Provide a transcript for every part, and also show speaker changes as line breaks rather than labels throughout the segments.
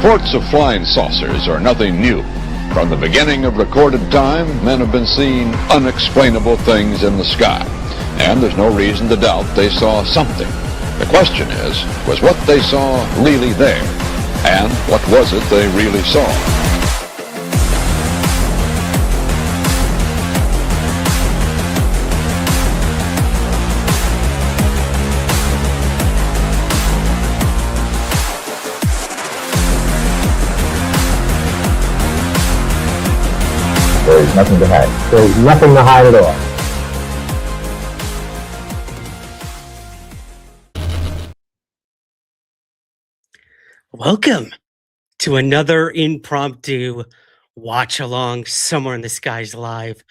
Reports of flying saucers are nothing new. From the beginning of recorded time, men have been seeing unexplainable things in the sky, and there's no reason to doubt they saw something. The question is, was what they saw really there? And what was it they really saw?
There's nothing to hide. There's nothing to hide at all.
Welcome to another impromptu watch along Somewhere in the Skies live.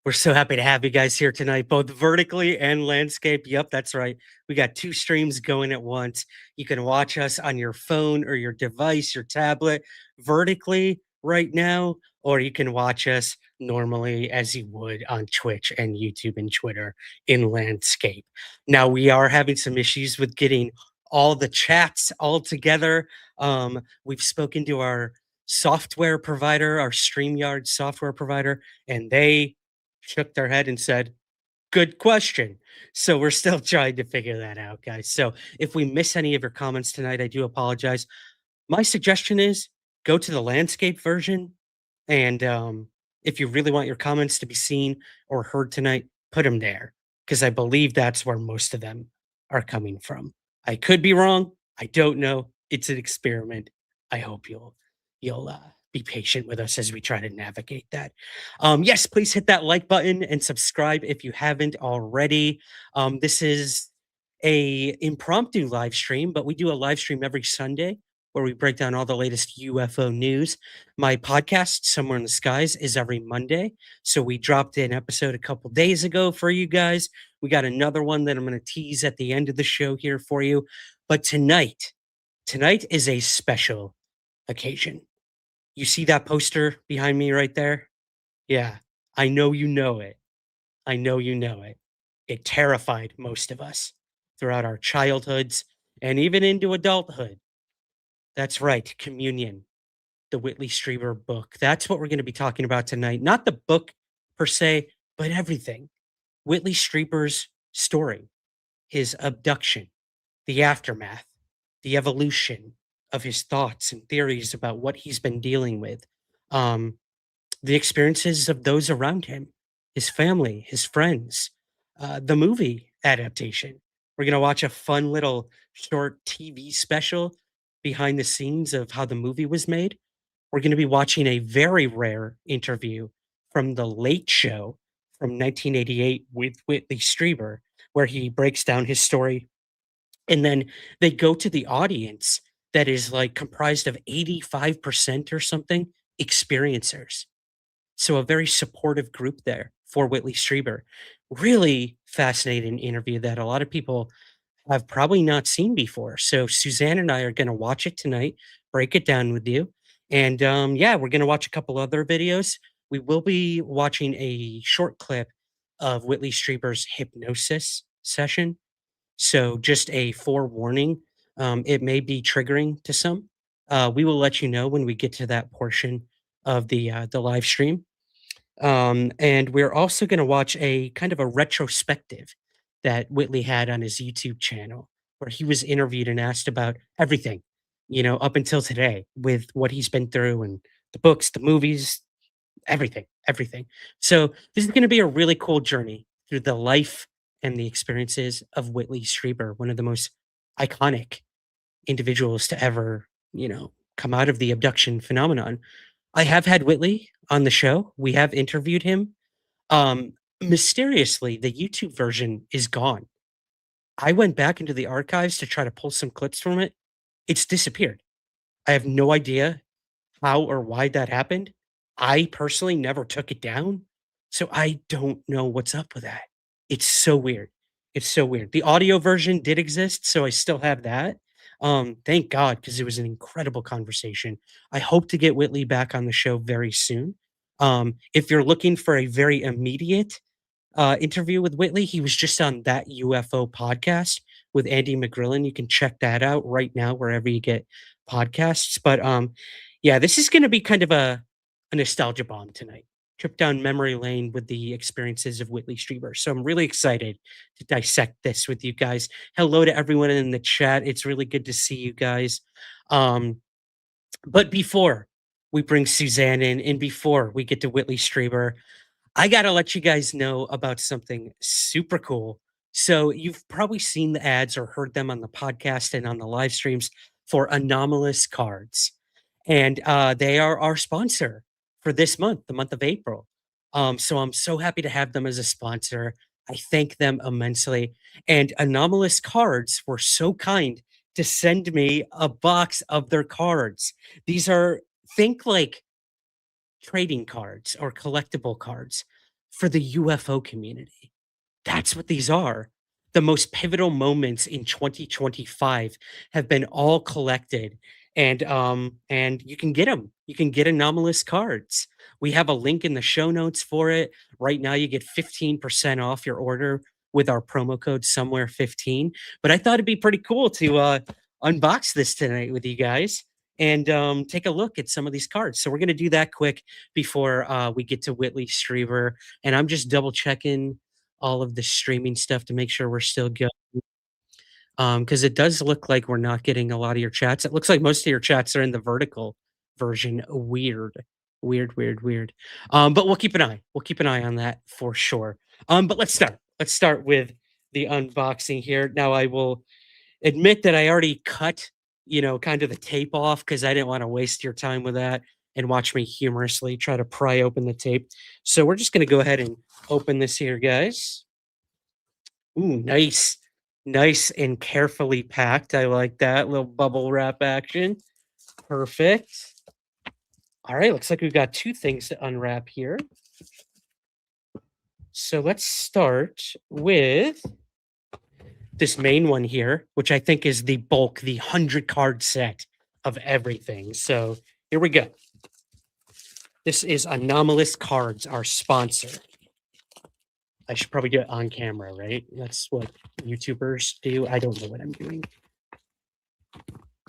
We're so happy to have you guys here tonight, both vertically and landscape. Yep, that's right. We got two streams going at once. You can watch us on your phone or your device, your tablet, vertically right now, or you can watch us normally as you would on Twitch and YouTube and Twitter in landscape. Now, we are having some issues with getting all the chats all together. We've spoken to our software provider, our StreamYard software provider, and they shook their head and said, good question. So we're still trying to figure that out, guys. So if we miss any of your comments tonight, I do apologize. My suggestion is go to the landscape version. And if you really want your comments to be seen or heard tonight, put them there, because I believe that's where most of them are coming from. I could be wrong. I don't know. It's an experiment. I hope you'll be patient with us as we try to navigate that. Yes, please hit that like button and subscribe if you haven't already. This is a impromptu live stream, but we do a live stream every Sunday where we break down all the latest UFO news. My podcast, Somewhere in the Skies, is every Monday. So we dropped an episode a couple days ago for you guys. We got another one that I'm going to tease at the end of the show here for you. But tonight is a special occasion. You see that poster behind me right there? Yeah, I know you know it. I know you know it. It terrified most of us throughout our childhoods and even into adulthood. That's right, Communion, the Whitley Strieber book. That's what we're going to be talking about tonight. Not the book per se, but everything. Whitley Strieber's story, his abduction, the aftermath, the evolution of his thoughts and theories about what he's been dealing with, the experiences of those around him, his family, his friends, the movie adaptation. We're going to watch a fun little short TV special behind the scenes of how the movie was made. We're going to be watching a very rare interview from The Late Show from 1988 with Whitley Strieber, where he breaks down his story. And then they go to the audience that is like comprised of 85% or something experiencers. So a very supportive group there for Whitley Strieber. Really fascinating interview that a lot of people have probably not seen before. So Suzanne and I are going to watch it tonight, break it down with you. And yeah, we're going to watch a couple other videos. We will be watching a short clip of Whitley Strieber's Hypnosis session. So just a forewarning, it may be triggering to some. We will let you know when we get to that portion of the live stream. And we're also going to watch a kind of a retrospective that Whitley had on his YouTube channel, where he was interviewed and asked about everything, up until today with what he's been through and the books, the movies, everything. So this is going to be a really cool journey through the life and the experiences of Whitley Strieber, one of the most iconic individuals to ever, come out of the abduction phenomenon. I have had Whitley on the show. We have interviewed him. Mysteriously, the YouTube version is gone. I went back into the archives to try to pull some clips from it. It's disappeared. I have no idea how or why that happened. I personally never took it down, so I don't know what's up with that. It's so weird. The audio version did exist, so I still have that. Thank God, because it was an incredible conversation. I hope to get Whitley back on the show very soon. If you're looking for a very immediate interview with Whitley, he was just on That UFO podcast with Andy McGrillen. You can check that out right now wherever you get podcasts. But yeah, this is going to be kind of a nostalgia bomb tonight. Trip down memory lane with the experiences of Whitley Strieber. So I'm really excited to dissect this with you guys. Hello to everyone in the chat. It's really good to see you guys. But before we bring Suzanne in and before we get to Whitley Strieber, I got to let you guys know about something super cool. So you've probably seen the ads or heard them on the podcast and on the live streams for Anomalous cards. And they are our sponsor for this month, the month of April. So I'm so happy to have them as a sponsor. I thank them immensely. And Anomalous Cards were so kind to send me a box of their cards. These are, think like trading cards or collectible cards for the UFO community. That's what these are. The most pivotal moments in 2025 have been all collected, and you can get them. You can get Anomalous cards. We have a link in the show notes for it. Right now you get 15% off your order with our promo code somewhere 15. But I thought it'd be pretty cool to unbox this tonight with you guys and take a look at some of these cards. So we're going to do that quick before we get to Whitley Strieber. And I'm just double checking all of the streaming stuff to make sure we're still good. Because it does look like we're not getting a lot of your chats. It looks like most of your chats are in the vertical version. Weird, weird, weird, weird. But we'll keep an eye. We'll keep an eye on that for sure. But let's start. Let's start with the unboxing here. Now I will admit that I already cut, kind of the tape off because I didn't want to waste your time with that and watch me humorously try to pry open the tape. So we're just going to go ahead and open this here, guys. Ooh, nice. Nice and carefully packed. I like that little bubble wrap action. Perfect. All right, looks like we've got two things to unwrap here. So let's start with this main one here, which I think is the bulk, the 100 card set of everything. So here we go. This is Anomalous Cards, our sponsor. I should probably do it on camera, right? That's what YouTubers do. I don't know what I'm doing.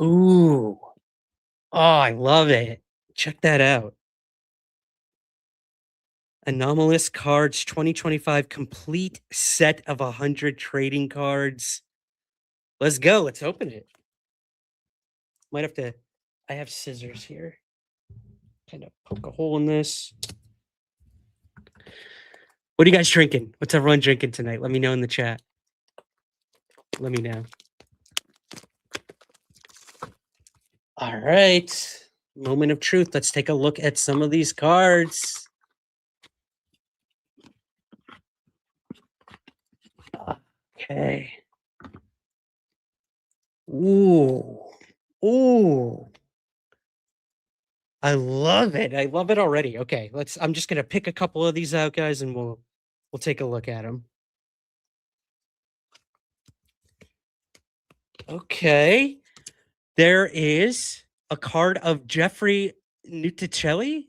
Ooh. Oh, I love it. Check that out. Anomalous Cards 2025 complete set of 100 trading cards. Let's go. Let's open it. Might have to, I have scissors here. Kind of poke a hole in this. What are you guys drinking? What's everyone drinking tonight? Let me know in the chat. Let me know. All right. Moment of truth. Let's take a look at some of these cards. Okay. Ooh. Ooh. I love it. I love it already. Okay, I'm just gonna pick a couple of these out, guys, and we'll take a look at them. Okay. There is a card of Jeffrey Nuticelli.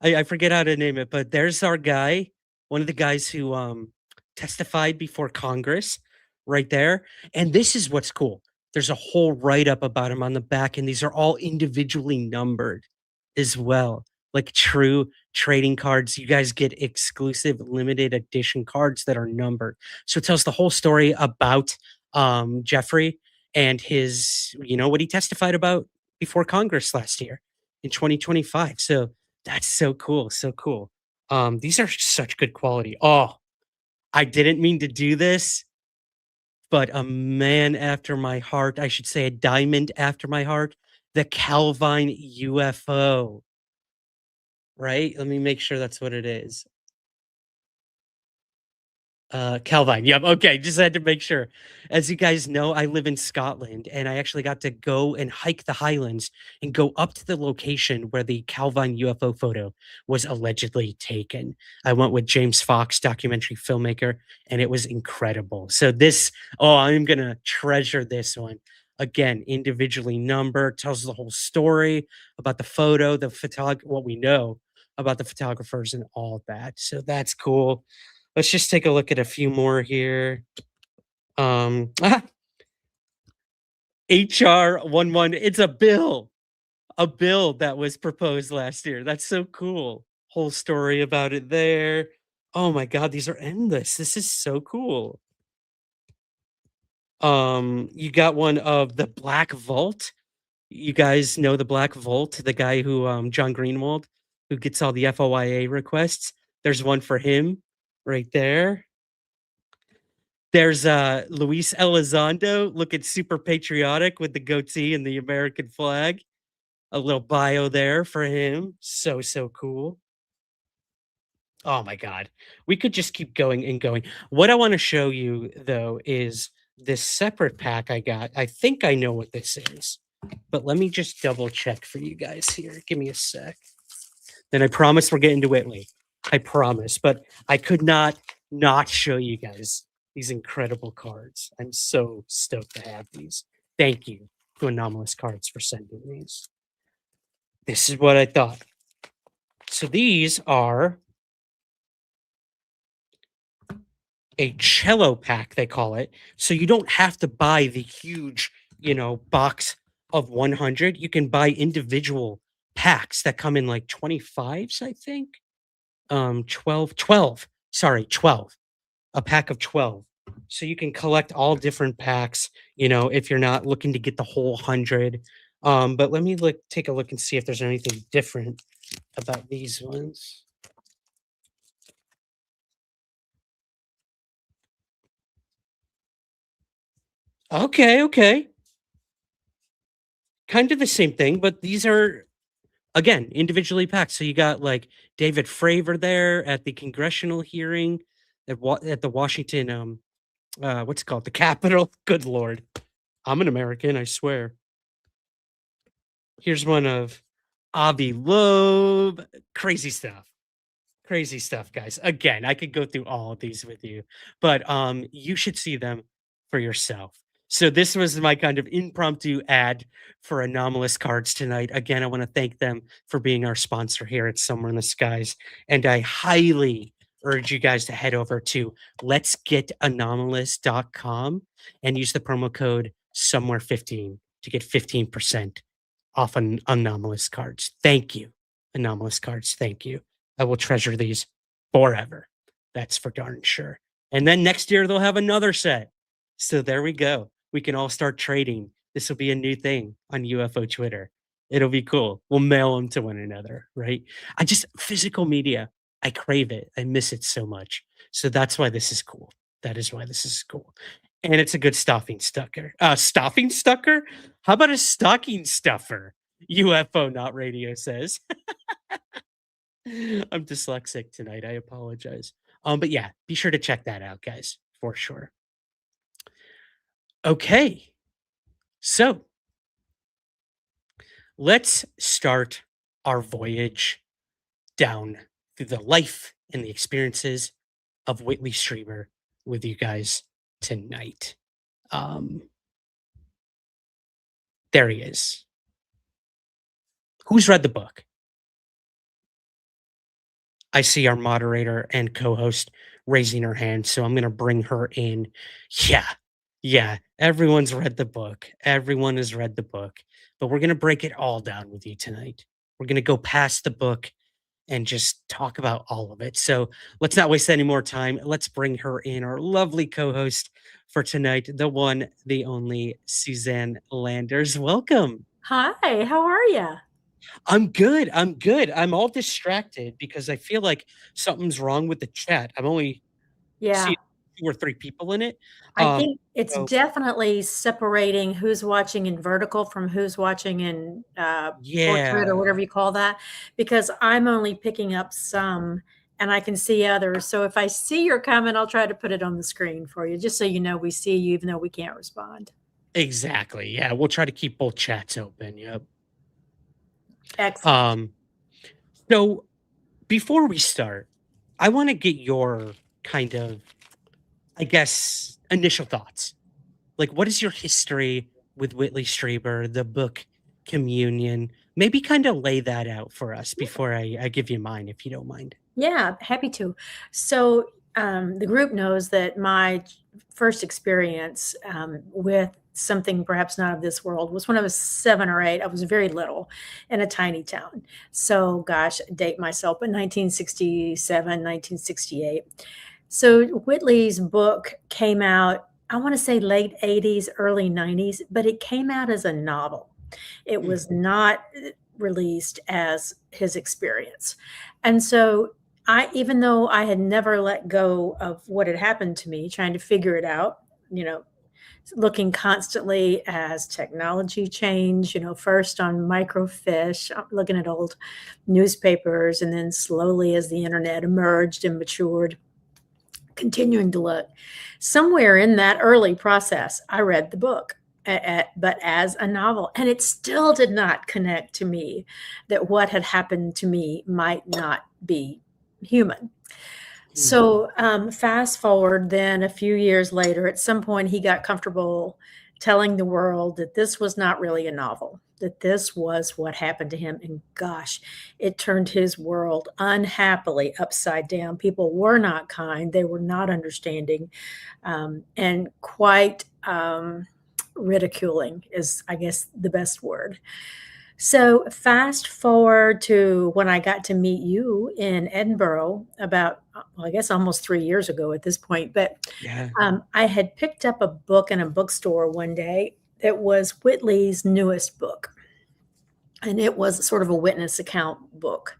I forget how to name it, but there's our guy, one of the guys who testified before Congress right there. And this is what's cool. There's a whole write-up about him on the back, and these are all individually numbered as well. Like true trading cards. You guys get exclusive limited edition cards that are numbered. So it tells the whole story about Jeffrey and his, what he testified about before Congress last year in 2025. So that's so cool. So cool. These are such good quality. Oh, I didn't mean to do this, but a man after my heart, I should say a diamond after my heart, the Calvine UFO. Right? Let me make sure that's what it is. Calvine. Yep. Okay. Just had to make sure. As you guys know, I live in Scotland and I actually got to go and hike the Highlands and go up to the location where the Calvine UFO photo was allegedly taken. I went with James Fox, documentary filmmaker, and it was incredible. So I'm going to treasure this one. Again, individually numbered, tells the whole story about the photo, what we know about the photographers and all that. So that's cool. Let's just take a look at a few more here. HR 11. It's a bill that was proposed last year. That's so cool. Whole story about it there. Oh my god, these are endless. This is so cool. You got one of the Black Vault. You guys know the Black Vault, the guy who John Greenwald, who gets all the FOIA requests. There's one for him right there. There's Luis Elizondo looking super patriotic with the goatee and the American flag. A little bio there for him. So cool. Oh my god. We could just keep going and going. What I want to show you though is this separate pack I got. I think I know what this is, but let me just double check for you guys here. Give me a sec. Then I promise we're getting to Whitley. I promise, but I could not show you guys these incredible cards. I'm so stoked to have these. Thank you to Anomalous Cards for sending these. This is what I thought. So these are a cello pack, they call it. So you don't have to buy the huge, box of 100. You can buy individual packs that come in like 25s, I think. 12. Sorry, 12. A pack of 12. So you can collect all different packs, if you're not looking to get the whole 100. But let me take a look and see if there's anything different about these ones. Okay. Kind of the same thing, but these are again individually packed. So you got like David Fravor there at the congressional hearing at the Washington what's it called? The Capitol. Good Lord. I'm an American, I swear. Here's one of Avi Loeb. Crazy stuff, guys. Again, I could go through all of these with you, but you should see them for yourself. So this was my kind of impromptu ad for Anomalous Cards tonight. Again, I want to thank them for being our sponsor here at Somewhere in the Skies, and I highly urge you guys to head over to letsgetanomalous.com and use the promo code somewhere15 to get 15% off on Anomalous Cards. Thank you, Anomalous Cards. Thank you. I will treasure these forever. That's for darn sure. And then next year they'll have another set. So there we go. We can all start trading. This will be a new thing on UFO Twitter. It'll be cool. We'll mail them to one another, right? Physical media, I crave it. I miss it so much. So that's why this is cool. That is why this is cool. And it's a good stocking stucker. Stocking stucker? How about a stocking stuffer? UFO Not Radio says. I'm dyslexic tonight. I apologize. But yeah, be sure to check that out, guys, for sure. Okay. So let's start our voyage down through the life and the experiences of Whitley Strieber with you guys tonight. There he is. Who's read the book? I see our moderator and co-host raising her hand, so I'm going to bring her in. Yeah, everyone's read the book. Everyone has read the book, but we're going to break it all down with you tonight. We're going to go past the book and just talk about all of it. So let's not waste any more time. Let's bring her in, our lovely co-host for tonight, the one, the only Suzanne Landers. Welcome.
Hi, how are you?
I'm good. I'm all distracted because I feel like something's wrong with the chat. I'm only seeing 2 or 3 people in it.
I think it's definitely separating who's watching in vertical from who's watching in portrait or whatever you call that, because I'm only picking up some and I can see others. So if I see your comment, I'll try to put it on the screen for you, just so you know we see you, even though we can't respond.
Exactly. Yeah, we'll try to keep both chats open. Yep.
Excellent.
So before we start, I want to get your kind of, I guess, initial thoughts. Like, what is your history with Whitley Strieber, the book Communion? Maybe kind of lay that out for us before I give you mine, if you don't mind.
Yeah, happy to. So the group knows that my first experience with something perhaps not of this world was when I was 7 or 8. I was very little in a tiny town. So, gosh, date myself, but 1967, 1968. So Whitley's book came out, I want to say late 80s, early 90s, but it came out as a novel. It was not released as his experience. And so even though I had never let go of what had happened to me, trying to figure it out, looking constantly as technology changed, first on microfiche, looking at old newspapers, and then slowly as the internet emerged and matured, continuing to look. Somewhere in that early process, I read the book, but as a novel, and it still did not connect to me that what had happened to me might not be human. So fast forward then a few years later, at some point he got comfortable telling the world that this was not really a novel, that this was what happened to him. And gosh, it turned his world unhappily upside down. People were not kind. They were not understanding, and quite ridiculing is, I guess, the best word. So fast forward to when I got to meet you in Edinburgh about, well, I guess almost 3 years ago at this point. But I had picked up a book in a bookstore one day that was Whitley's newest book. And it was sort of a witness account book.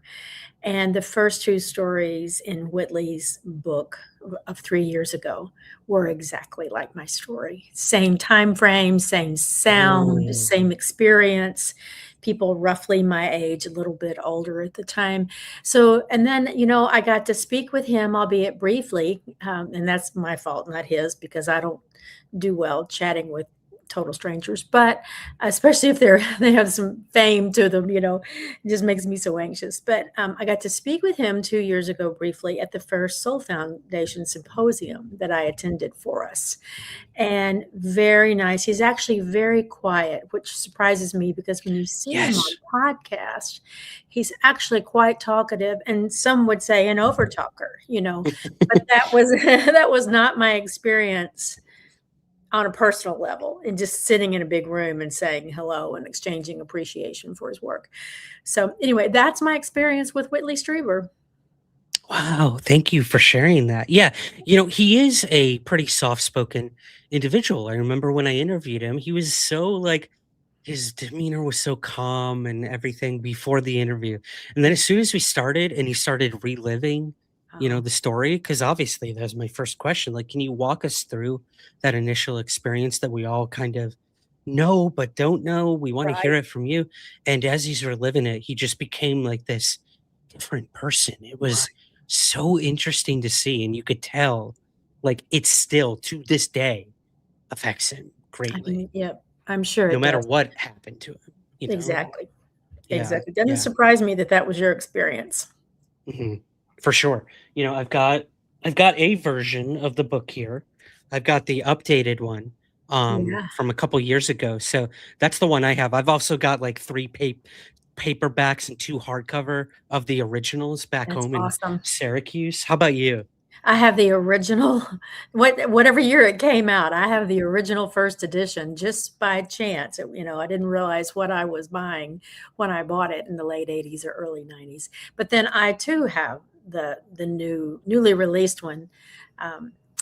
And the first 2 stories in Whitley's book of 3 years ago were exactly like my story. Same time frame, same sound, same experience. People roughly my age, a little bit older at the time. So, and then, I got to speak with him, albeit briefly. And that's my fault, not his, because I don't do well chatting with total strangers, but especially if they have some fame to them, it just makes me so anxious. But I got to speak with him 2 years ago briefly at the first Soul Foundation symposium that I attended for us. And very nice. He's actually very quiet, which surprises me because when you see him on podcast, he's actually quite talkative, and some would say an over talker, but that was not my experience on a personal level, and just sitting in a big room and saying hello and exchanging appreciation for his work. So anyway, that's my experience with Whitley Strieber.
Wow. Thank you for sharing that. Yeah. He is a pretty soft-spoken individual. I remember when I interviewed him, he was so his demeanor was so calm and everything before the interview. And then as soon as we started and he started reliving, the story, because obviously that was my first question. Can you walk us through that initial experience that we all kind of know but don't know? We want to hear it from you. And as he's reliving it, he just became like this different person. It was so interesting to see. And you could tell, it's still to this day affects him greatly.
I'm sure
no matter what happened to him.
Exactly.
Yeah,
Exactly. Doesn't surprise me that was your experience.
For sure. I've got a version of the book here. I've got the updated one from a couple years ago. So that's the one I have. I've also got 3 paperbacks and 2 hardcover of the originals back home in Syracuse. How about you?
I have the original, whatever year it came out. I have the original first edition just by chance. I didn't realize what I was buying when I bought it in the late 80s or early 90s. But then I too have the newly released one.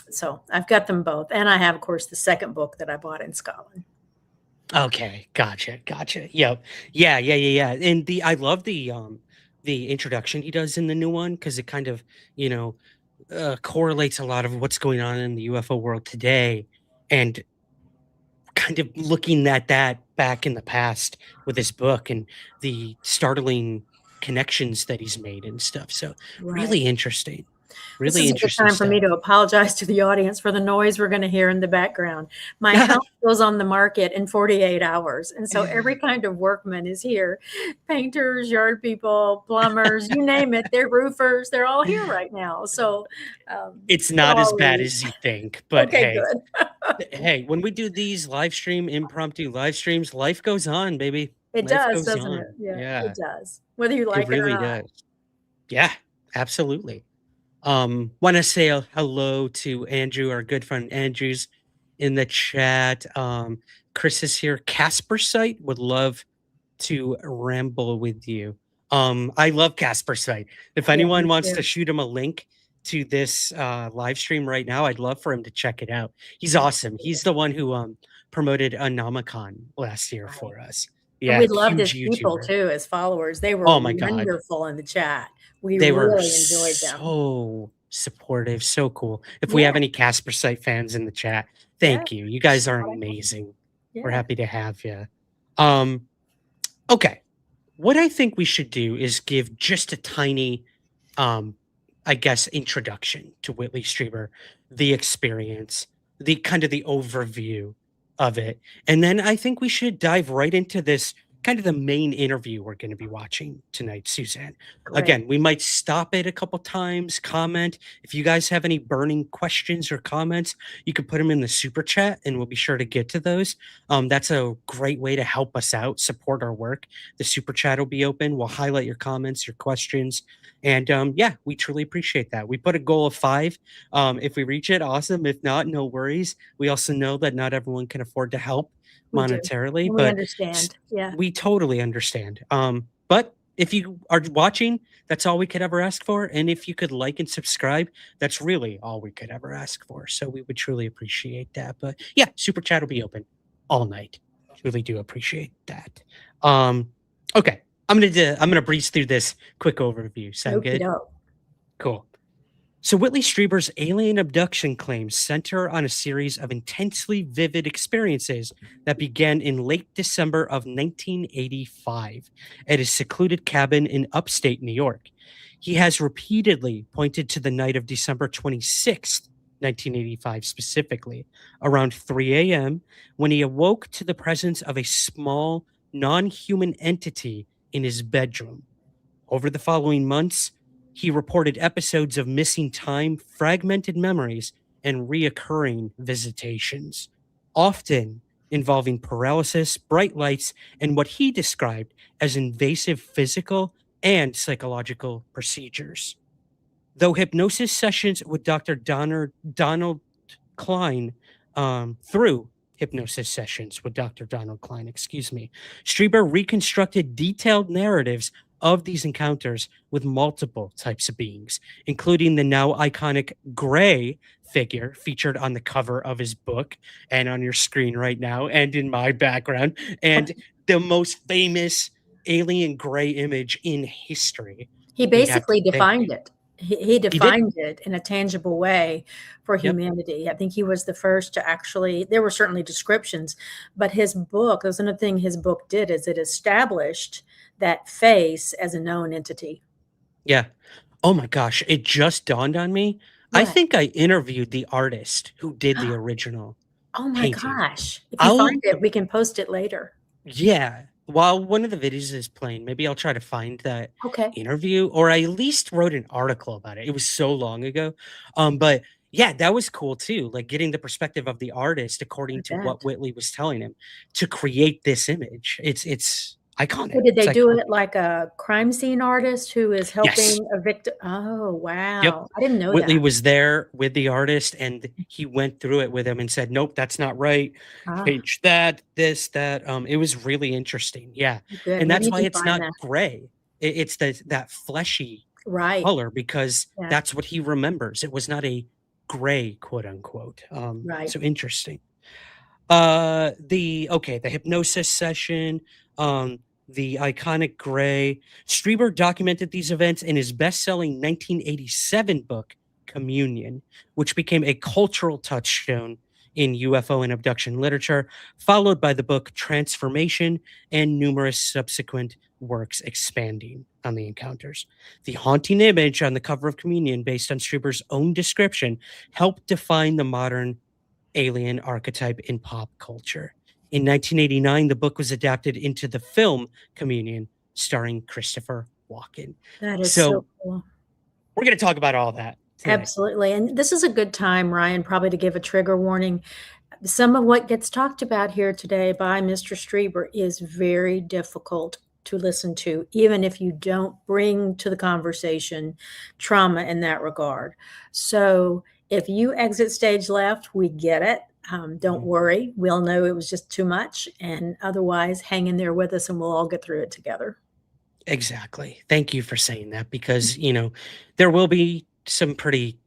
So I've got them both. And I have, of course, the second book that I bought in Scotland.
Okay. Gotcha. Yep. Yeah. And I love the introduction he does in the new one, because it kind of, correlates a lot of what's going on in the UFO world today, and kind of looking at that back in the past with his book and the startling connections that he's made and stuff. So really interesting. Really
this is
interesting.
A good time for me to apologize to the audience for the noise we're going to hear in the background. My house goes on the market in 48 hours. And so every kind of workman is here. Painters, yard people, plumbers, you name it. They're roofers. They're all here right now. So
it's not as bad as you think. But
okay,
good. Hey, when we do these impromptu live streams, life goes on, baby.
It does, doesn't it? Yeah, it does. Whether you like it or not.
Does. Yeah, absolutely. Want to say a hello to Andrew, our good friend Andrew's in the chat. Chris is here. Casper site would love to ramble with you. I love Casper site. If
Yeah,
anyone
me
wants to
too.
shoot him a link to this live stream right now, I'd love for him to check it out. He's awesome. He's the one who promoted Anomicon last year
Right.
for us.
And
Yeah,
we loved
huge
his people
YouTuber.
too, his followers. They were
Oh my God.
wonderful in the chat. We
They were
really enjoyed them.
so supportive, so cool. If we
Yeah,
have any Casper site fans in the chat,
yeah,
thank you. You guys are
shout out.
amazing. We're
Yeah.
happy to have you. Okay. What I think we should do is give just a tiny, um, I guess, introduction to Whitley Strieber, the experience, the kind of the overview of it. And then I think we should dive right into this kind of the main interview we're going to be watching tonight, Suzanne.
Great.
Again, we might stop it a couple times, comment. If you guys have any burning questions or comments, you can put them in the super chat and we'll be sure to get to those. That's a great way to help us out, support our work. The super chat will be open. We'll highlight your comments, your questions. And yeah, we truly appreciate that. We put a goal of 5. If we reach it, awesome. If not, no worries. We also know that not everyone can afford to help
We do.
monetarily,
And we
but
understand. Yeah.
we totally understand. But if you are watching, that's all we could ever ask for. And if you could like and subscribe, that's really all we could ever ask for. So we would truly appreciate that. But yeah, super chat will be open all night. Truly do appreciate that. Okay. I'm gonna breeze through this quick overview. Sound good?
Okey-doke.
Cool. So Whitley Strieber's alien abduction claims center on a series of intensely vivid experiences that began in late December of 1985 at his secluded cabin in upstate New York. He has repeatedly pointed to the night of December 26th, 1985 specifically, around 3 a.m., when he awoke to the presence of a small, non-human entity in his bedroom. Over the following months, he reported episodes of missing time, fragmented memories, and reoccurring visitations, often involving paralysis, bright lights, and what he described as invasive physical and psychological procedures. Though hypnosis sessions with Dr. Donald Klein, through hypnosis sessions with Dr. Donald Klein, excuse me, Strieber reconstructed detailed narratives of these encounters with multiple types of beings, including the now iconic gray figure featured on the cover of his book and on your screen right now and in my background, and the most famous alien gray image in history.
He
We have to
basically
thank.
defined it. He
He did.
defined it in a tangible way for
Yep.
humanity. I think he was the first to actually there were certainly descriptions, but his book, there's another thing his book did is it established that face as a known entity.
Yeah. Oh my gosh, it just dawned on me. I
What?
think I interviewed the artist who did the original
Oh my
painting.
gosh. If you
I'll
find it, we can post it later.
Yeah, while one of the videos is playing, maybe I'll try to find that
Okay.
interview, or I at least wrote an article about it. It was so long ago. But yeah, that was cool too, like getting the perspective of the artist
I
according to what
bet.
Whitley was telling him to create this image. It's
So
iconic.
did
It's
they do
iconic.
it like a crime scene artist who is
Yes.
helping a victim? Oh,
Yep.
wow. I didn't know
Whitley
that.
was there with the artist and he went through it with him and said, "Nope, that's not right.
Ah,
Change that, this, that." It was really interesting. Yeah.
good.
And
We
that's
need
why
to
it's
find
not
that.
gray. It's that fleshy
Right.
color because
Yeah.
that's what he remembers. It was not a gray, quote unquote.
Right.
So interesting. The hypnosis session, the iconic gray. Strieber documented these events in his best-selling 1987 book, Communion, which became a cultural touchstone in UFO and abduction literature, followed by the book Transformation and numerous subsequent works expanding on the encounters. The haunting image on the cover of Communion, based on Strieber's own description, helped define the modern alien archetype in pop culture. In 1989, the book was adapted into the film Communion, starring Christopher Walken.
That is so
So
cool.
we're going to talk about all that today.
Absolutely. And this is a good time, Ryan, probably to give a trigger warning. Some of what gets talked about here today by Mr. Strieber is very difficult to listen to, even if you don't bring to the conversation trauma in that regard. So if you exit stage left, we get it. Don't worry. We'll know it was just too much. And otherwise, hang in there with us and we'll all get through it together.
Exactly. Thank you for saying that, because, there will be some pretty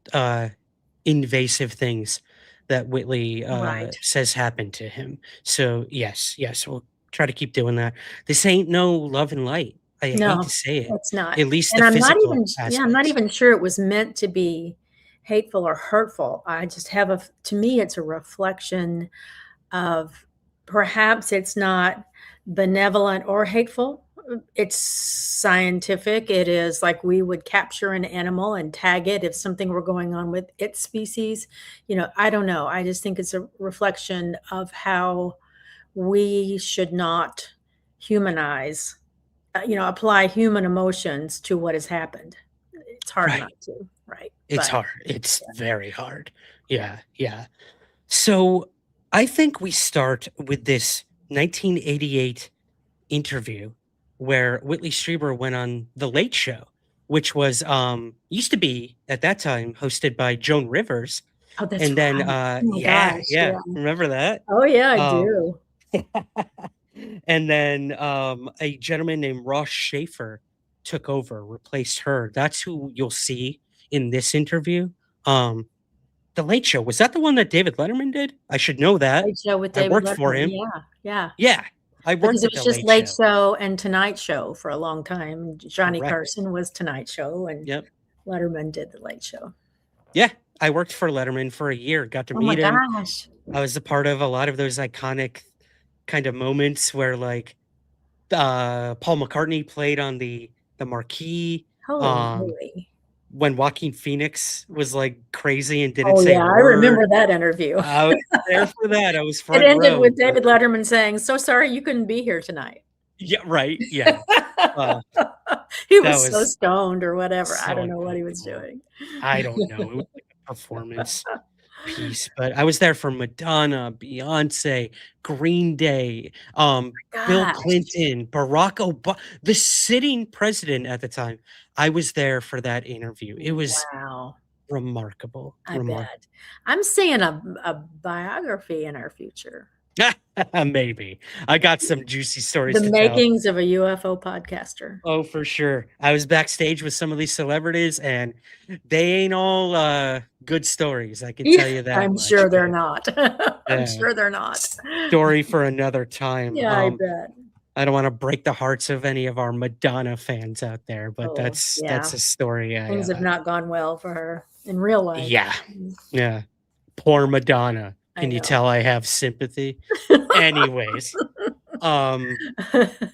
invasive things that Whitley
Right.
says happened to him. So yes, we'll try to keep doing that. This ain't no love and light. I hate
No,
to say it.
it's not.
At least
And
the
I'm not
physical
even I'm not
aspects.
even sure it was meant to be hateful or hurtful. I just have to me, it's a reflection of perhaps it's not benevolent or hateful. It's scientific. It is like we would capture an animal and tag it if something were going on with its species. I don't know. I just think it's a reflection of how we should not humanize, apply human emotions to what has happened. It's hard not
Right.
to, right?
It's
But
hard. It's very hard. Yeah. So I think we start with this 1988 interview where Whitley Strieber went on The Late Show, which was used to be at that time hosted by Joan Rivers.
oh, that's
And then
right. Oh my gosh,
yeah.
yeah.
Remember that?
Oh, yeah, I
Um
do.
and then a gentleman named Ross Schaefer took over, replaced her. That's who you'll see in this interview. Um The Late Show, was that the one that David Letterman did? I should know that.
Late Show with
I
David
worked for
Letterman,
him.
yeah, yeah.
Yeah, I
Because
worked
it
at
was
The
just
Late
Late
Show.
Show and Tonight Show for a long time. Johnny
Correct.
Carson was Tonight Show, and
Yep.
Letterman did The Late Show.
Yeah, I worked for Letterman for a year, got to
Oh my
meet him.
gosh.
I was a part of a lot of those iconic kind of moments where, like, Paul McCartney played on the marquee,
Holy
um,
moly.
when Joaquin Phoenix was, like, crazy and didn't
Oh,
say a
yeah, I remember
word.
that interview.
I was there for that, I was
It
front
ended
row.
with David Letterman saying, "So sorry you couldn't be here tonight."
Yeah, right, yeah. Uh,
He
that
was so
was
stoned or whatever. I
so
don't know what he was
uncomfortable.
doing.
I don't know. It was like a performance piece, but I was there for Madonna, Beyonce, Green Day, Bill
Gosh,
Clinton, Barack Obama, the sitting president at the time. I was there for that interview. It was
wow.
remarkable.
I
Remarkable.
bet. I'm seeing a biography in our future.
Maybe. I got some juicy stories
The
to tell.
makings of a UFO podcaster.
Oh, for sure. I was backstage with some of these celebrities, and they ain't all good stories. I can
Yeah,
tell you that
I'm
much.
sure they're
But
not. I'm
yeah,
sure they're not.
story for another time.
Yeah, I bet.
I don't want to break the hearts of any of our Madonna fans out there, but
Oh, yeah.
that's a story.
Things have not gone well for her in real life.
Yeah, yeah. Poor Madonna.
I
Can you
know.
tell I have sympathy? Anyways,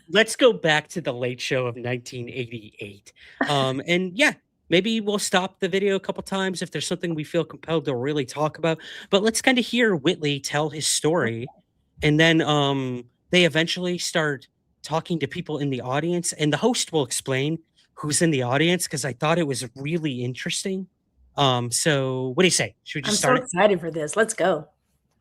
let's go back to The Late Show of 1988. And yeah, maybe we'll stop the video a couple times if there's something we feel compelled to really talk about. But let's kind of hear Whitley tell his story, and then they eventually start talking to people in the audience, and the host will explain who's in the audience, because I thought it was really interesting. So what do you say? Should we
I'm
just
so
start it?
excited for this. Let's go.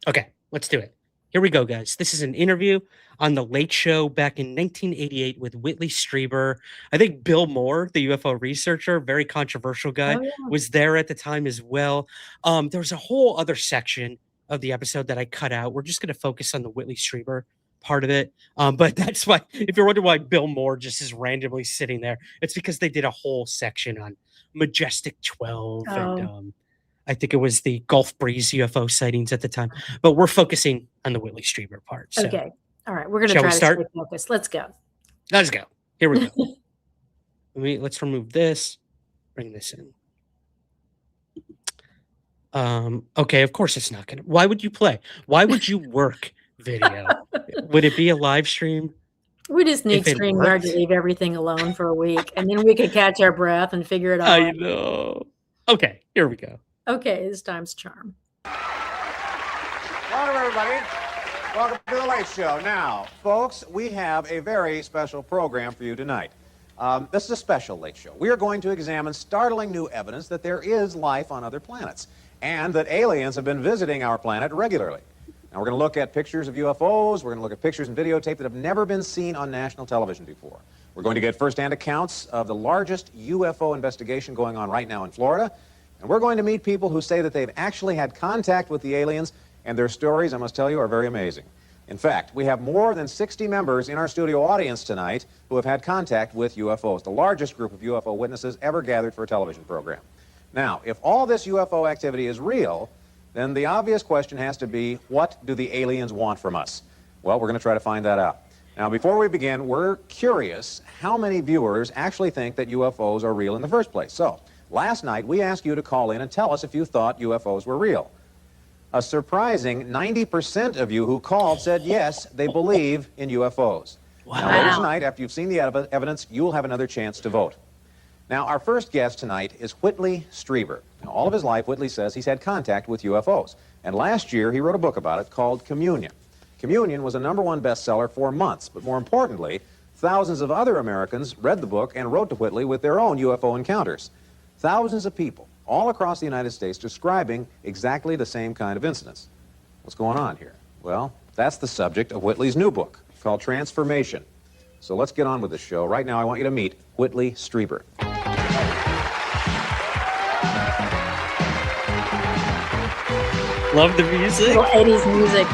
Okay, let's do it. Here we go, guys. This is an interview on The Late Show back in 1988 with Whitley Strieber. I think Bill Moore, the UFO researcher, very controversial guy,
Oh, yeah.
was there at the time as well. There was a whole other section of the episode that I cut out. We're just going to focus on the Whitley Strieber part of it. But that's why, if you're wondering why Bill Moore just is randomly sitting there, it's because they did a whole section on Majestic 12 and
Oh,
I think it was the Gulf Breeze UFO sightings at the time, but we're focusing on the Whitley Strieber part. So
okay. All right. We're going to
shall
try
we
to
start?
stay focused. Let's go.
Let's go. Here we go. Let's remove this, bring this in. Okay, of course it's not gonna. Why would you play? Why would you work video? Would it be a live stream?
We just need
If it
StreamYard to
worked?
leave everything alone for a week, and then we could catch our breath and figure it all
I
out.
know. Okay, here we go.
Okay, this time's charm.
Welcome, everybody. Welcome to The Late Show. Now, folks, we have a very special program for you tonight. This is a special Late Show. We are going to examine startling new evidence that there is life on other planets and that aliens have been visiting our planet regularly. Now, we're going to look at pictures of UFOs. We're going to look at pictures and videotape that have never been seen on national television before. We're going to get first-hand accounts of the largest UFO investigation going on right now in Florida. And we're going to meet people who say that they've actually had contact with the aliens, and their stories, I must tell you, are very amazing. In fact, we have more than 60 members in our studio audience tonight who have had contact with UFOs, the largest group of UFO witnesses ever gathered for a television program. Now, if all this UFO activity is real, then the obvious question has to be, what do the aliens want from us? Well, we're going to try to find that out. Now, before we begin, we're curious how many viewers actually think that UFOs are real in the first place. So, last night, we asked you to call in and tell us if you thought UFOs were real. A surprising 90% of you who called said yes, they believe in UFOs.
Wow.
Now, later tonight, after you've seen the evidence, you'll have another chance to vote. Now, our first guest tonight is Whitley Strieber. Now, all of his life, Whitley says he's had contact with UFOs. And last year, he wrote a book about it called Communion. Communion was a #1 bestseller for months, but more importantly, thousands of other Americans read the book and wrote to Whitley with their own UFO encounters. Thousands of people all across the United States describing exactly the same kind of incidents. What's going on here? Well, that's the subject of Whitley's new book called Transformation. So let's get on with the show. Right now, I want you to meet Whitley Strieber.
Love the music.
Little 80s music.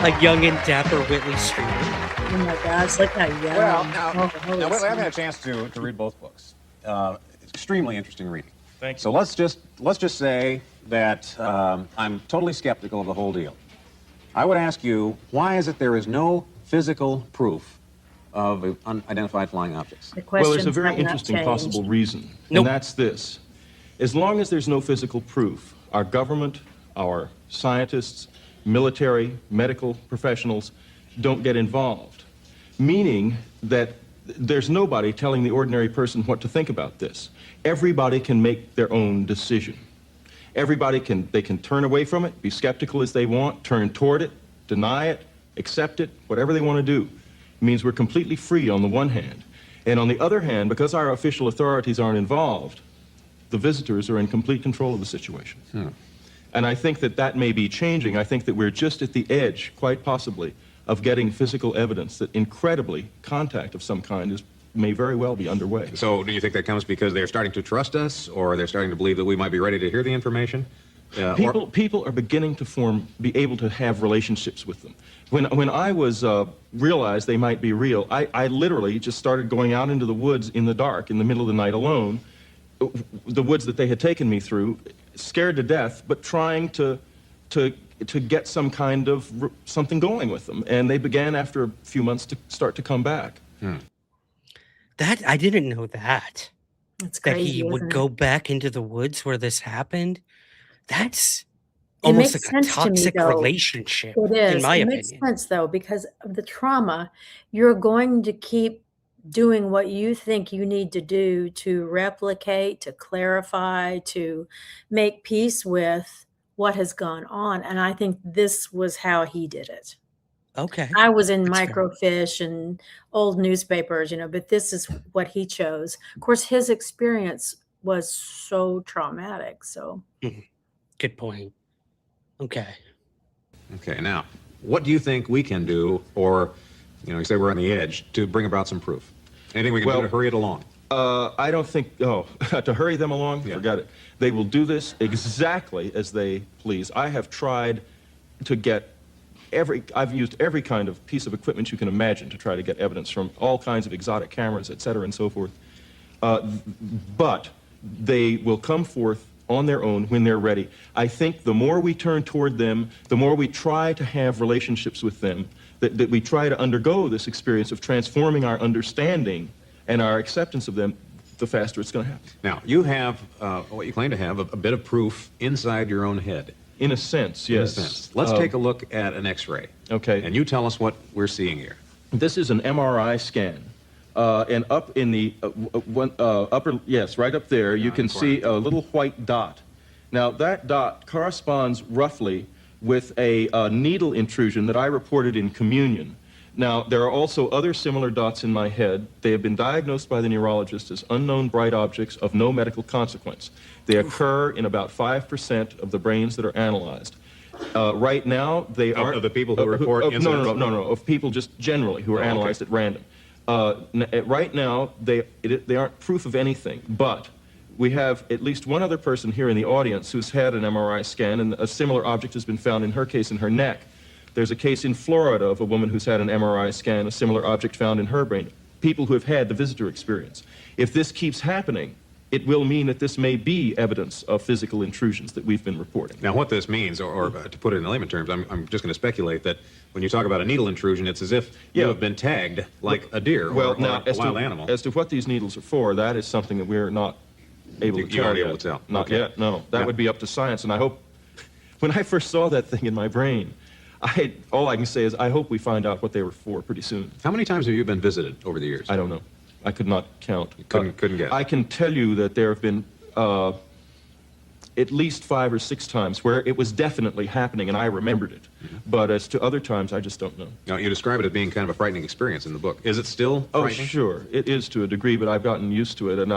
A young and dapper Whitley Strieber.
Oh my gosh, look how young.
Well, now,
holy
Whitley, I've
smokes.
had a chance to read both books. It's extremely interesting reading.
Thank you.
So let's just say that I'm totally skeptical of the whole deal. I would ask you, why is it there is no physical proof of unidentified flying objects?
The
Well, there's a
questions
very
have not
interesting
changed.
possible reason,
Nope.
and that's this. As long as there's no physical proof, our government, our scientists, military, medical professionals don't get involved, meaning that there's nobody telling the ordinary person what to think about this. Everybody can make their own decision. Everybody can turn away from it, be skeptical as they want, turn toward it, deny it, accept it, whatever they want to do. It means we're completely free on the one hand. And on the other hand, because our official authorities aren't involved, the visitors are in complete control of the situation. And I think that may be changing. I think that we're just at the edge, quite possibly, of getting physical evidence that incredibly contact of some kind may very well be underway.
So do you think that comes because they're starting to trust us, or they're starting to believe that we might be ready to hear the information?
People are beginning to be able to have relationships with them. When I was realized they might be real, I literally just started going out into the woods in the dark, in the middle of the night alone, the woods that they had taken me through, scared to death, but trying to get some kind of something going with them. And they began after a few months to start to come back.
That I didn't know that.
It's
That
crazy.
he would
isn't
go
it?
back into the woods where this happened. That's
It
almost
makes
like a
sense to me,
toxic
though.
relationship,
It is.
in my
It
opinion.
makes sense though, because of the trauma. You're going to keep doing what you think you need to do to replicate, to clarify, to make peace with what has gone on. And I think this was how he did it.
Okay.
I was in
That's fair.
microfiche and old newspapers, but this is what he chose. Of course, his experience was so traumatic. So
Good point. Okay.
Okay, now, what do you think we can do, or, you say we're on the edge, to bring about some proof? Anything we can do to hurry it along?
I don't think, to hurry them along,
Yeah.
forget it. They will do this exactly as they please. I have tried to get I've used every kind of piece of equipment you can imagine to try to get evidence from all kinds of exotic cameras, et cetera, and so forth. But they will come forth on their own when they're ready. I think the more we turn toward them, the more we try to have relationships with them, that we try to undergo this experience of transforming our understanding and our acceptance of them, the faster it's going to happen.
Now, you have, what you claim to have, a bit of proof inside your own head.
In a sense,
In a
yes.
sense. Let's take a look at an X-ray.
Okay.
And you tell us what we're seeing here.
This is an MRI scan. And up in the upper, yes, right up there, you can see a little white dot. Now, that dot corresponds roughly with a needle intrusion that I reported in Communion. Now, there are also other similar dots in my head. They have been diagnosed by the neurologist as unknown bright objects of no medical consequence. They occur in about 5% of the brains that are analyzed. Right now, they are
of the people who report incidents?
No, of people just generally who are analyzed at random. Right now, they aren't proof of anything, but we have at least one other person here in the audience who's had an MRI scan, and a similar object has been found in her case in her neck. There's a case in Florida of a woman who's had an MRI scan, a similar object found in her brain. People who have had the visitor experience. If this keeps happening, it will mean that this may be evidence of physical intrusions that we've been reporting.
Now, what this means, or to put it in layman terms, I'm just going to speculate that when you talk about a needle intrusion, it's as if you have been tagged like a deer or a wild animal.
As to what these needles are for, that is something that we're not able to tell.
You aren't able to tell?
Not yet, no. That would be up to science, and I hope, when I first saw that thing in my brain, all I can say is I hope we find out what they were for pretty soon.
How many times have you been visited over the years?
I don't know. I could not count.
Couldn't guess.
I can tell you that there have been at least 5 or 6 times where it was definitely happening and I remembered it. But as to other times, I just don't know.
Now, you describe it as being kind of a frightening experience in the book. Is it still frightening?
Oh, sure. It is to a degree, but I've gotten used to it, and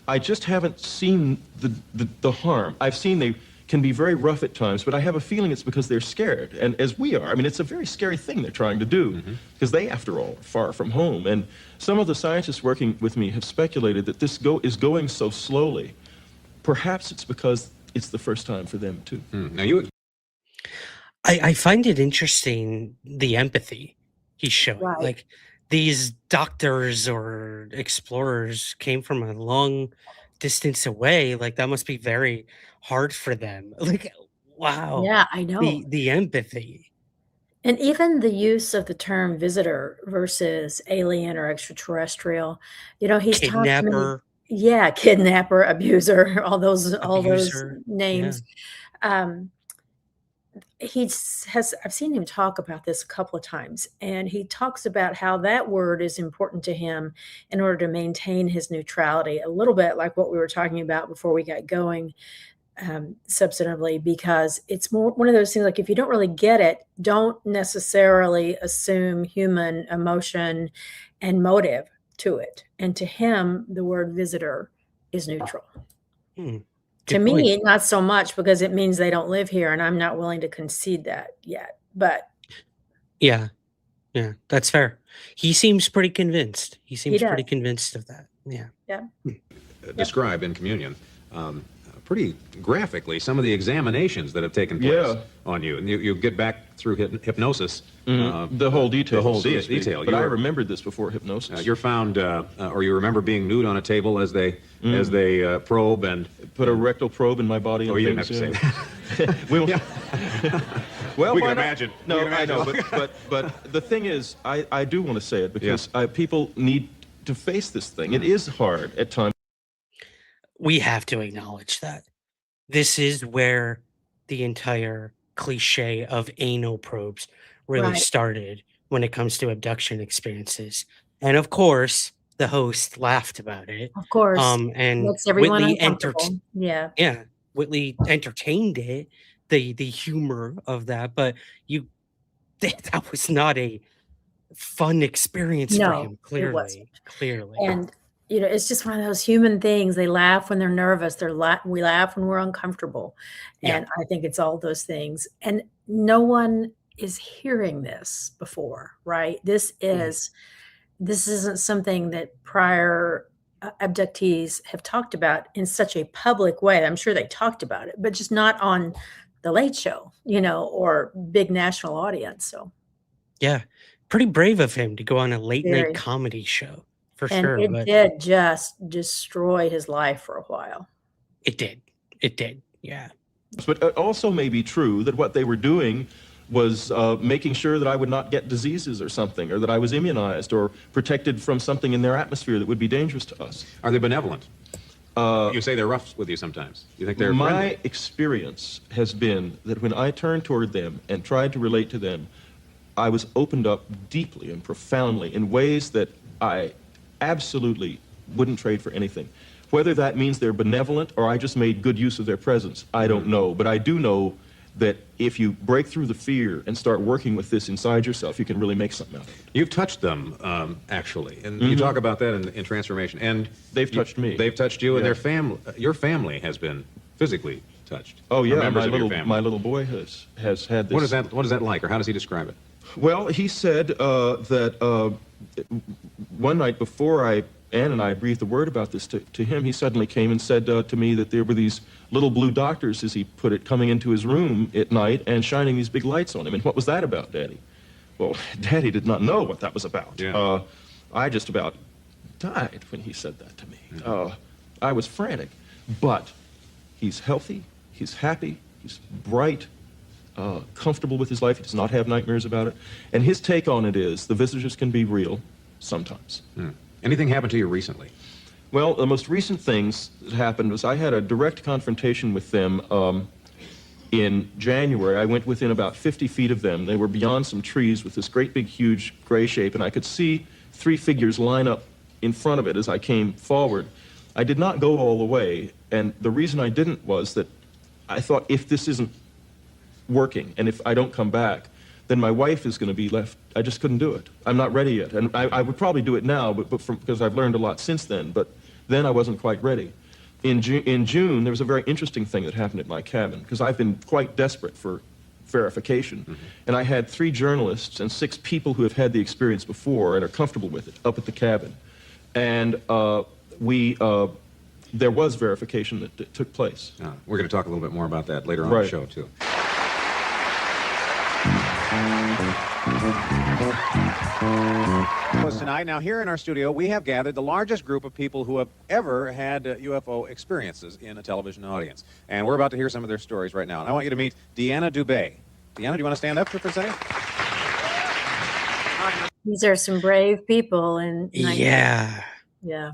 I just haven't seen the harm. I've seen they can be very rough at times, but I have a feeling it's because they're scared, and as we are. I mean, it's a very scary thing they're trying to do, because they, after all, are far from home. And some of the scientists working with me have speculated that this is going so slowly. Perhaps it's because it's the first time for them, too.
Now,
I find it interesting, the empathy he's showing.
Right.
Like, these doctors or explorers came from a long distance away. Like, that must be very hard for them. Like, wow.
Yeah, I know.
The empathy.
And even the use of the term visitor versus alien or extraterrestrial, he's talked to me.
Kidnapper.
Yeah, kidnapper, abuser, all those
Abuser,
names. I've seen him talk about this a couple of times, and he talks about how that word is important to him in order to maintain his neutrality, a little bit like what we were talking about before we got going, substantively, because it's more one of those things, like, if you don't really get it, don't necessarily assume human emotion and motive to it. And to him, the word visitor is neutral. To me, not so much, because it means they don't live here, and I'm not willing to concede that yet. But
yeah, that's fair. He seems pretty convinced. He seems pretty convinced of that. Yeah.
Describe in Communion pretty graphically some of the examinations that have taken place on you. And you get back through hypnosis.
The whole detail.
The whole detail.
But I remembered this before hypnosis.
You're found, or you remember being nude on a table as they probe and
put a rectal probe in my body.
Oh, you didn't have to say that.
Well,
we can imagine.
No, I know, but the thing is, I do want to say it because people need to face this thing. It is hard at times.
We have to acknowledge that this is where the entire cliche of anal probes really started when it comes to abduction experiences. And of course, the host laughed about it.
Of course.
And
makes everyone
Whitley
uncomfortable.
Whitley entertained it, the humor of that, but that was not a fun experience for him, clearly.
It wasn't.
Clearly.
And it's just one of those human things. They laugh when they're nervous. We laugh when we're uncomfortable. And I think it's all those things. And no one is hearing this before, right? This isn't something that prior abductees have talked about in such a public way. I'm sure they talked about it, but just not on The Late Show, or big national audience. So,
yeah, pretty brave of him to go on a late night comedy show. For sure.
It did just destroy his life for a while.
It did. Yeah.
But it also may be true that what they were doing was making sure that I would not get diseases or something, or that I was immunized or protected from something in their atmosphere that would be dangerous to us.
Are they benevolent? You say they're rough with you sometimes. You think they're friendly?
My experience has been that when I turned toward them and tried to relate to them, I was opened up deeply and profoundly in ways that I absolutely wouldn't trade for anything. Whether that means they're benevolent or I just made good use of their presence, I don't know. But I do know that if you break through the fear and start working with this inside yourself, you can really make something out of it.
You've touched them, actually, and you talk about that in Transformation. And
they've touched me.
They've touched you, and their family. Your family has been physically touched.
Oh,
Or
yeah,
members of your family.
my little boy has had this.
What is that like, or how does he describe it?
Well, he said that one night before Ann and I breathed a word about this to him, he suddenly came and said to me that there were these little blue doctors, as he put it, coming into his room at night and shining these big lights on him. And what was that about, Daddy? Well, Daddy did not know what that was about.
Yeah.
I just about died when he said that to me. I was frantic. But he's healthy, he's happy, he's bright, comfortable with his life. He does not have nightmares about it. And his take on it is the visitors can be real sometimes.
Anything happened to you recently?
Well, the most recent things that happened was I had a direct confrontation with them in January. I went within about 50 feet of them. They were beyond some trees with this great big huge gray shape, and I could see 3 figures line up in front of it as I came forward. I did not go all the way, and the reason I didn't was that I thought if this isn't working and if I don't come back, then my wife is going to be left. I just couldn't do it. I'm not ready yet. And I would probably do it now, because I've learned a lot since then, but then I wasn't quite ready. In June, there was a very interesting thing that happened at my cabin, because I've been quite desperate for verification. And I had 3 journalists and 6 people who have had the experience before and are comfortable with it up at the cabin. And there was verification that took place.
We're going to talk a little bit more about that later on in the show, too. Tonight, now here in our studio, we have gathered the largest group of people who have ever had UFO experiences in a television audience. And we're about to hear some of their stories right now. And I want you to meet Deanna Dubé. Deanna, do you want to stand up for a second?
These are some brave people. And
yeah.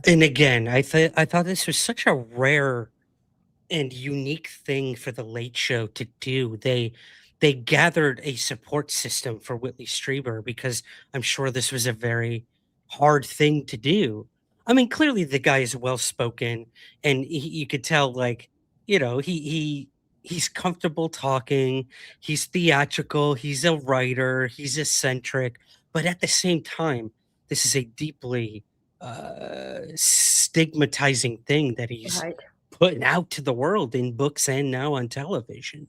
And again, I thought this was such a rare and unique thing for the Late Show to do. They gathered a support system for Whitley Strieber, because I'm sure this was a very hard thing to do. I mean, clearly the guy is well-spoken, and you could tell, like, you know, he's comfortable talking, he's theatrical, he's a writer, he's eccentric, but at the same time, this is a deeply stigmatizing thing that he's putting out to the world in books and now on television.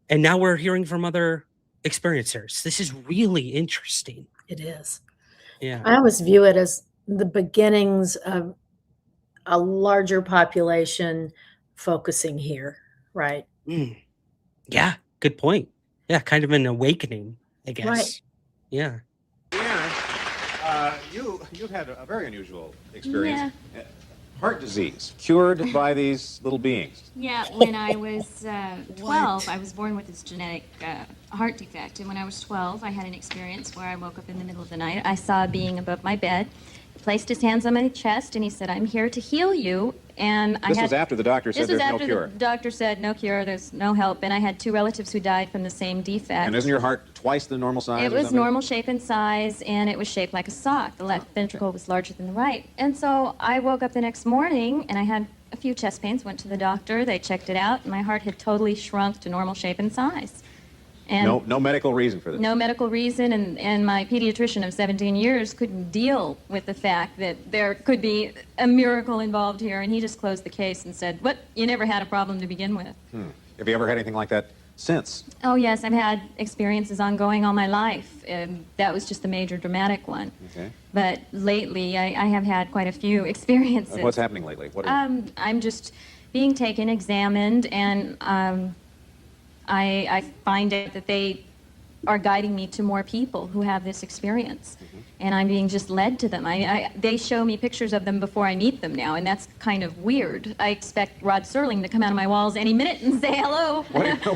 And now we're hearing from other experiencers. This is really interesting.
It is.
Yeah.
I always view it as the beginnings of a larger population focusing here, right?
Yeah, good point. Yeah, kind of an awakening, I guess.
Right.
Yeah.
Deanna, you've had a very unusual experience. Yeah. Heart disease, cured by these little beings.
Yeah, when I was 12, I was born with this genetic heart defect. And when I was 12, I had an experience where I woke up in the middle of the night. I saw a being above my bed. He placed his hands on my chest, and he said, "I'm here to heal you." And
this was after the doctor said there's no cure.
The doctor said, "No cure, there's no help." And I had 2 relatives who died from the same defect.
And isn't your heart twice the normal size?
It was normal shape and size, and it was shaped like a sock. The left ventricle was larger than the right. And so I woke up the next morning, and I had a few chest pains, went to the doctor, they checked it out, and my heart had totally shrunk to normal shape and size. And
no medical reason for this?
No medical reason, and my pediatrician of 17 years couldn't deal with the fact that there could be a miracle involved here, and he just closed the case and said, "What? You never had a problem to begin with."
Have you ever had anything like that since?
Oh, yes, I've had experiences ongoing all my life. That was just the major dramatic one.
Okay.
But lately, I have had quite a few experiences.
What's happening lately?
I'm just being taken, examined, and I find out that they are guiding me to more people who have this experience. And I'm being just led to them. They show me pictures of them before I meet them now, and that's kind of weird. I expect Rod Serling to come out of my walls any minute and say hello.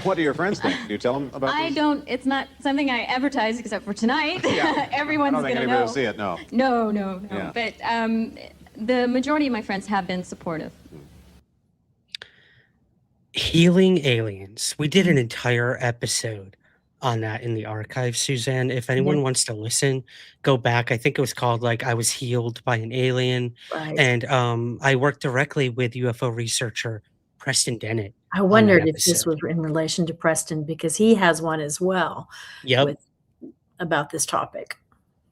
What do your friends think? Do you tell them about this?
I don't. It's not something I advertise except for tonight.
Yeah.
Everyone's going to know.
I don't think anybody will see it, no.
No.
Yeah.
But the majority of my friends have been supportive.
Healing aliens. We did an entire episode on that in the archive, Suzanne. If anyone wants to listen, go back. I think it was called, like, I Was Healed by an Alien.
Right.
And I worked directly with UFO researcher Preston Dennett.
I wondered if this was in relation to Preston, because he has one as well.
Yep.
About this topic.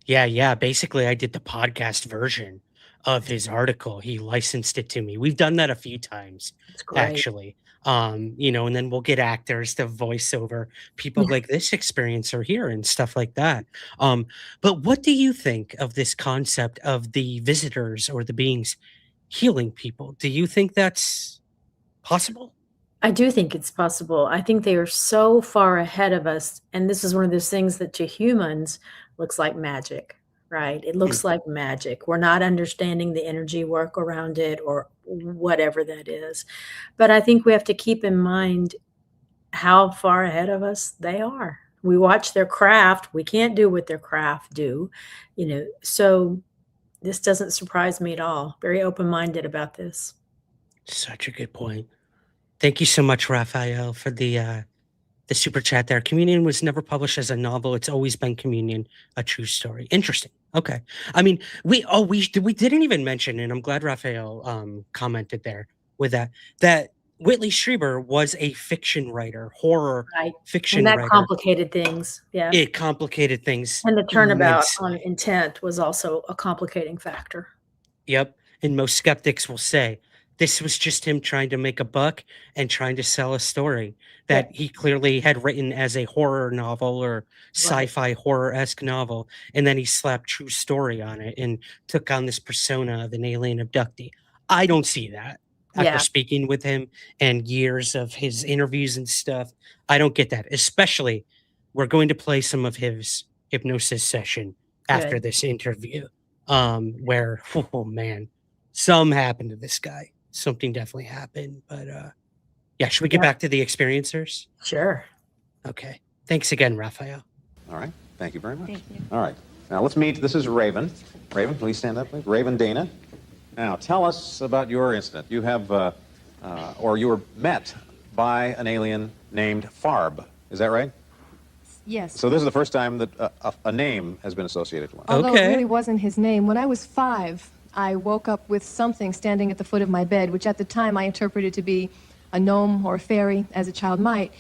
Yeah. Basically, I did the podcast version of his article. He licensed it to me. We've done that a few times, actually. And then we'll get actors to voice over people like this experiencer here and stuff like that. But what do you think of this concept of the visitors or the beings healing people? Do you think that's possible?
I do think it's possible. I think they are so far ahead of us, and this is one of those things that to humans looks like magic, right? It looks like magic. We're not understanding the energy work around it or whatever that is. But I think we have to keep in mind how far ahead of us they are. We watch their craft. We can't do what their craft do, so this doesn't surprise me at all. Very open-minded about this.
Such a good point. Thank you so much, Raphael, for the super chat there. Communion was never published as a novel. It's always been Communion, a true story. Interesting. Okay. I mean, we didn't even mention, and I'm glad Raphael commented there with that Whitley Strieber was a fiction writer, horror
Right.
fiction
And that
writer.
complicated things. Yeah.
It complicated things.
And the turnabout
immensely.
on intent was also a complicating factor.
Yep. And most skeptics will say this was just him trying to make a buck and trying to sell a story that he clearly had written as a horror novel or sci-fi horror-esque novel. And then he slapped true story on it and took on this persona of an alien abductee. I don't see that. After speaking with him and years of his interviews and stuff, I don't get that. Especially, we're going to play some of his hypnosis session after this interview, where, oh man, some happened to this guy. Something definitely happened. But should we get back to the experiencers?
Sure.
Okay. Thanks again, Raphael.
All right. Thank you very much.
Thank you.
All right. Now let's meet. This is Raven. Raven, please stand up, please. Raven Dana. Now, tell us about your incident. You have, or you were met by an alien named Farb. Is that right?
Yes.
So this is the first time that a name has been associated with one.
Although it really wasn't his name. When I was 5, I woke up with something standing at the foot of my bed, which at the time I interpreted to be a gnome or a fairy, as a child might.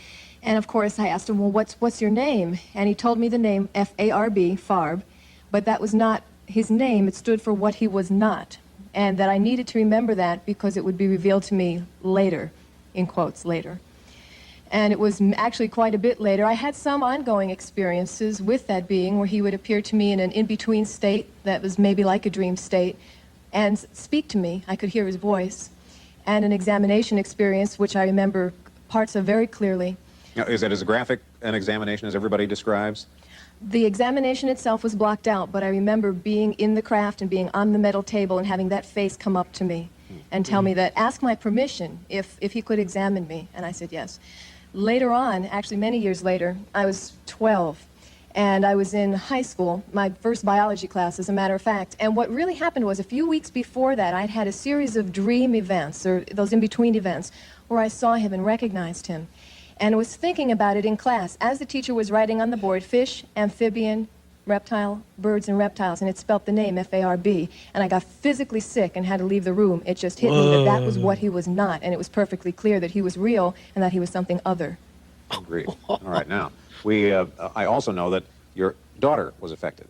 And of course, I asked him, well, what's your name? And he told me the name F-A-R-B, Farb, but that was not his name. It stood for what he was not. And that I needed to remember that because it would be revealed to me later, in quotes, later. And it was actually quite a bit later. I had some ongoing experiences with that being where he would appear to me in an in-between state that was maybe like a dream state and speak to me. I could hear his voice. And an examination experience, which I remember parts of very clearly.
Now, is that as graphic an examination as everybody describes?
The examination itself was blocked out, but I remember being in the craft and being on the metal table and having that face come up to me and tell me that, ask my permission if he could examine me. And I said yes. Later on, actually many years later, I was 12, and I was in high school, my first biology class, as a matter of fact. And what really happened was a few weeks before that, I'd had a series of dream events, or those in-between events, where I saw him and recognized him. And I was thinking about it in class as the teacher was writing on the board, fish, amphibian, reptile, birds and reptiles, and it spelt the name F-A-R-B. And I got physically sick and had to leave the room. It just hit me that that was what he was not, and it was perfectly clear that he was real and that he was something other.
Agreed. All right, now, I also know that your daughter was affected.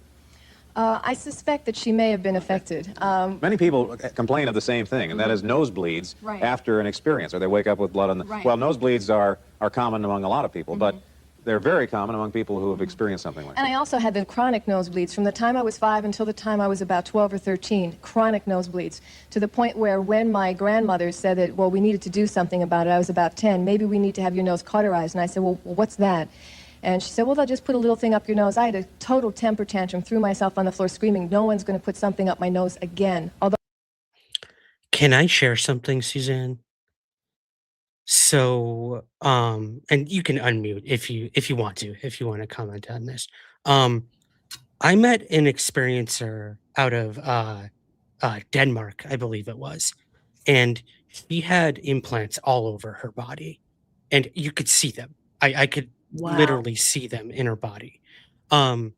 I suspect that she may have been affected.
Many people complain of the same thing, and that is nosebleeds after an experience, or they wake up with blood on the... Well, nosebleeds are common among a lot of people, but they're very common among people who have experienced something like that.
And I also had the chronic nosebleeds from the time I was 5 until the time I was about 12 or 13, chronic nosebleeds, to the point where when my grandmother said that, well, we needed to do something about it, I was about 10, maybe we need to have your nose cauterized. And I said, well, what's that? And she said, well, they'll just put a little thing up your nose. I had a total temper tantrum, threw myself on the floor screaming, no one's going to put something up my nose again. Although,
can I share something, Suzanne? So, and you can unmute if you want to comment on this. I met an experiencer out of Denmark, I believe it was, and she had implants all over her body, and you could see them. I could literally see them in her body. And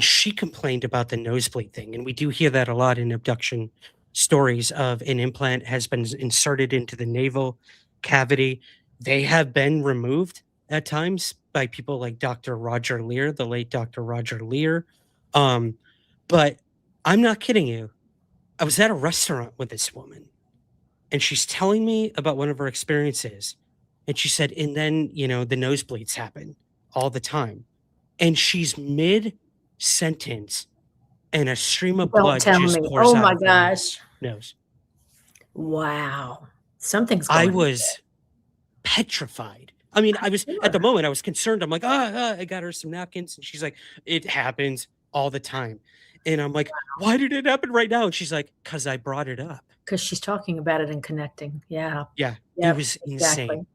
she complained about the nosebleed thing, and we do hear that a lot in abduction stories of an implant has been inserted into the navel cavity. They have been removed at times by people like Dr. Roger Lear, the late Dr. Roger Lear. But I'm not kidding you. I was at a restaurant with this woman, and she's telling me about one of her experiences And she said, and then, you know, the nosebleeds happen all the time. And she's mid-sentence and a stream of
Don't
blood
tell
just
me.
pours
Oh
out
my
of her
gosh.
nose.
Wow. Something's
I
going on.
was petrified. I mean, I was at the moment I was concerned. I'm like, I got her some napkins, and she's like, it happens all the time. And I'm like, why did it happen right now? And she's like, because I brought it up.
Because she's talking about it and connecting. Yeah.
Yeah,
Yep,
it was
exactly.
insane.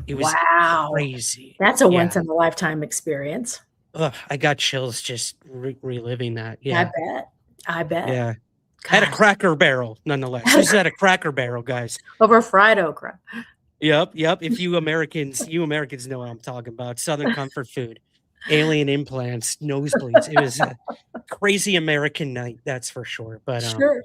It was
Wow.
crazy.
That's a
Yeah.
once in a lifetime experience.
Ugh, I got chills just reliving that.
I
Yeah,
bet. I bet.
yeah. Had a
God.
Cracker Barrel, nonetheless. This is at a Cracker Barrel, guys.
Over fried okra.
Yep. If you Americans know what I'm talking about. Southern comfort food, alien implants, nosebleeds. It was a crazy American night, that's for sure. But
Sure.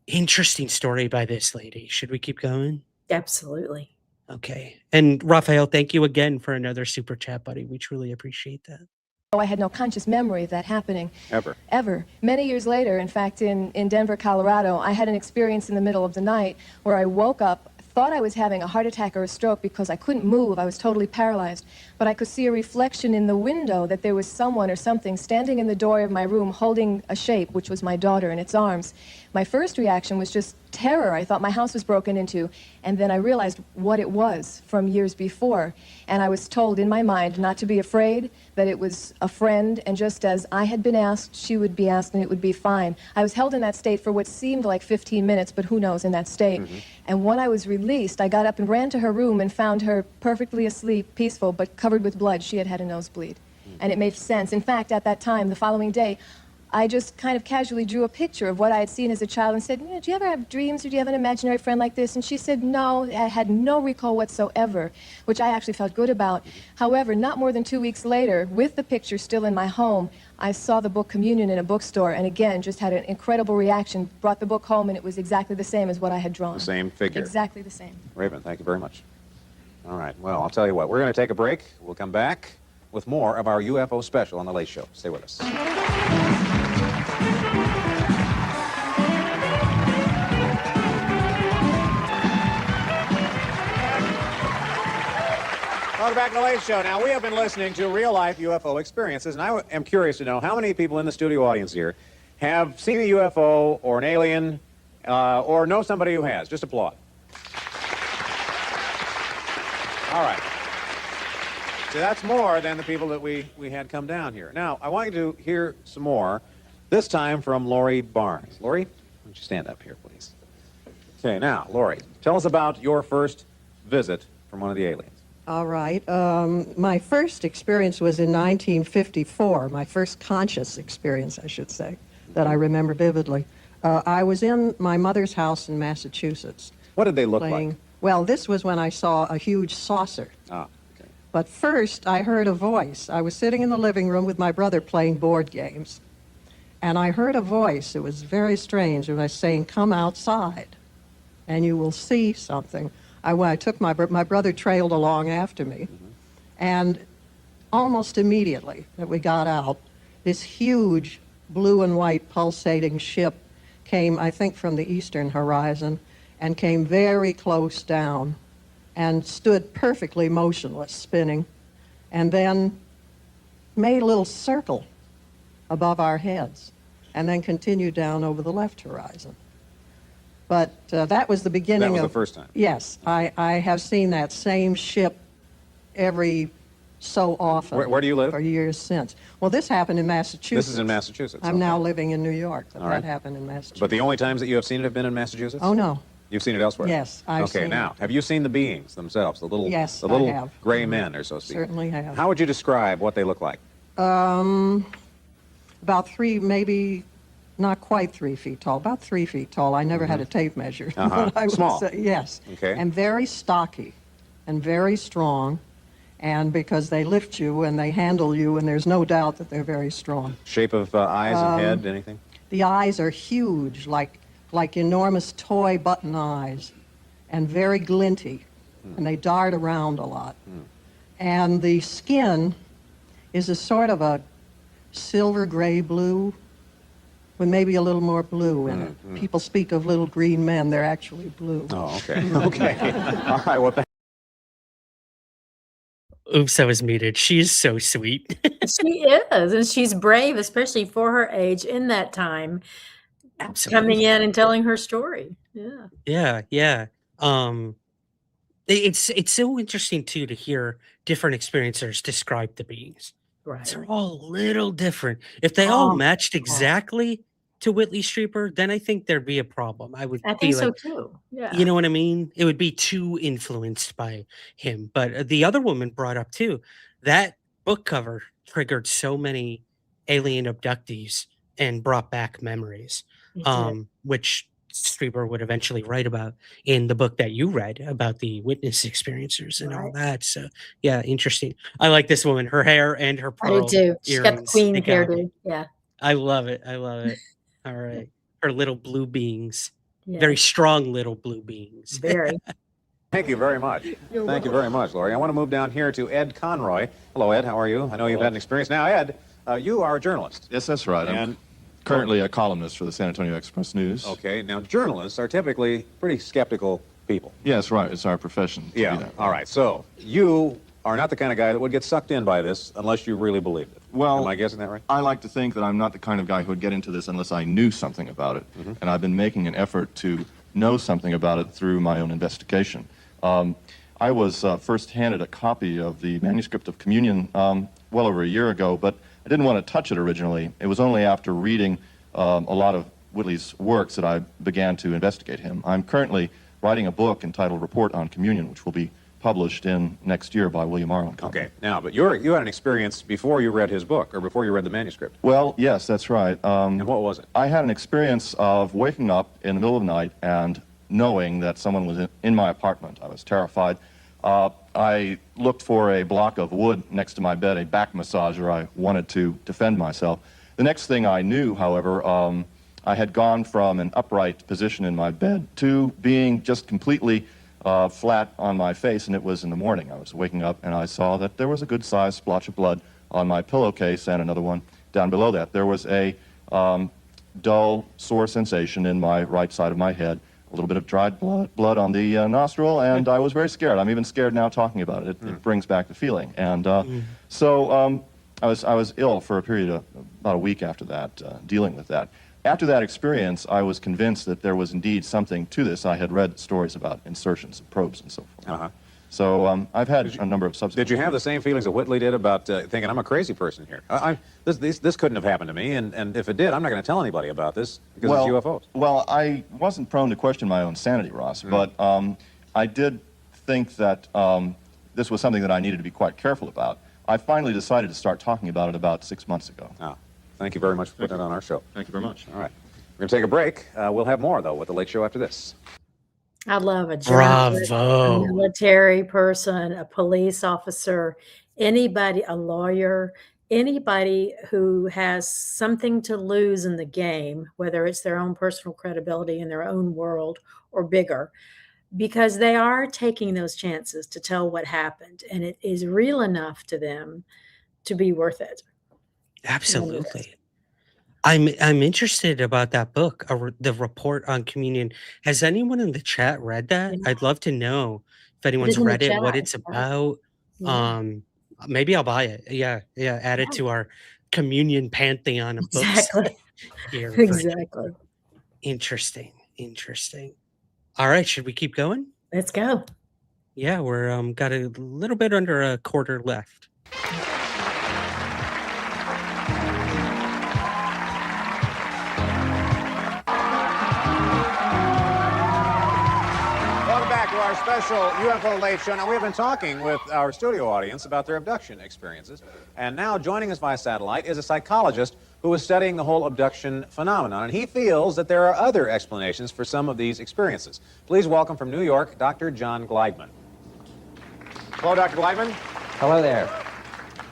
interesting story by this lady. Should we keep going?
Absolutely.
Okay. And Raphael, thank you again for another super chat, buddy. We truly appreciate that.
I had no conscious memory of that happening.
Ever.
Many years later, in fact, in Denver, Colorado, I had an experience in the middle of the night where I woke up, thought I was having a heart attack or a stroke because I couldn't move. I was totally paralyzed. But I could see a reflection in the window that there was someone or something standing in the doorway of my room holding a shape, which was my daughter in its arms. My first reaction was just terror. I thought my house was broken into. And then I realized what it was from years before. And I was told in my mind not to be afraid, that it was a friend, and just as I had been asked, she would be asked, and it would be fine. I was held in that state for what seemed like 15 minutes, but who knows, in that state. And when I was released, I got up and ran to her room and found her perfectly asleep, peaceful, but covered with blood. She had had a nosebleed. And it made sense. In fact, at that time, the following day, I just kind of casually drew a picture of what I had seen as a child and said, do you ever have dreams, or do you have an imaginary friend like this? And she said, no, I had no recall whatsoever, which I actually felt good about. However, not more than 2 weeks later, with the picture still in my home, I saw the book Communion in a bookstore, and again, just had an incredible reaction, brought the book home, and it was exactly the same as what I had drawn.
The same figure.
Exactly the same.
Raven, thank you very much. All right, well, I'll tell you what. We're going to take a break. We'll come back with more of our UFO special on The Late Show. Stay with us. Welcome back to The Late Show. Now, we have been listening to real-life UFO experiences, and I am curious to know how many people in the studio audience here have seen a UFO or an alien or know somebody who has. Just applaud. All right. See, that's more than the people that we had come down here. Now, I want you to hear some more, this time from Lori Barnes. Lori, why don't you stand up here, please? Okay, now, Lori, tell us about your first visit from one of the aliens.
All right. My first experience was in 1954, my first conscious experience, I should say, that I remember vividly. I was in my mother's house in Massachusetts.
What did they look like?
Well, this was when I saw a huge saucer.
Ah, okay.
But first, I heard a voice. I was sitting in the living room with my brother playing board games. And I heard a voice. It was very strange. It was saying, come outside, and you will see something. I took my brother trailed along after me, and almost immediately that we got out, this huge blue and white pulsating ship came, I think, from the eastern horizon, and came very close down and stood perfectly motionless, spinning, and then made a little circle above our heads, and then continued down over the left horizon. But that was the beginning of...
That was the first time?
Yes. I have seen that same ship every so often.
Where do you live?
For years since. Well, this happened in Massachusetts.
This is in Massachusetts.
I'm now living in New York, but
All right.
that happened in Massachusetts.
But the only times that you have seen it have been in Massachusetts?
Oh, no.
You've seen it elsewhere?
Yes, I've seen
Okay, now,
it.
have you seen the beings themselves, the little,
Yes,
the little
I have.
gray men, or so to speak?
Certainly have.
How would you describe what they look like?
About 3, maybe not quite 3 feet tall, about 3 feet tall. I never had a tape measure. But I would
Small.
say, yes.
Okay.
And very stocky and very strong. And because they lift you and they handle you, and there's no doubt that they're very strong.
Shape of eyes and head, anything?
The eyes are huge, like enormous toy button eyes, and very glinty, and they dart around a lot. And the skin is a sort of a silver gray blue, with maybe a little more blue in it. People speak of little green men. They're actually blue.
Oh, okay. Okay. All right, well,
Oops, I was muted. She is so sweet.
She is, and she's brave, especially for her age in that time, coming
Absolutely.
in and telling her story. Yeah.
Yeah, yeah. Um, it's so interesting too to hear different experiencers describe the beings.
Right.
They're all a little different. If they all
Oh,
matched
yeah.
exactly to Whitley Strieber, then I think there'd be a problem. I would
I
be
think so
like,
too.
you
Yeah.
know what I mean? It would be too influenced by him. But the other woman brought up too that book cover triggered so many alien abductees and brought back memories,
It did.
which Strieber would eventually write about in the book that you read about the witness experiencers and all
Right.
that. So, yeah, interesting. I like this woman, her hair and her
I do
pearl
too. She's got the
earrings. They
queen
got me.
hairdo. Yeah.
I love it. I love it. All right. Her little blue beings. Very
Yes.
strong little blue beings.
Very.
Thank you very much. Thank you very much, Lori. I want to move down here to Ed Conroy. Hello, Ed. How are you? I know you've had an experience. Now, Ed, you are a journalist.
Yes, that's right. I'm
And
currently a columnist for the San Antonio Express News.
okay, now journalists are typically pretty skeptical people.
Yes, right. It's our profession. to be
Yeah.
that.
All right. So you are not the kind of guy that would get sucked in by this unless you really believed it.
Well,
am I guessing that right?
I like to think that I'm not the kind of guy who would get into this unless I knew something about it. And I've been making an effort to know something about it through my own investigation. I was first handed a copy of the manuscript of Communion well over a year ago, but I didn't want to touch it originally. It was only after reading a lot of Whitley's works that I began to investigate him. I'm currently writing a book entitled Report on Communion, which will be published in next year by William Arlen Company.
Okay. Now, but you had an experience before you read his book or before you read the manuscript.
Well, yes, that's right.
And what was it?
I had an experience of waking up in the middle of the night and knowing that someone was in my apartment. I was terrified. I looked for a block of wood next to my bed, a back massager. I wanted to defend myself. The next thing I knew, however, I had gone from an upright position in my bed to being just completely flat on my face, and it was in the morning. I was waking up, and I saw that there was a good-sized splotch of blood on my pillowcase and another one down below that. There was a dull, sore sensation in my right side of my head, a little bit of dried blood on the nostril, and I was very scared. I'm even scared now talking about it. It brings back the feeling. And so I was ill for a period of about a week after that, dealing with that. After that experience, I was convinced that there was indeed something to this. I had read stories about insertions of probes and so forth. So I've had a number of subsequent...
Did you have the same feelings that Whitley did about thinking, I'm a crazy person here? This couldn't have happened to me, and if it did, I'm not going to tell anybody about this because it's UFOs.
Well, I wasn't prone to question my own sanity, Ross, but I did think that this was something that I needed to be quite careful about. I finally decided to start talking about it about 6 months ago.
Oh, thank you very much for putting it on our show.
Thank you very much.
All right. We're going to take a break. We'll have more, though, with The Late Show after this.
I love a journalist, a
Bravo.
military person, a police officer, anybody, a lawyer, anybody who has something to lose in the game, whether it's their own personal credibility in their own world or bigger, because they are taking those chances to tell what happened, and it is real enough to them to be worth it.
Absolutely. I'm interested about that book, the report on communion. Has anyone in the chat read that?
Yeah.
I'd love to know if
It
anyone's
is in the
read it, what
chat.
it's about.
Yeah.
Maybe I'll buy it. Yeah, add it to our communion pantheon of books
Exactly.
here. for-
Exactly.
Interesting. All right, should we keep going?
Let's go.
Yeah, we're got a little bit under a quarter left.
Welcome back to our special UFO Late Show. Now, we've been talking with our studio audience about their abduction experiences. And now joining us via satellite is a psychologist who is studying the whole abduction phenomenon. And he feels that there are other explanations for some of these experiences. Please welcome from New York, Dr. John Gleidman. Hello, Dr. Gleidman.
Hello there.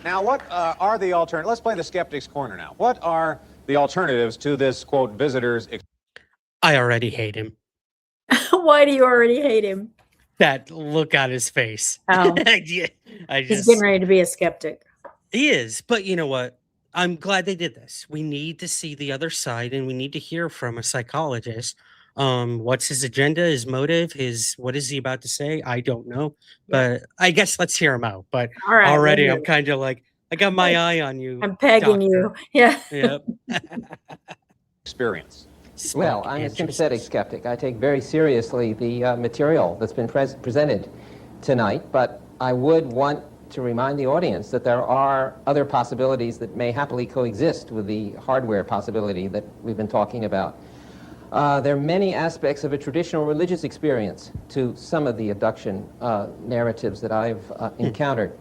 Now, what are the alternatives? Let's play the skeptic's corner now. What are the alternatives to this, quote, visitor's experience?
I already hate him.
Why do you already hate him?
That look on his face.
Oh.
Yeah,
He's getting ready to be a skeptic.
He is, but you know what? I'm glad they did this. We need to see the other side, and we need to hear from a psychologist What's his agenda, his motive, what is he about to say? I don't know. But I guess let's hear him out. But
All right,
already
we'll
I'm kind of like, I got my eye on you.
I'm pegging you. Yeah.
Yep.
Experience.
Well, I'm a sympathetic skeptic. I take very seriously the material that's been presented tonight, but I would want to remind the audience that there are other possibilities that may happily coexist with the hardware possibility that we've been talking about. There are many aspects of a traditional religious experience to some of the abduction narratives that I've encountered.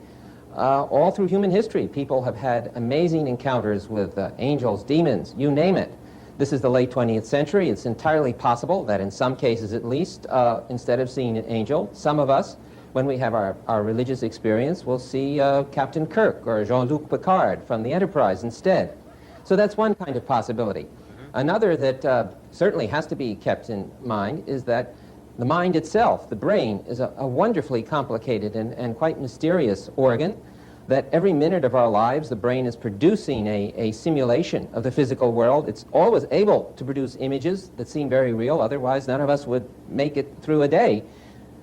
All through human history, people have had amazing encounters with angels, demons, you name it. This is the late 20th century. It's entirely possible that in some cases at least, instead of seeing an angel, some of us, when we have our religious experience, will see Captain Kirk or Jean-Luc Picard from the Enterprise instead. So that's one kind of possibility. Another that certainly has to be kept in mind is that the mind itself, the brain, is a wonderfully complicated and quite mysterious organ, that every minute of our lives the brain is producing a simulation of the physical world. It's always able to produce images that seem very real, otherwise none of us would make it through a day.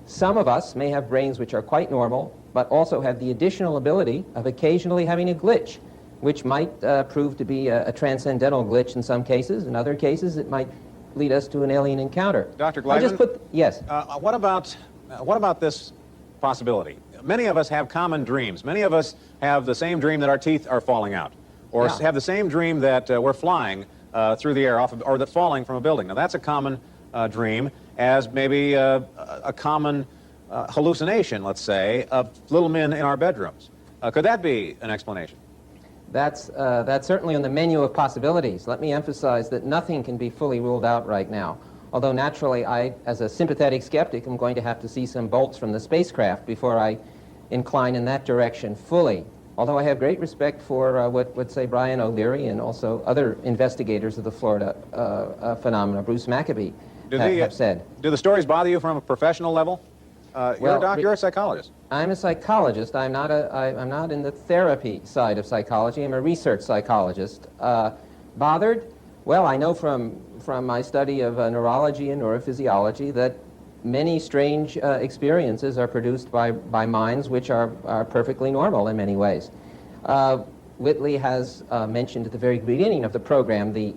Some of us may have brains which are quite normal, but also have the additional ability of occasionally having a glitch, which might prove to be a transcendental glitch in some cases. In other cases, it might lead us to an alien encounter.
Dr. Gleitman,
yes.
What about this possibility? Many of us have common dreams. Many of us have the same dream that our teeth are falling out, or have the same dream that we're flying through the air, or that falling from a building. Now, that's a common dream, as maybe a common hallucination, let's say, of little men in our bedrooms. Could that be an explanation?
That's certainly on the menu of possibilities. Let me emphasize that nothing can be fully ruled out right now. Although naturally, I, as a sympathetic skeptic, am going to have to see some bolts from the spacecraft before I incline in that direction fully. Although I have great respect for what would say Brian O'Leary and also other investigators of the Florida phenomena, Bruce Maccabee, have said.
Do the stories bother you from a professional level? You're a doctor, you're a psychologist.
I'm a psychologist. I'm not in the therapy side of psychology. I'm a research psychologist. Bothered? Well, I know from my study of neurology and neurophysiology that many strange experiences are produced by minds which are perfectly normal in many ways. Whitley has mentioned at the very beginning of the program the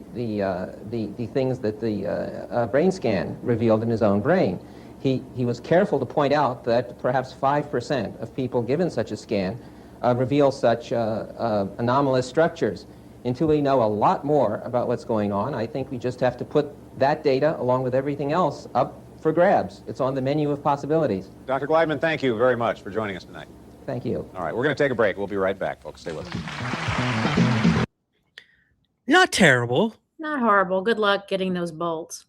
things that the brain scan revealed in his own brain. He was careful to point out that perhaps 5% of people given such a scan reveal such anomalous structures. Until we know a lot more about what's going on, I think we just have to put that data along with everything else up for grabs. It's on the menu of possibilities.
Dr. Gleitman, thank you very much for joining us tonight.
Thank you.
All right, we're going to take a break. We'll be right back, folks. Stay with us.
Not terrible.
Not horrible. Good luck getting those bolts.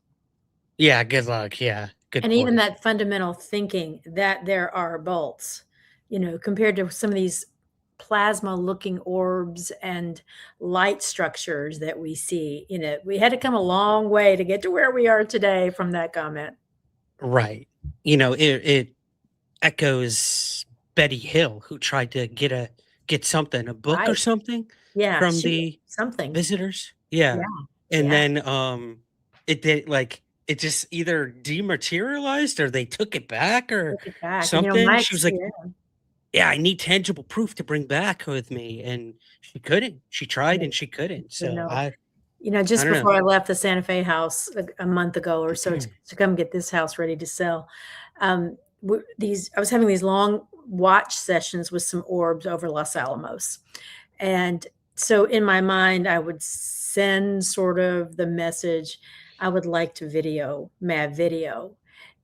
Yeah, good luck. Yeah, good.
And even that fundamental thinking that there are bolts, you know, compared to some of these plasma-looking orbs and light structures that we see, you know, we had to come a long way to get to where we are today from that comment.
Right. You know, it echoes Betty Hill, who tried to get a book or something from the visitors. Yeah. And then it did, like, it just either dematerialized or they took it back or something. You know, she was like, yeah, I need tangible proof to bring back with me. And she couldn't. She tried and she couldn't. So
just before I left the Santa Fe house a month ago or so to come get this house ready to sell, I was having these long watch sessions with some orbs over Los Alamos. And so in my mind, I would send sort of the message, I would like to video, MAV video,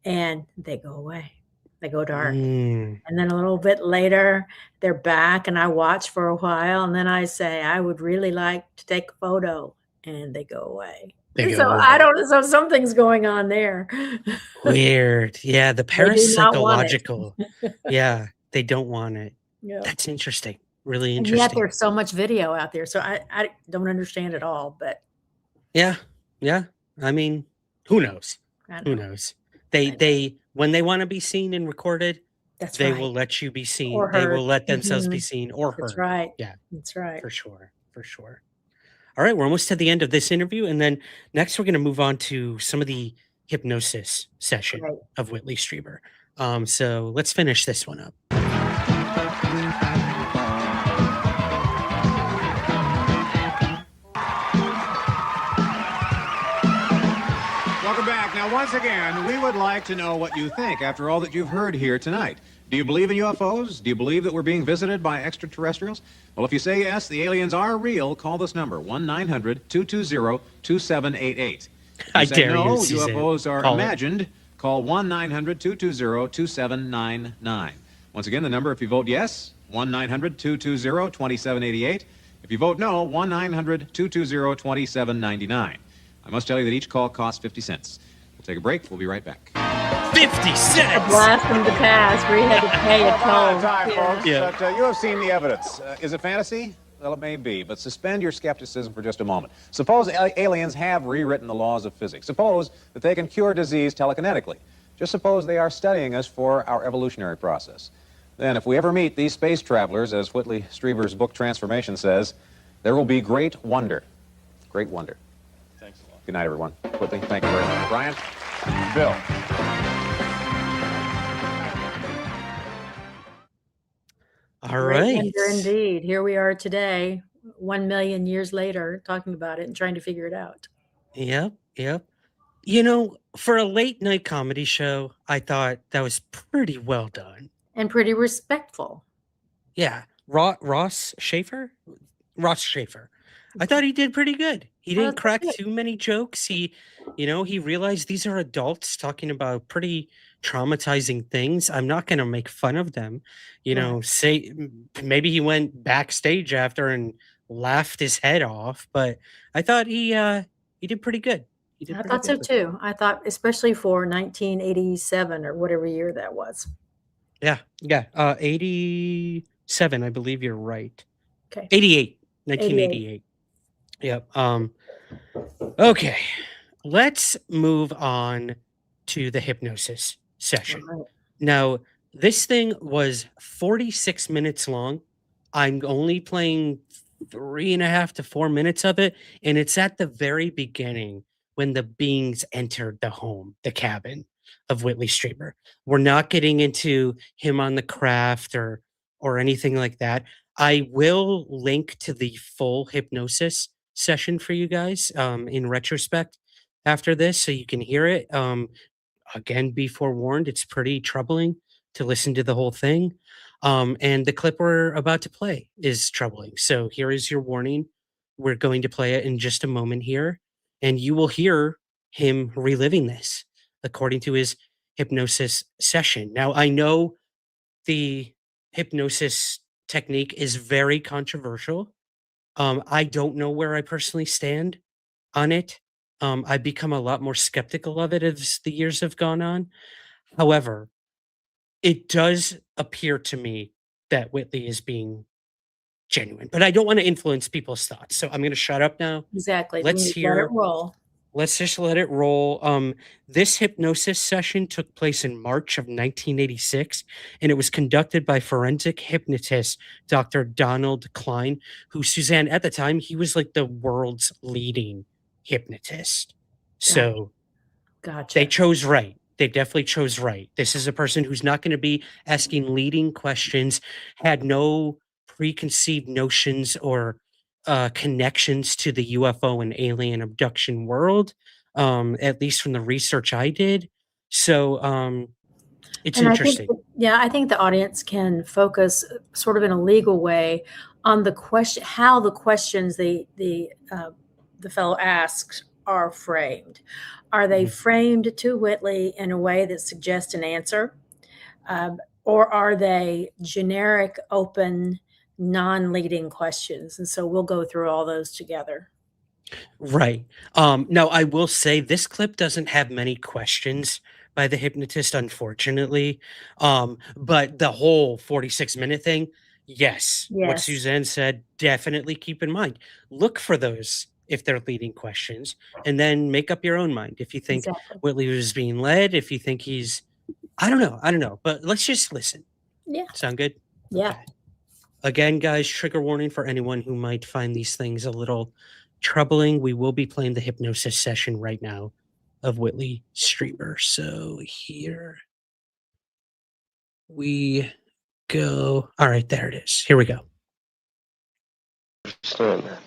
and they go away. They go dark. And then a little bit later, they're back and I watch for a while. And then I say, I would really like to take a photo, and they go away. So something's going on there.
Weird. Yeah. The parapsychological. Yeah. They don't want it.
Yeah.
That's interesting. Really interesting.
And yet there's so much video out there. So I don't understand it all, but.
Yeah. Yeah. I mean, who knows? Who knows? They when they want to be seen and recorded, they will let you be seen.
Or
they
heard.
will let themselves be seen or heard.
That's right.
Yeah.
That's right.
For sure. For sure. All right, we're almost to the end of this interview, and then next we're going to move on to some of the hypnosis session
Right.
of Whitley Strieber. So let's finish this one up.
Welcome back. Now, once again, we would like to know what you think after all that you've heard here tonight. Do you believe in UFOs? Do you believe that we're being visited by extraterrestrials? Well, if you say yes, the aliens are real, call this number, 1-900-220-2788.
I
If you say
dare
no,
you, Suzanne.
UFOs are
Call it.
imagined, call 1-900-220-2799. Once again, the number, if you vote yes, 1-900-220-2788. If you vote no, 1-900-220-2799. I must tell you that each call costs 50 cents. We'll take a break. We'll be right back.
50
A
cents!
blast from the past where you had to pay a toll.
Time,
Yeah.
folks.
Yeah.
But you have seen the evidence. Is it fantasy? Well, it may be, but suspend your skepticism for just a moment. Suppose aliens have rewritten the laws of physics. Suppose that they can cure disease telekinetically. Just suppose they are studying us for our evolutionary process. Then, if we ever meet these space travelers, as Whitley Strieber's book Transformation says, there will be great wonder. Great wonder.
Thanks a lot.
Good night, everyone. Whitley, thank you very much. Brian? Bill?
All
Great
right.
wonder indeed. Here we are today, 1 million years later, talking about it and trying to figure it out.
Yep. For a late night comedy show, I thought that was pretty well done.
And pretty respectful.
Yeah. Ross Schaefer? Ross Schaefer. I thought he did pretty good. He didn't
that's
crack
good.
too many jokes. He realized these are adults talking about pretty traumatizing things. I'm not going to make fun of them. Say maybe he went backstage after and laughed his head off, but I thought he did pretty good. He did
I
pretty
thought so
good.
too. I thought, especially for 1987 or whatever year that was.
Yeah. 87, I believe you're right.
Okay.
88, 1988. Yep. Okay. Let's move on to the hypnosis session.
All right.
Now, this thing was 46 minutes long. I'm only playing 3.5 to 4 minutes of it, and it's at the very beginning when the beings entered the home, the cabin of Whitley Strieber. We're not getting into him on the craft or anything like that. I will link to the full hypnosis session for you guys in retrospect after this, so you can hear it. Again, be forewarned, it's pretty troubling to listen to the whole thing. And the clip we're about to play is troubling. So here is your warning. We're going to play it in just a moment here, and you will hear him reliving this according to his hypnosis session. Now, I know the hypnosis technique is very controversial. I don't know where I personally stand on it. I've become a lot more skeptical of it as the years have gone on. However, it does appear to me that Whitley is being genuine, but I don't want to influence people's thoughts. So I'm going to shut up now.
Exactly.
Let's
Let
hear.
it roll.
Let's just let it roll. This hypnosis session took place in March of 1986, and it was conducted by forensic hypnotist Dr. Donald Klein, who, Suzanne, at the time, he was like the world's leading hypnotist. So
Gotcha.
they chose right. They definitely chose right. This is a person who's not going to be asking leading questions, had no preconceived notions or connections to the UFO and alien abduction world, at least from the research I did. So it's interesting.
I think the audience can focus sort of in a legal way on the question, how the questions the fellow asks are framed. Are they framed to Whitley in a way that suggests an answer? Or are they generic, open, non-leading questions? And so we'll go through all those together.
Right. Now, I will say this clip doesn't have many questions by the hypnotist, unfortunately. But the whole 46-minute thing, yes, what
Yes.
Suzanne said, definitely keep in mind. Look for those if they're leading questions, and then make up your own mind. If you think
Exactly.
Whitley was being led, if you think he's, I don't know, but let's just listen.
Yeah.
Sound good?
Yeah.
Okay. Again, guys, trigger warning for anyone who might find these things a little troubling. We will be playing the hypnosis session right now. of Whitley Strieber. So here we go. All right, there it is. Here we go.
Understand that.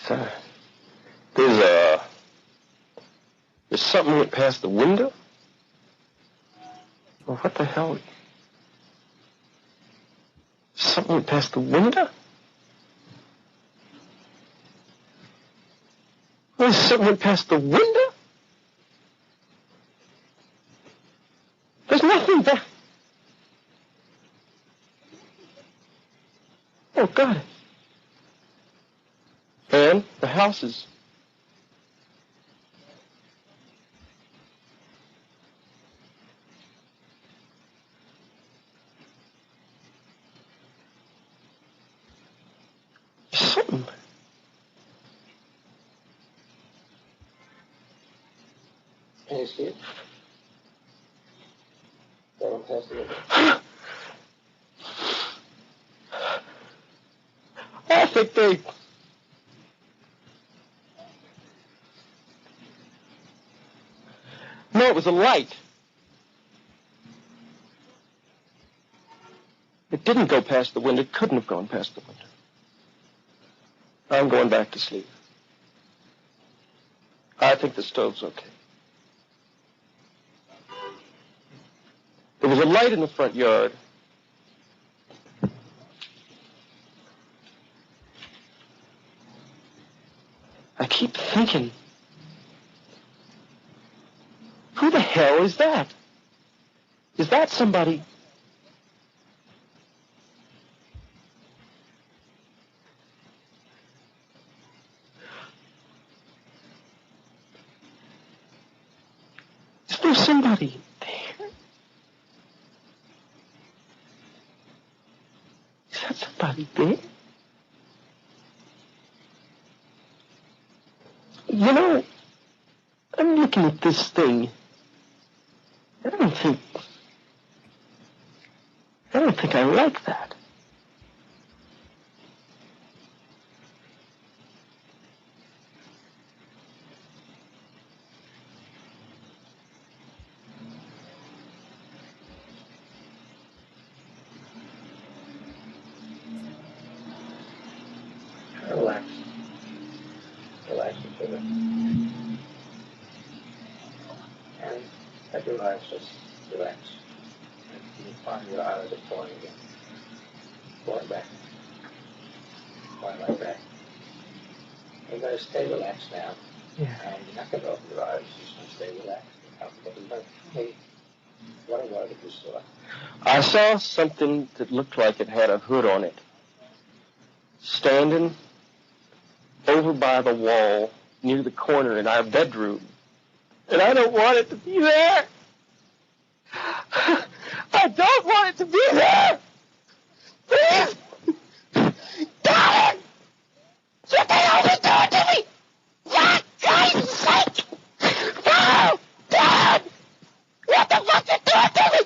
So, there's something went past the window? Well, what the hell? Something went past the window? Well, something went past the window? There's nothing there. Oh, got it. And the house is... something. Can you see it? That one past the window. I think they... No, it was a light. It didn't go past the window. It couldn't have gone past the window. I'm going back to sleep. I think the stove's okay. There was a light in the front yard. I keep thinking, who the hell is that? Is that somebody? Is there somebody there? Is that somebody there? You know, I'm looking at this thing. I don't think I like that. Relax. Relax a bit. And at your eyes, just relax. And you find your eyes are falling again. Falling back. Falling right back. You're going to stay relaxed now. Yeah. And you're not going to open your eyes. You're just going to stay relaxed and comfortable. But hey, what was it you saw? I saw something that looked like it had a hood on it. Standing over by the wall near the corner in our bedroom. And I don't want it to be there. I don't want it to be there. Please. Darling. You can only do it to me. For Christ's sake. No. Dad. What the fuck you doing to me?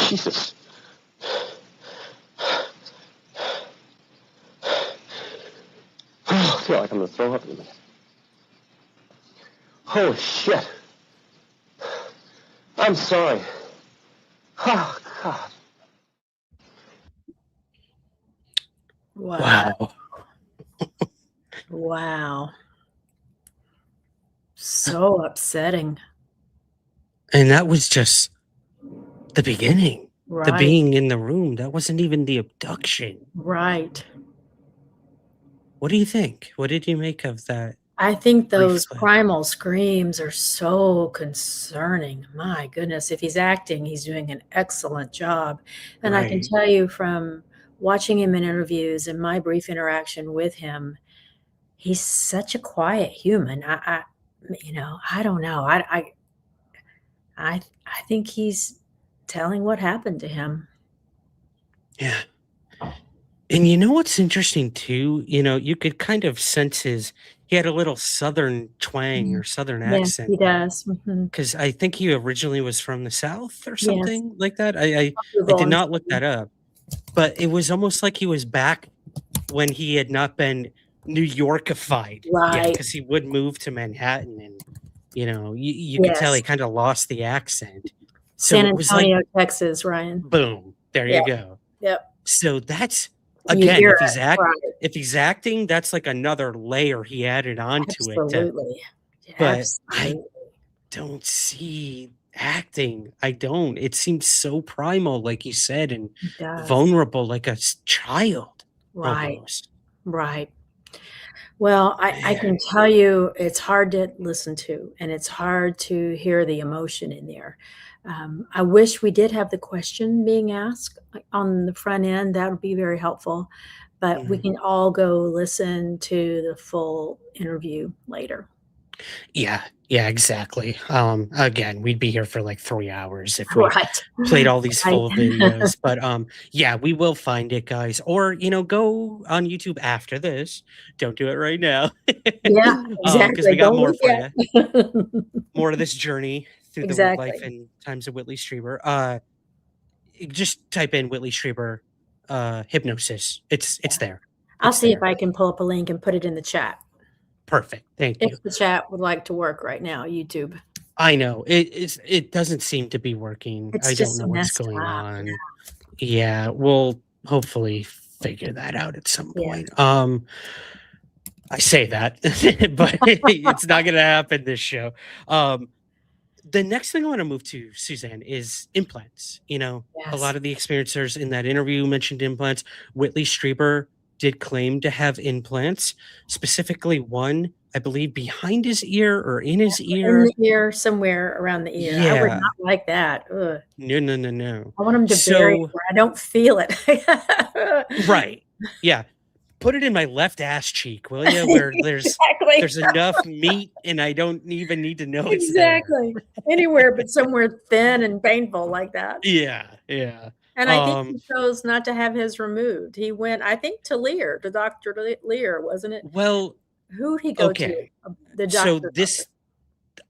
Jesus. I feel like I'm going to throw up in a minute. Holy shit. I'm sorry. Oh, God.
Wow. Wow. So upsetting.
And that was just the beginning. The
Right.
being in the room. That wasn't even the abduction.
Right.
What do you think? What did you make of that?
I think those
clip?
primal screams are so concerning. My goodness, if he's acting, he's doing an excellent job. And I can
Right.
tell you from watching him in interviews and my brief interaction with him, he's such a quiet human. I don't know. I think he's telling what happened to him.
Yeah. And you know what's interesting too? You could kind of sense he had a little southern twang or southern
Yes,
accent.
he does. Mhm.
Because I think he originally was from the South or
Yes.
something like that. I
Google
did
and
not look
see.
that up, but it was almost like he was back when he had not been New Yorkified yet,
Right.
because he would move to Manhattan, and you could tell he
Yes.
kind of lost the accent. So
San
it was like,
Antonio, Texas, Ryan.
boom, there you
Yep.
go.
Yep.
So that's
You
again,
hear
if he's
it. Right.
if he's acting, that's like another layer he added onto it.
Absolutely.
But I
Absolutely.
don't see acting. I don't. It seems so primal, like you said, and
It does.
vulnerable, like a child
Right.
almost.
Right. Well, I
Man.
can tell you it's hard to listen to, and it's hard to hear the emotion in there. I wish we did have the question being asked on the front end. That would be very helpful. But we
Mhm.
can all go listen to the full interview later.
Yeah, yeah, exactly. Again, we'd be here for like 3 hours if we
Right.
played all these
Right.
full videos. But yeah, we will find it, guys. Or go on YouTube after this. Don't do it right now.
Yeah,
Because we
exactly.
got
Don't
more
leave
for you.
yet.
More of this journey through the life
Exactly.
and times of Whitley Strieber. Just type in Whitley Strieber hypnosis. It's there.
I'll
It's
see if
there.
I can pull up a link and put it in the chat.
Perfect. Thank
If
you.
the chat would like to work right now, YouTube.
I know it doesn't seem to be working.
It's
I don't
just
know
so
what's
messed
going
up.
on. Yeah, we'll hopefully figure that out at some
Yeah.
point. I say that, but it's not gonna happen this show. The next thing I want to move to, Suzanne, is implants. A
Yes.
lot of the experiencers in that interview mentioned implants. Whitley Strieber did claim to have implants, specifically one, I believe, behind his ear or in his
In
ear.
the ear, somewhere around the ear. I would
Yeah.
not like that. Ugh.
No, no, no, no.
I want 'em to bury it
So,
where I don't feel it.
right. Yeah. Put it in my left ass cheek, will you? Where
Exactly.
there's enough meat and I don't even need to know it's there.
Exactly. Anywhere but somewhere thin and painful like that.
Yeah, yeah.
And I think he chose not to have his removed. He went, I think, to Lear, to Dr. Lear, wasn't it?
Well,
Who'd he go to?
okay.
The
So
doctor.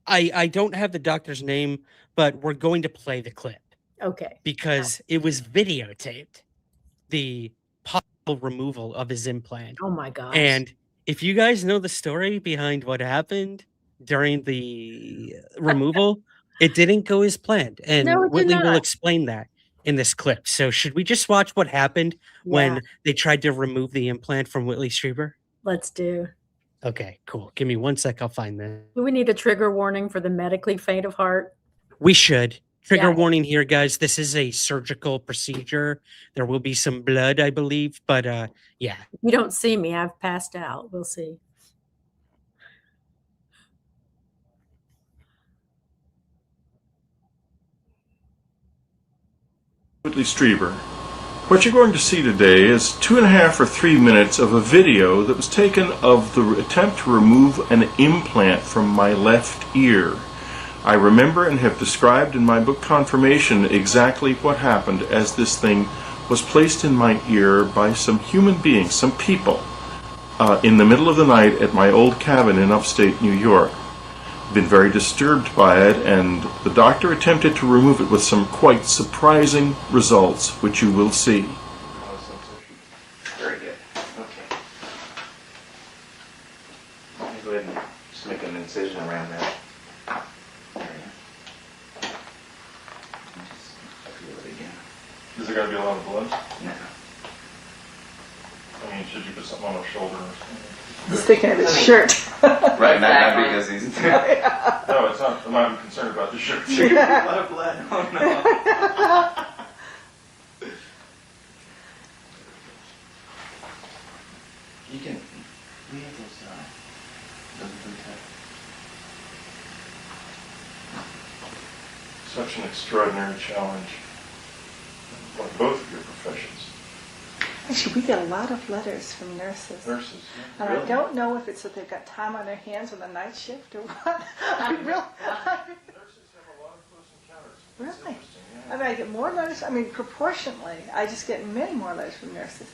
I don't have the doctor's name, but we're going to play the clip
Okay.
because it was videotaped, the possible removal of his implant.
Oh my gosh.
And if you guys know the story behind what happened during the removal, it didn't go as planned. And
No, it did
Whitley will
not.
explain that in this clip. So should we just watch what happened
Yeah.
when they tried to remove the implant from Whitley Strieber?
Let's do.
Okay, cool. Give me 1 sec. I'll find that.
Do we need a trigger warning for the medically faint of heart?
We should. Trigger
Yeah.
warning here, guys. This is a surgical procedure. There will be some blood, I believe. But yeah.
If you don't see me, I've passed out. We'll see.
Whitley Strieber. What you're going to see today is 2.5 or 3 minutes of a video that was taken of the attempt to remove an implant from my left ear. I remember and have described in my book Confirmation exactly what happened as this thing was placed in my ear by some human beings, some people, in the middle of the night at my old cabin in upstate New York. Been very disturbed by it, and the doctor attempted to remove it with some quite surprising results, which you will see.
Very good. Okay. Let me go ahead and just make an incision around that. There you go. Just feel it again.
Is there going to be a lot of blood?
No.
I mean, should you put something on my shoulder or something?
He's sticking at his shirt.
Right, not because he's...
No, it's not. I'm not concerned about the shirt.
A lot of blood. Oh no. You can... We have those
Such an extraordinary challenge, like both of your professions.
Actually, we get a lot of letters from nurses.
Nurses,
And
really?
I don't know if it's that they've got time on their hands on the night shift or what. I mean, really.
Nurses have a lot of close encounters. It's
Really?
interesting, yeah.
I mean, I get more letters. I mean, proportionally, I just get many more letters from nurses.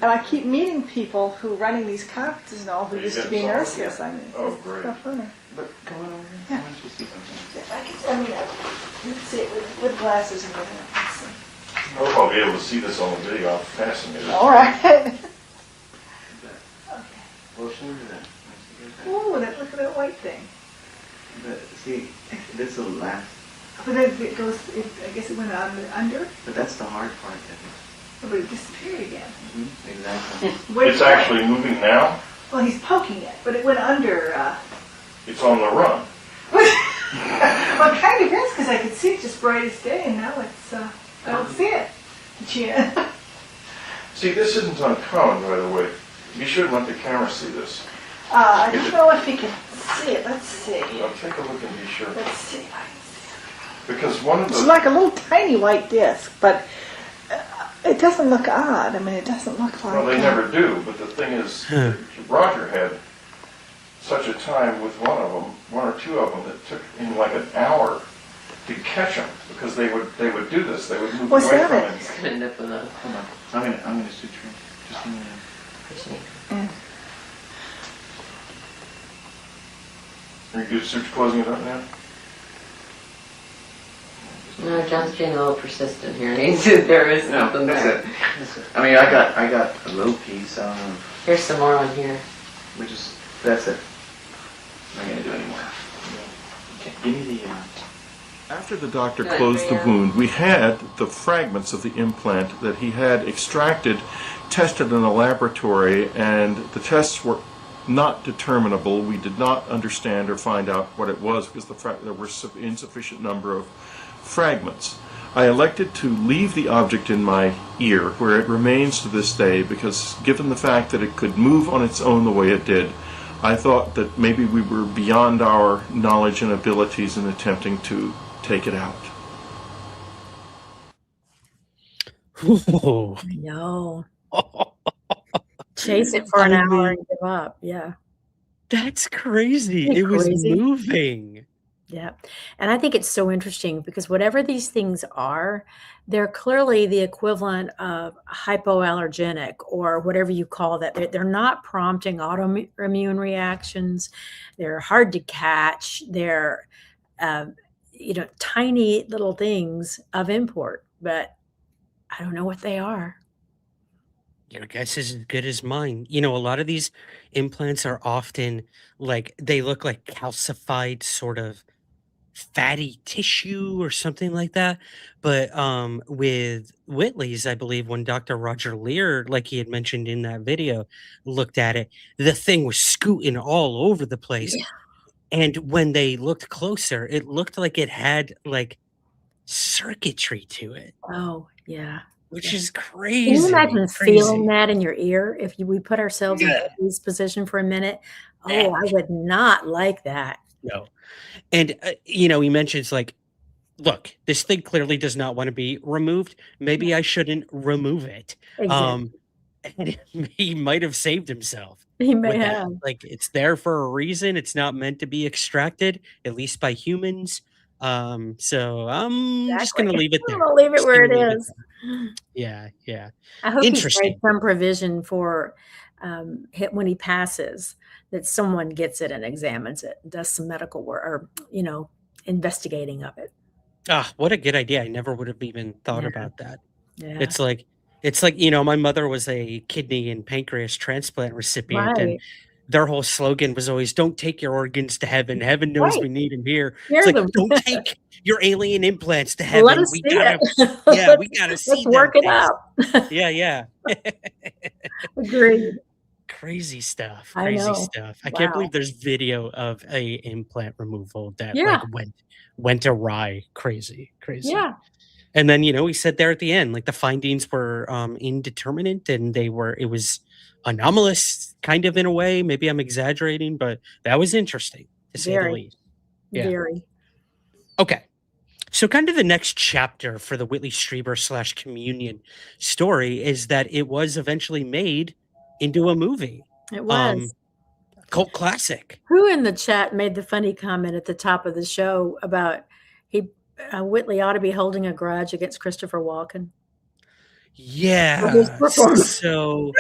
And I keep meeting people who running these conferences and all who
You
used to
get
be
some?
nurses. I mean,
Oh,
it's
great.
so funny.
But come on over here.
Yeah.
I want you to see something.
I mean, you can see it with glasses and everything. Let's see.
I hope I'll be able to see this on the video. I'm fascinated.
All right. Okay.
Well, show me that.
Ooh, look at that white thing.
But see, this will last.
But then it goes, I guess it went under,
But that's the hard part of
but it disappeared again.
it. Exactly.
Where'd
It's
it go?
actually moving now.
Well, he's poking it, but it went under.
It's on the run.
Well, it kind of is, because I could see it just bright as day, and now it's, I don't see it. Yeah.
See, this isn't uncommon, by the way. Be sure to let the camera see this.
I don't know if he can see it. Let's see.
I'll take a look and be sure.
Let's see if I can see it.
Because one of
It's
the...
like a little tiny white disc, but it doesn't look odd. I mean, it doesn't look like...
Well, they never do, but the thing is, Roger had such a time with one or two of them, that took him like an hour to catch them, because they would do this. They would move
What's
away
that?
from him.
It's gonna end up with a. Hold on. I'm gonna suture him. Just give me a.
Yeah.
Are you good suture closing it up now?
No, John's being a little persistent here. There is
No,
something
that's
there.
it. That's it. I mean, I got a little piece.
Here's some more on here.
That's it. I'm not gonna do any more. Okay, give me the.
After the doctor
Good.
closed the
Yeah.
wound, we had the fragments of the implant that he had extracted, tested in a laboratory, and the tests were not determinable. We did not understand or find out what it was because there were insufficient number of fragments. I elected to leave the object in my ear, where it remains to this day, because given the fact that it could move on its own the way it did, I thought that maybe we were beyond our knowledge and abilities in attempting to take it out.
Ooh.
I know. Chase it for an hour and give up. Yeah.
That's crazy.
Isn't it
It was
crazy?
moving.
Yeah. And I think it's so interesting because whatever these things are, they're clearly the equivalent of hypoallergenic or whatever you call that. They're not prompting autoimmune reactions. They're hard to catch. They're, tiny little things of import, but I don't know what they are.
Your guess is as good as mine. A lot of these implants are often like they look like calcified sort of fatty tissue or something like that. But with Whitley's, I believe when Dr. Roger Lear, like he had mentioned in that video, looked at it, the thing was scooting all over the place.
Yeah.
And when they looked closer, it looked like it had like circuitry to it,
Oh, yeah.
which
Yeah.
is
Can
crazy.
you imagine
Crazy.
feeling that in your ear if we put ourselves in
Yeah.
this position for a minute?
Yeah.
Oh, I would not like that.
No. And, he mentions like, look, this thing clearly does not want to be removed. Maybe I shouldn't remove it.
Exactly.
And he might have saved himself
He may
with that.
have.
Like, it's there for a reason. It's not meant to be extracted, at least by humans. So I'm just going to
Exactly.
leave it
I'm
there.
gonna leave it
Just
where
gonna
it
leave
is.
Yeah, yeah.
I hope he's made
Interesting.
some provision for when he passes that someone gets it and examines it, does some medical work or investigating of it.
Ah, what a good idea. I never would have even thought
Yeah.
about that.
Yeah.
It's like, my mother was a kidney and pancreas transplant recipient, and
Right.
their whole slogan was always, don't take your organs to heaven. Heaven knows
Right.
we need them here.
Here's
It's like,
them.
don't take your alien implants to
Let
heaven.
us
We
see
gotta,
it.
yeah, we gotta
Let's
see them
work it
things.
out.
Yeah, yeah.
Agreed.
Crazy stuff.
I
Crazy
know.
stuff. I can't
Wow.
believe there's video of a implant removal that
Yeah.
like went awry. Crazy, crazy.
Yeah.
And then, he said there at the end, like the findings were indeterminate and it was anomalous kind of in a way. Maybe I'm exaggerating, but that was interesting to say the
Very.
least. Yeah.
Very.
Okay. So kind of the next chapter for the Whitley Strieber / Communion story is that it was eventually made into a movie.
It was.
Cult classic.
Who in the chat made the funny comment at the top of the show about Whitley ought to be holding a grudge against Christopher Walken?
Yeah. So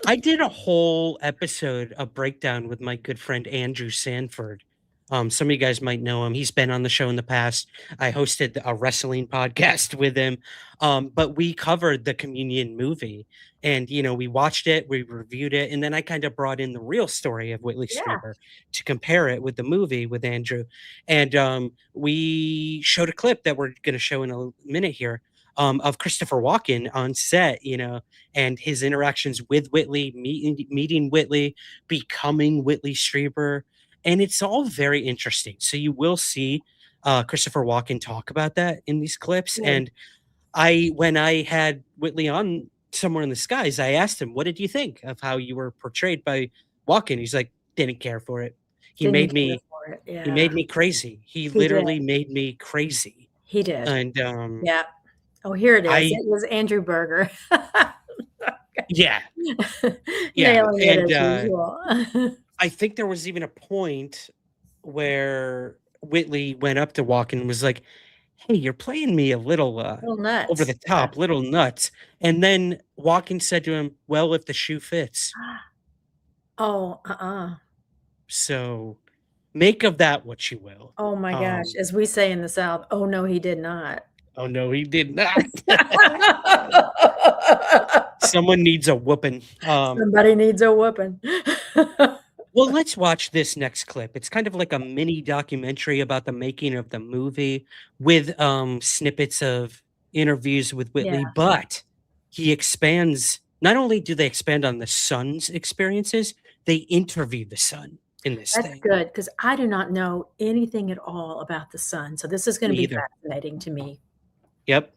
I did a whole episode, a breakdown with my good friend Andrew Sanford. Some of you guys might know him. He's been on the show in the past. I hosted a wrestling podcast with him. But we covered the Communion movie, and we watched it, we reviewed it, and then I kind of brought in the real story of Whitley Strieber to compare it with the movie with Andrew. And we showed a clip that we're going to show in a minute here. Of Christopher Walken on set, and his interactions with Whitley, meeting Whitley, becoming Whitley Strieber. And it's all very interesting. So you will see Christopher Walken talk about that in these clips.
Yeah.
And when I had Whitley on Somewhere in the Skies, I asked him, what did you think of how you were portrayed by Walken? He's like, didn't care for it. He made me crazy. He literally made me crazy.
He did.
And
yeah. Oh, here it is. It was Andrew Berger.
Yeah.
Nailing it as usual.
I think there was even a point where Whitley went up to Walken and was like, hey, you're playing me a little
nuts.
over the top, little nuts. And then Walken said to him, well, if the shoe fits. So make of that what you will.
Oh my gosh. As we say in the South, oh no, he did not.
Oh no, he did not. Someone needs a whooping.
Somebody needs a whooping.
Well, let's watch this next clip. It's kind of like a mini documentary about the making of the movie with snippets of interviews with Whitley, but he expands. Not only do they expand on the son's experiences, they interview the son in this thing.
That's good, because I do not know anything at all about the son. So this is going to be fascinating to me.
Yep.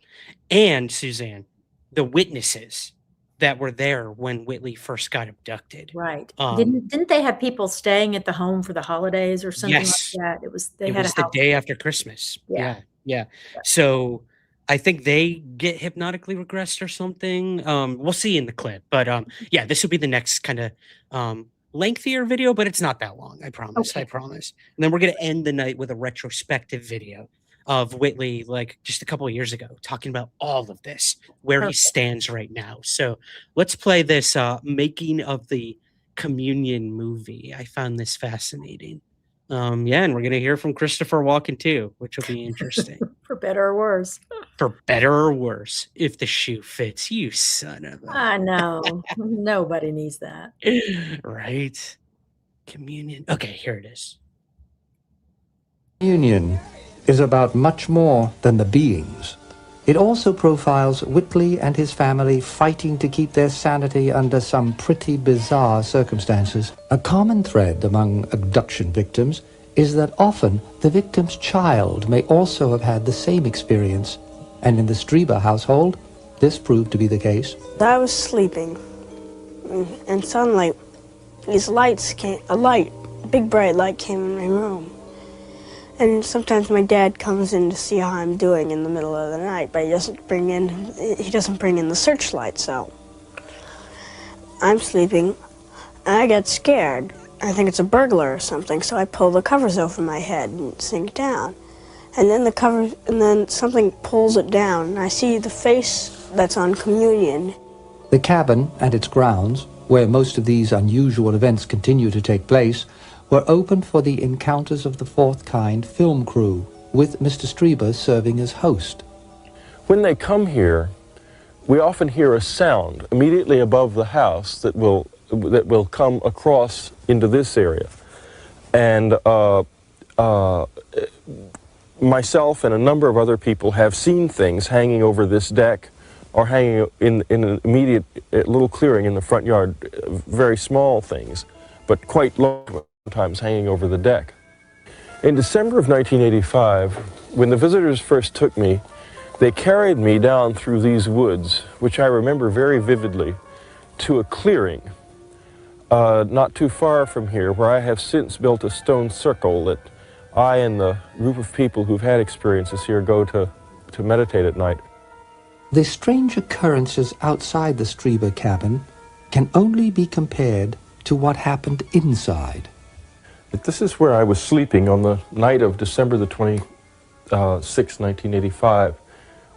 And Suzanne, the witnesses that were there when Whitley first got abducted.
Right. Didn't they have people staying at the home for the holidays or something like that? It was
the day after Christmas. Yeah. So I think they get hypnotically regressed or something. We'll see in the clip. But this will be the next kind of lengthier video, but it's not that long. I promise.
Okay.
I promise. And then we're going to end the night with a retrospective video of Whitley, like just a couple of years ago, talking about all of this, where he stands right now. So let's play this making of the Communion movie. I found this fascinating. And we're going to hear from Christopher Walken too, which will be interesting.
For better or worse.
For better or worse, if the shoe fits, you son of a...
I know. Nobody needs that.
Right? Communion. Okay, here it is.
Communion is about much more than the beings. It also profiles Whitley and his family fighting to keep their sanity under some pretty bizarre circumstances. A common thread among abduction victims is that often the victim's child may also have had the same experience, and in the Strieber household, this proved to be the case.
I was sleeping, and suddenly a big bright light came in my room. And sometimes my dad comes in to see how I'm doing in the middle of the night, but he doesn't bring in the searchlight, so I'm sleeping, and I get scared. I think it's a burglar or something, so I pull the covers over my head and sink down. And then something pulls it down, and I see the face that's on Communion.
The cabin and its grounds, where most of these unusual events continue to take place, were open for the Encounters of the Fourth Kind film crew, with Mr. Strieber serving as host.
When they come here, we often hear a sound immediately above the house that will come across into this area. And myself and a number of other people have seen things hanging over this deck or hanging in an immediate little clearing in the front yard, very small things, but quite large, sometimes hanging over the deck. In December of 1985, when the visitors first took me, they carried me down through these woods, which I remember very vividly, to a clearing not too far from here, where I have since built a stone circle that I and the group of people who've had experiences here go to meditate at night.
The strange occurrences outside the Strieber cabin can only be compared to what happened inside.
But this is where I was sleeping on the night of December the 26th, 1985,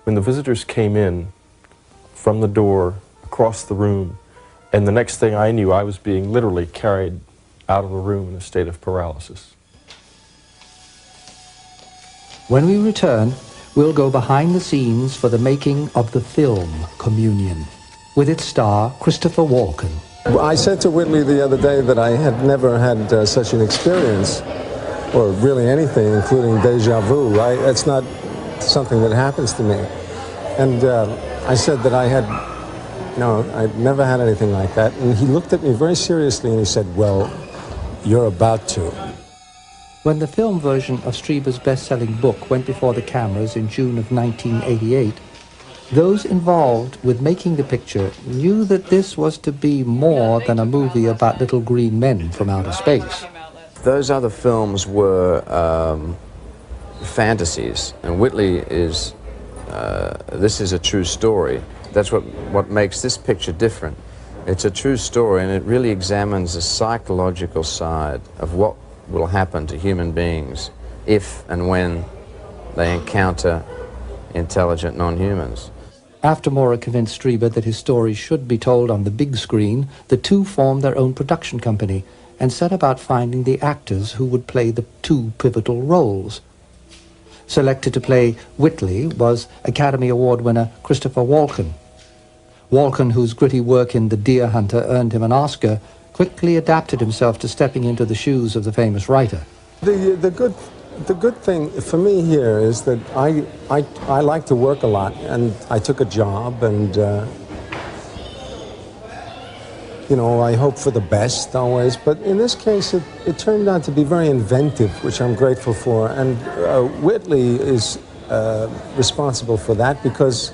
when the visitors came in from the door across the room, and the next thing I knew, I was being literally carried out of the room in a state of paralysis.
When we return, we'll go behind the scenes for the making of the film Communion, with its star Christopher Walken.
I said to Whitley the other day that I had never had such an experience, or really anything, including deja vu, right? It's not something that happens to me. And I said that I'd never had anything like that. And he looked at me very seriously and he said, well, you're about to.
When the film version of Strieber's best-selling book went before the cameras in June of 1988, those involved with making the picture knew that this was to be more than a movie about little green men from outer space.
Those other films were fantasies, and Whitley is, this is a true story. That's what makes this picture different. It's a true story, and it really examines the psychological side of what will happen to human beings if and when they encounter intelligent non-humans.
After Mora convinced Strieber that his story should be told on the big screen, the two formed their own production company and set about finding the actors who would play the two pivotal roles. Selected to play Whitley was Academy Award winner Christopher Walken. Walken, whose gritty work in The Deer Hunter earned him an Oscar, quickly adapted himself to stepping into the shoes of the famous writer.
The good thing for me here is that I like to work a lot, and I took a job, and I hope for the best always. But in this case, it turned out to be very inventive, which I'm grateful for. And Whitley is responsible for that because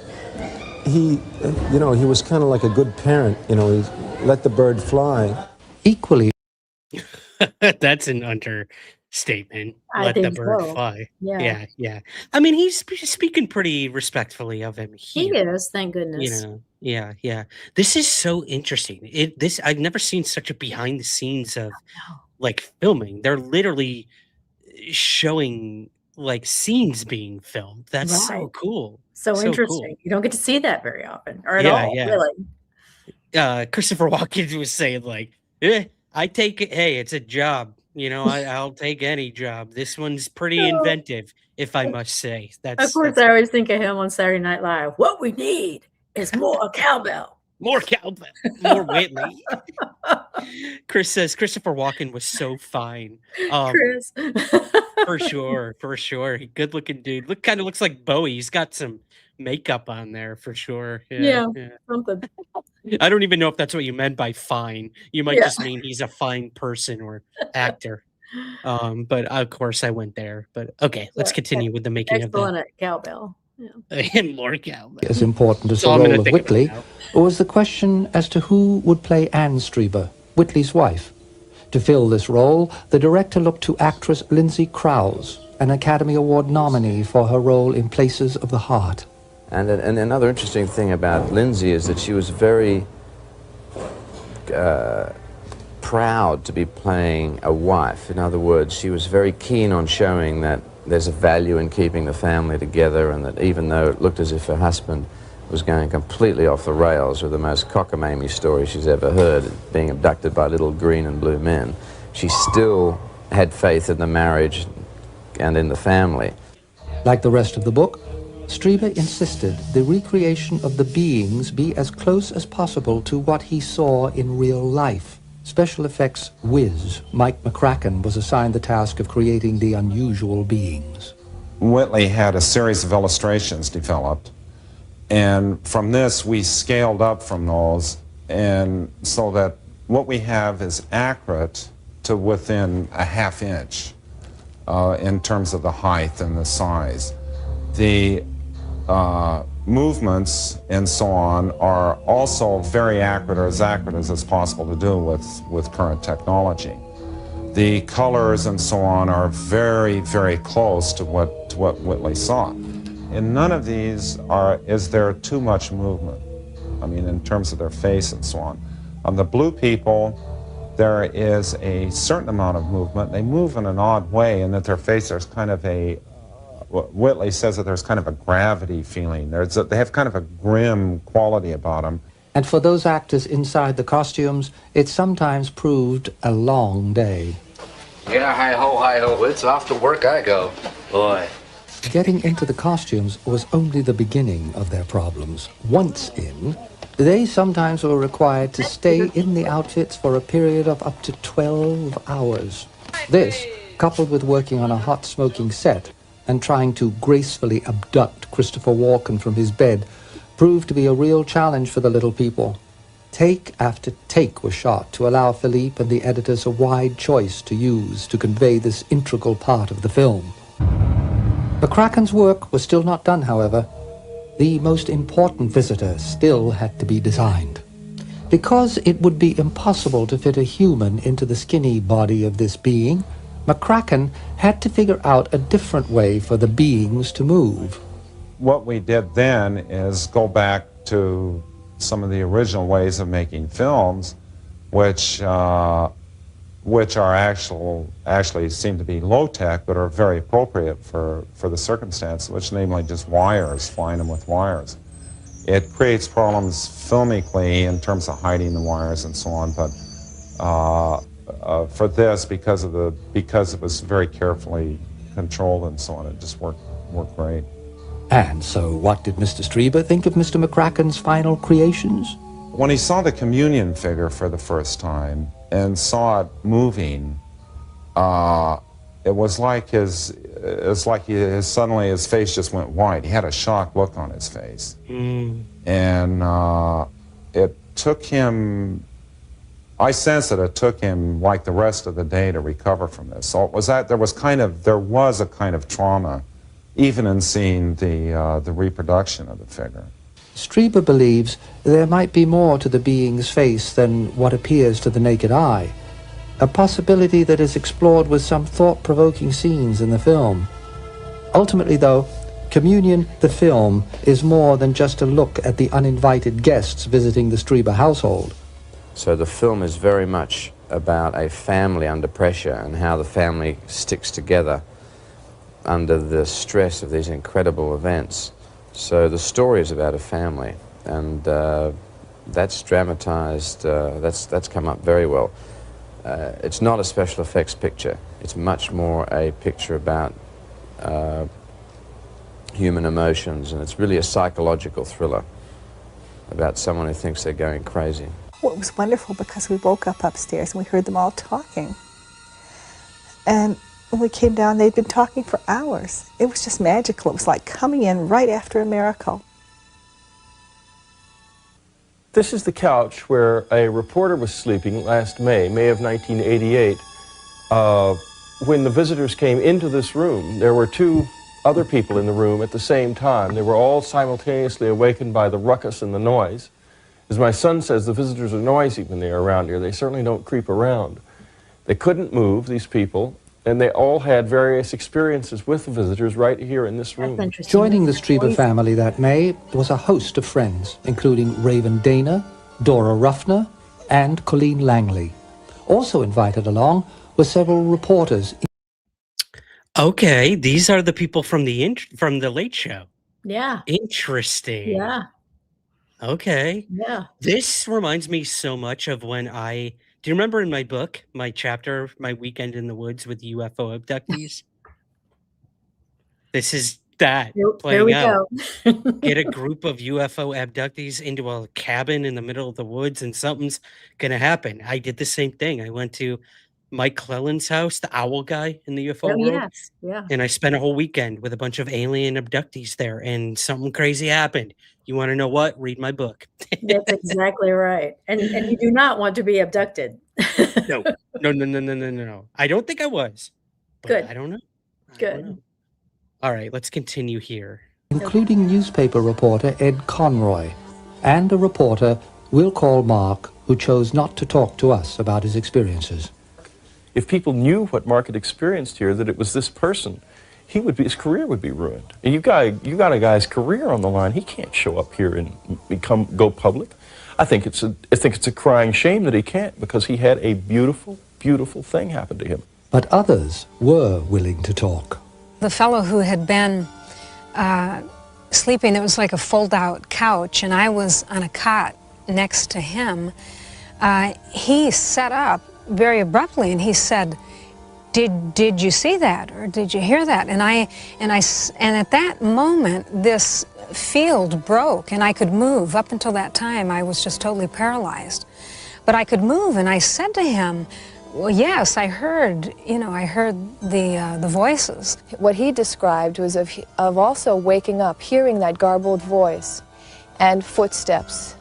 he was kind of like a good parent. He let the bird fly.
Equally.
That's an understatement. Let the bird fly.
Yeah.
Yeah. I mean, he's speaking pretty respectfully of him here.
He is, thank goodness.
Yeah. This is so interesting. I've never seen such a behind the scenes of like filming. They're literally showing like scenes being filmed. That's so cool.
So interesting.
Cool.
You don't get to see that very often, or at all, really.
Christopher Walken was saying like, I take it. Hey, it's a job. I'll take any job. This one's pretty inventive, if I must say.
Of course, I always think of him on Saturday Night Live. What we need is more cowbell.
More cowbell. More Whitley. Chris says Christopher Walken was so fine.
Chris.
For sure. Good looking dude. Kind of looks like Bowie. He's got some makeup on there for sure. Yeah.
Something.
I don't even know if that's what you meant by fine. You might just mean he's a fine person or actor. But of course I went there. But okay, let's continue with the making of
the cowbell.
And more cowbell.
As important as the role of Whitley was the question as to who would play Anne Strieber, Whitley's wife. To fill this role, the director looked to actress Lindsay Krause, an Academy Award nominee for her role in Places of the Heart.
And another interesting thing about Lindsay is that she was very proud to be playing a wife. In other words, she was very keen on showing that there's a value in keeping the family together, and that even though it looked as if her husband was going completely off the rails with the most cockamamie story she's ever heard, being abducted by little green and blue men, she still had faith in the marriage and in the family.
Like the rest of the book, Strieber insisted the recreation of the beings be as close as possible to what he saw in real life. Special effects whiz Mike McCracken was assigned the task of creating the unusual beings.
Whitley had a series of illustrations developed, and from this we scaled up from those, and so that what we have is accurate to within a ½ inch in terms of the height and the size. The movements and so on are also very accurate, or as accurate as it's possible to do with current technology. The colors and so on are very, very close to what Whitley saw. In none of these is there too much movement. I mean, in terms of their face and so on. On the blue people, there is a certain amount of movement. They move in an odd way in that their face, there's kind of a, Whitley says that there's kind of a gravity feeling. They have kind of a grim quality about them.
And for those actors inside the costumes, it sometimes proved a long day.
Yeah, hi-ho, it's off to work I go. Boy.
Getting into the costumes was only the beginning of their problems. Once in, they sometimes were required to stay in the outfits for a period of up to 12 hours. This, coupled with working on a hot smoking set and trying to gracefully abduct Christopher Walken from his bed, proved to be a real challenge for the little people. Take after take was shot to allow Philippe and the editors a wide choice to use to convey this integral part of the film. McCracken's work was still not done, however. The most important visitor still had to be designed. Because it would be impossible to fit a human into the skinny body of this being, McCracken had to figure out a different way for the beings to move.
What we did then is go back to some of the original ways of making films, which are actually seem to be low-tech, but are very appropriate for the circumstance, which namely just wires, flying them with wires. It creates problems filmically in terms of hiding the wires and so on, but for this, because it was very carefully controlled and so on, it just worked great.
And so what did Mr. Strieber think of Mr. McCracken's final creations?
When he saw the communion figure for the first time and saw it moving, it was like suddenly his face just went white. He had a shocked look on his face. And it took him, I sense that it took him like the rest of the day to recover from this. So it was there was a kind of trauma even in seeing the reproduction of the figure.
Strieber believes there might be more to the being's face than what appears to the naked eye, a possibility that is explored with some thought-provoking scenes in the film. Ultimately, though, Communion, the film, is more than just a look at the uninvited guests visiting the Strieber household.
So the film is very much about a family under pressure and how the family sticks together under the stress of these incredible events. So the story is about a family, and that's dramatized, that's come up very well. It's not a special effects picture. It's much more a picture about human emotions, and it's really a psychological thriller about someone who thinks they're going crazy.
Well, it was wonderful because we woke up upstairs and we heard them all talking. And when we came down, they'd been talking for hours. It was just magical. It was like coming in right after a miracle.
This is the couch where a reporter was sleeping last May of 1988. When the visitors came into this room, there were two other people in the room at the same time. They were all simultaneously awakened by the ruckus and the noise. As my son says, the visitors are noisy when they're around here. They certainly don't creep around. They couldn't move, these people, and they all had various experiences with the visitors right here in this room.
Joining the Strieber family that May was a host of friends, including Raven Dana, Dora Ruffner, and Colleen Langley. Also invited along were several reporters.
Okay, these are the people from the Late Show.
Yeah.
Interesting.
Yeah.
Okay.
Yeah.
This reminds me so much of when do you remember in my book, my chapter, My Weekend in the Woods with UFO Abductees? This is that playing out. Get a group of UFO abductees into a cabin in the middle of the woods and something's going to happen. I did the same thing. I went to Mike Clellan's house, the owl guy in the UFO world.
Yes. Yeah.
And I spent a whole weekend with a bunch of alien abductees there, and something crazy happened. You want to know what? Read my book.
That's exactly right. And you do not want to be abducted.
No. I don't think I was.
Good.
I don't know.
Good.
All right, let's continue here.
Including newspaper reporter Ed Conroy and a reporter we'll call Mark, who chose not to talk to us about his experiences.
If people knew what Mark had experienced here, that it was this person, his career would be ruined. And you got a guy's career on the line. He can't show up here and go public. I think it's a crying shame that he can't, because he had a beautiful, beautiful thing happen to him.
But others were willing to talk.
The fellow who had been sleeping, it was like a fold-out couch, and I was on a cot next to him. He sat up very abruptly, and he said, "Did you see that, or did you hear that?" And at that moment, this field broke, and I could move. Up until that time, I was just totally paralyzed, but I could move. And I said to him, "Well, yes, I heard. I heard the voices."
What he described was of also waking up, hearing that garbled voice, and footsteps,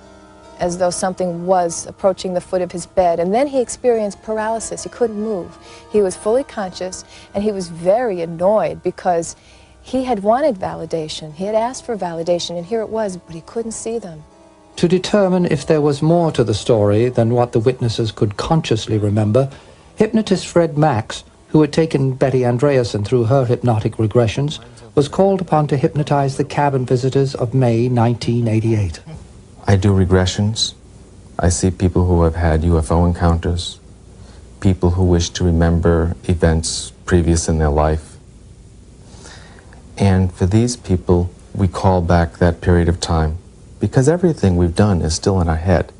as though something was approaching the foot of his bed. And then he experienced paralysis. He couldn't move. He was fully conscious, and he was very annoyed because he had wanted validation. He had asked for validation, and here it was, but he couldn't see them.
To determine if there was more to the story than what the witnesses could consciously remember, hypnotist Fred Max, who had taken Betty Andreasen through her hypnotic regressions, was called upon to hypnotize the cabin visitors of May 1988.
I do regressions. I see people who have had UFO encounters, people who wish to remember events previous in their life. And for these people, we call back that period of time, because everything we've done is still in our head.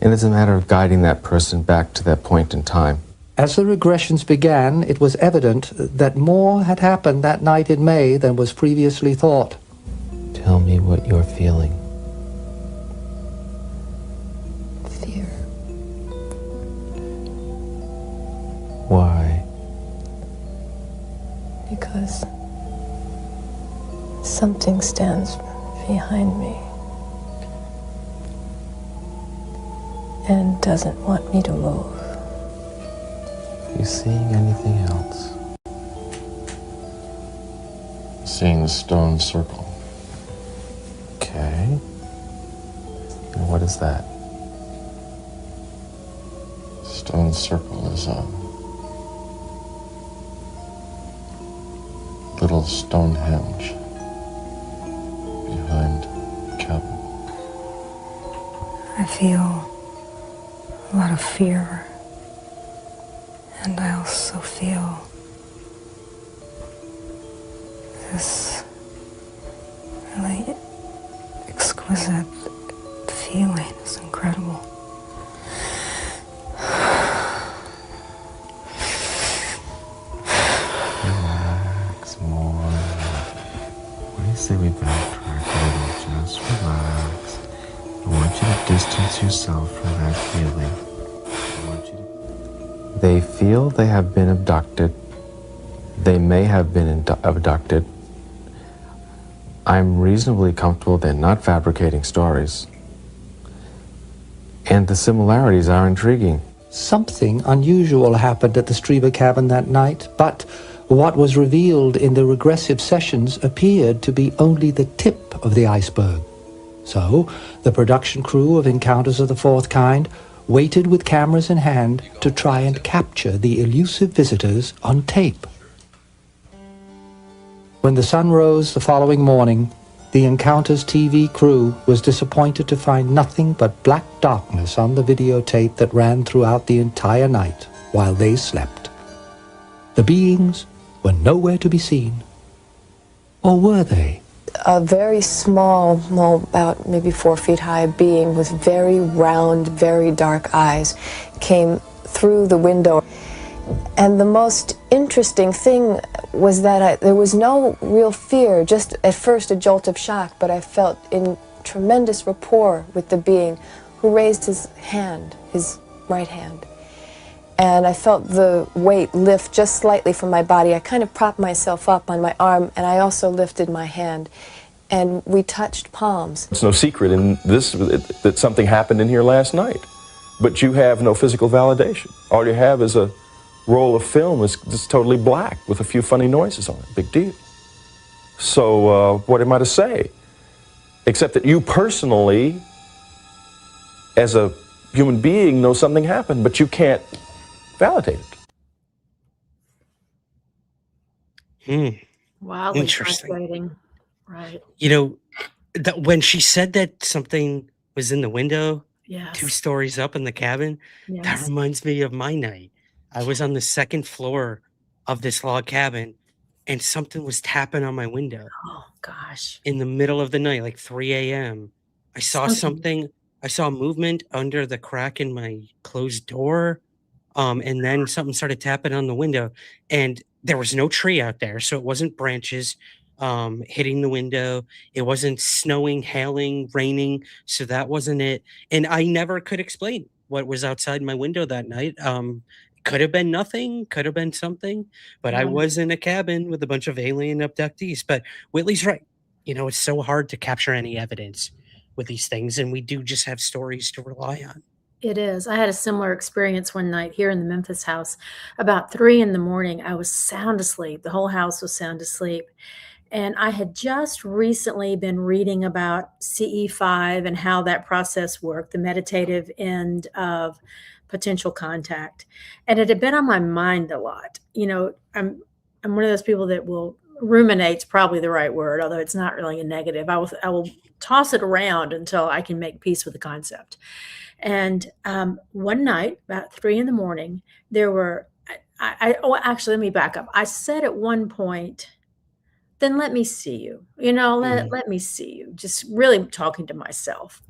And it's a matter of guiding that person back to that point in time.
As the regressions began, it was evident that more had happened that night in May than was previously thought.
Tell me what you're feeling.
Fear.
Why?
Because something stands behind me and doesn't want me to move.
Are you seeing anything else?
Seeing the stone circle.
Okay. And what is that?
Stone circle is a little Stonehenge behind the cabin.
I feel a lot of fear, and I also feel this really exquisite feeling. It's incredible.
Relax more. What do you say we backtrack a little? Just relax. I want you to distance yourself from that feeling. They feel they have been abducted. They may have been abducted. I'm reasonably comfortable they're not fabricating stories. And the similarities are intriguing.
Something unusual happened at the Strieber cabin that night, but what was revealed in the regressive sessions appeared to be only the tip of the iceberg. So, the production crew of Encounters of the Fourth Kind waited with cameras in hand to try and capture the elusive visitors on tape. When the sun rose the following morning, the Encounters TV crew was disappointed to find nothing but black darkness on the videotape that ran throughout the entire night while they slept. The beings were nowhere to be seen. Or were they?
A very small, about maybe 4 feet high being with very round, very dark eyes came through the window. And the most interesting thing was that there was no real fear, just at first a jolt of shock, but I felt in tremendous rapport with the being, who raised his hand, his right hand. And I felt the weight lift just slightly from my body. I kind of propped myself up on my arm, and I also lifted my hand. And we touched palms.
It's no secret in this that something happened in here last night. But you have no physical validation. All you have is a roll of film that's just totally black with a few funny noises on it. Big deal. So what am I to say? Except that you personally, as a human being, know something happened, but you can't validate it.
Wildly
Interesting.
frustrating. Right.
You know, when she said that something was in the window, 2
Yes.
stories up in the cabin, that
Yes.
reminds me of my night. I was on the 2nd floor of this log cabin, and something was tapping on my window
Oh gosh.
in the middle of the night, like 3 AM. I saw
Something.
something. I saw movement under the crack in my closed door. And then something started tapping on the window, and there was no tree out there, so it wasn't branches hitting the window. It wasn't snowing, hailing, raining, so that wasn't it. And I never could explain what was outside my window that night. Could have been nothing, could have been something, but I
Right.
was in a cabin with a bunch of alien abductees. But Whitley's right. It's so hard to capture any evidence with these things, and we do just have stories to rely on.
It is. I had a similar experience one night here in the Memphis house. About 3 in the morning, I was sound asleep. The whole house was sound asleep. And I had just recently been reading about CE5 and how that process worked, the meditative end of potential contact. And it had been on my mind a lot. I'm one of those people that will ruminate's probably the right word, although it's not really a negative. I will toss it around until I can make peace with the concept. And one night, about 3 in the morning, there were, actually, let me back up. I said at one point, then let me see you, let me see you, just really talking to myself.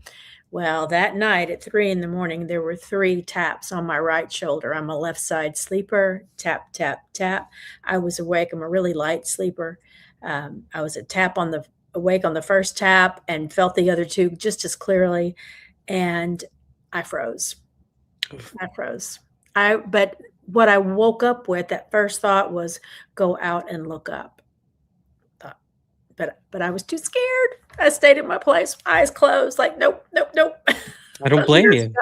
Well, that night at 3 in the morning, there were 3 taps on my right shoulder. I'm a left side sleeper, tap, tap, tap. I was awake. I'm a really light sleeper. I was awake on the first tap and felt the other 2 just as clearly. And I froze. But what I woke up with, that first thought was go out and look up. But I was too scared. I stayed in my place, eyes closed, like, nope, nope, nope.
I don't blame
Years
you.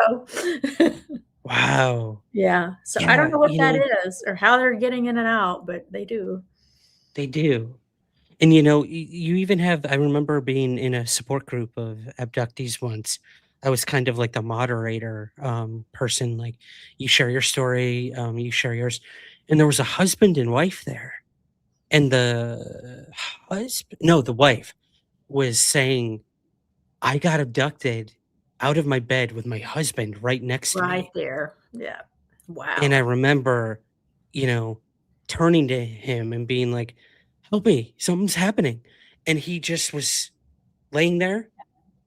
ago.
Wow.
Yeah. So I
Yeah,
don't know what that is or how they're getting in and out, but they do.
they do. And you even have, I remember being in a support group of abductees once. I was kind of like the moderator person. Like, you share your story, you share yours. And there was a husband and wife there. And the wife was saying, I got abducted out of my bed with my husband right next to
Right
me.
there. Yeah.
And I
Wow.
remember, you know, turning to him and being like, help me, something's happening. And he just was laying there,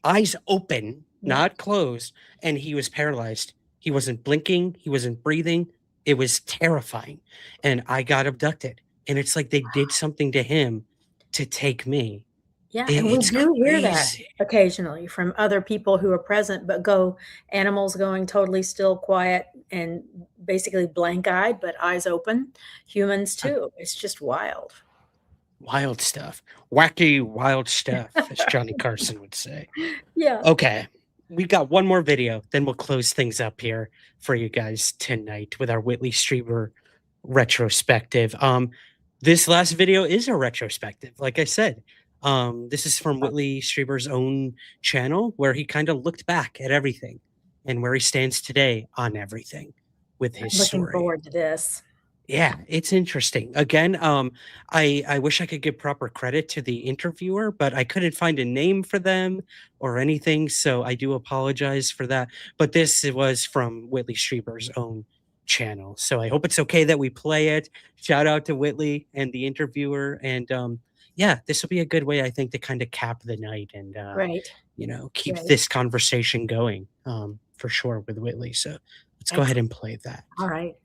eyes open,
Yeah.
not closed, and he was paralyzed. He wasn't blinking, he wasn't breathing. It was terrifying. And I got abducted. And it's like they did something to him to take me.
Yeah, and we
It's
do hear that
crazy.
occasionally from other people who are present, but animals going totally still, quiet, and basically blank-eyed, but eyes open. Humans too. It's just wild.
Wild stuff. Wacky, wild stuff, as Johnny Carson would say.
Yeah.
Okay. We got one more video, then we'll close things up here for you guys tonight with our Whitley Strieber retrospective. This last video is a retrospective, like I said. This is from Whitley Strieber's own channel where he kind of looked back at everything and where he stands today on everything with his
Looking
story.
forward to this.
Yeah, it's interesting. Again, I wish I could give proper credit to the interviewer, but I couldn't find a name for them or anything, so I do apologize for that. But this was from Whitley Strieber's own channel, so I hope it's okay that we play it. Shout out to Whitley and the interviewer, and yeah, this will be a good way, I think, to kind of cap the night and
Right.
keep
Right.
this conversation going for sure with Whitley. So let's go ahead and play that.
All right.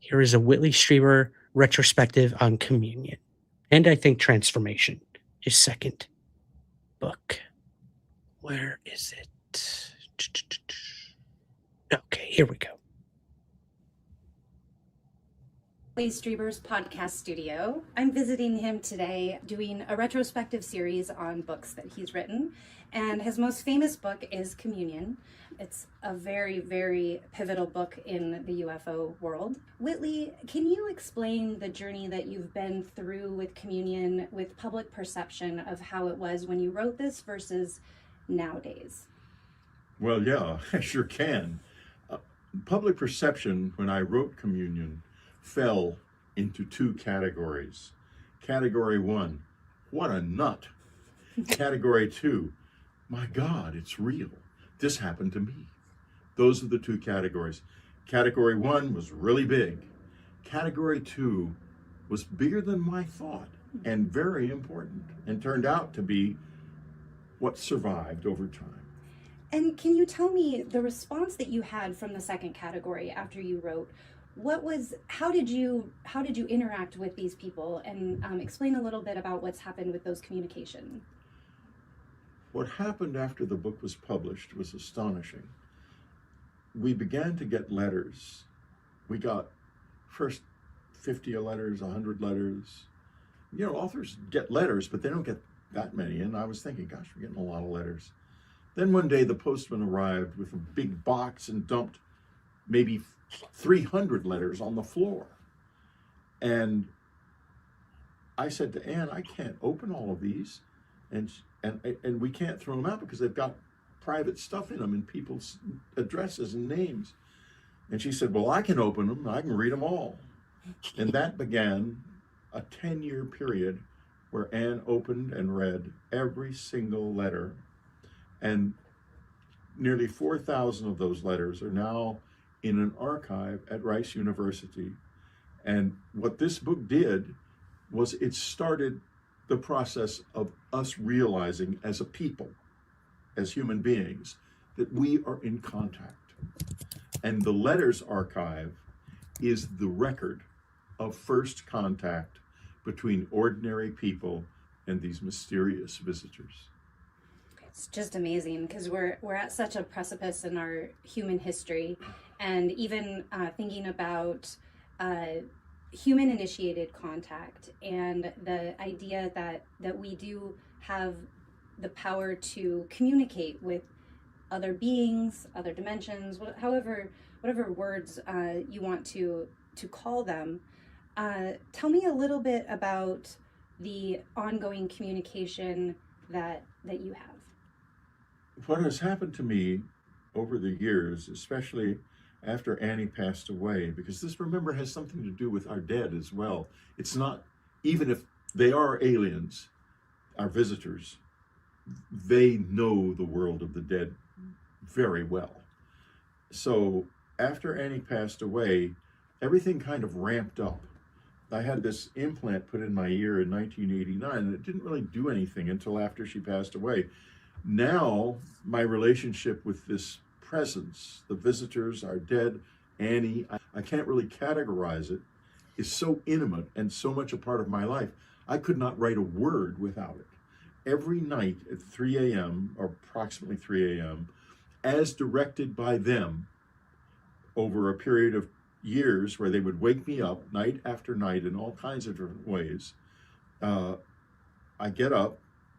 Here is a Whitley Strieber retrospective on communion, and I think transformation, his second book. Where is it? Okay, here we go.
Whitley Strieber's podcast studio. I'm visiting him today doing a retrospective series on books that he's written, and his most famous book is Communion. It's a very, very pivotal book in the UFO world. Whitley, can you explain the journey that you've been through with Communion, with public perception of how it was when you wrote this versus nowadays?
Well, yeah, I sure can. Public perception when I wrote Communion fell into two categories. Category one, what a nut. Category two, my God, it's real. This happened to me. Those are the two categories. Category one was really big. Category two was bigger than I thought and very important, and turned out to be what survived over time.
And can you tell me the response that you had from the second category after you wrote? How did you interact with these people, and explain a little bit about what's happened with those communication?
What happened after the book was published was astonishing. We began to get letters. We got first 50 letters, 100 letters. You know, authors get letters, but they don't get that many. And I was thinking, gosh, we're getting a lot of letters. Then one day the postman arrived with a big box and dumped maybe 300 letters on the floor. And I said to Anne, I can't open all of these. And we can't throw them out because they've got private stuff in them and people's addresses and names. And she said, well, I can open them. I can read them all. And that began a 10-year period where Anne opened and read every single letter. And nearly 4,000 of those letters are now in an archive at Rice University. And what this book did was it started the process of us realizing as a people, as human beings, that we are in contact. And the letters archive is the record of first contact between ordinary people and these mysterious visitors.
It's just amazing because we're at such a precipice in our human history, and even thinking about human initiated contact and the idea that we do have the power to communicate with other beings, other dimensions, whatever words you want to call them. Tell me a little bit about the ongoing communication that you have.
What has happened to me over the years, especially after Annie passed away, because this, remember, has something to do with our dead as well. It's not, even if they are aliens, our visitors, they know the world of the dead very well. So after Annie passed away, everything kind of ramped up. I had this implant put in my ear in 1989, and it didn't really do anything until after she passed away. Now, my relationship with this presence, the visitors, our dead, Annie, I can't really categorize it, is so intimate and so much a part of my life. I could not write a word without it. Every night at 3 a.m., or approximately 3 a.m., as directed by them over a period of years where they would wake me up night after night in all kinds of different ways, I get up,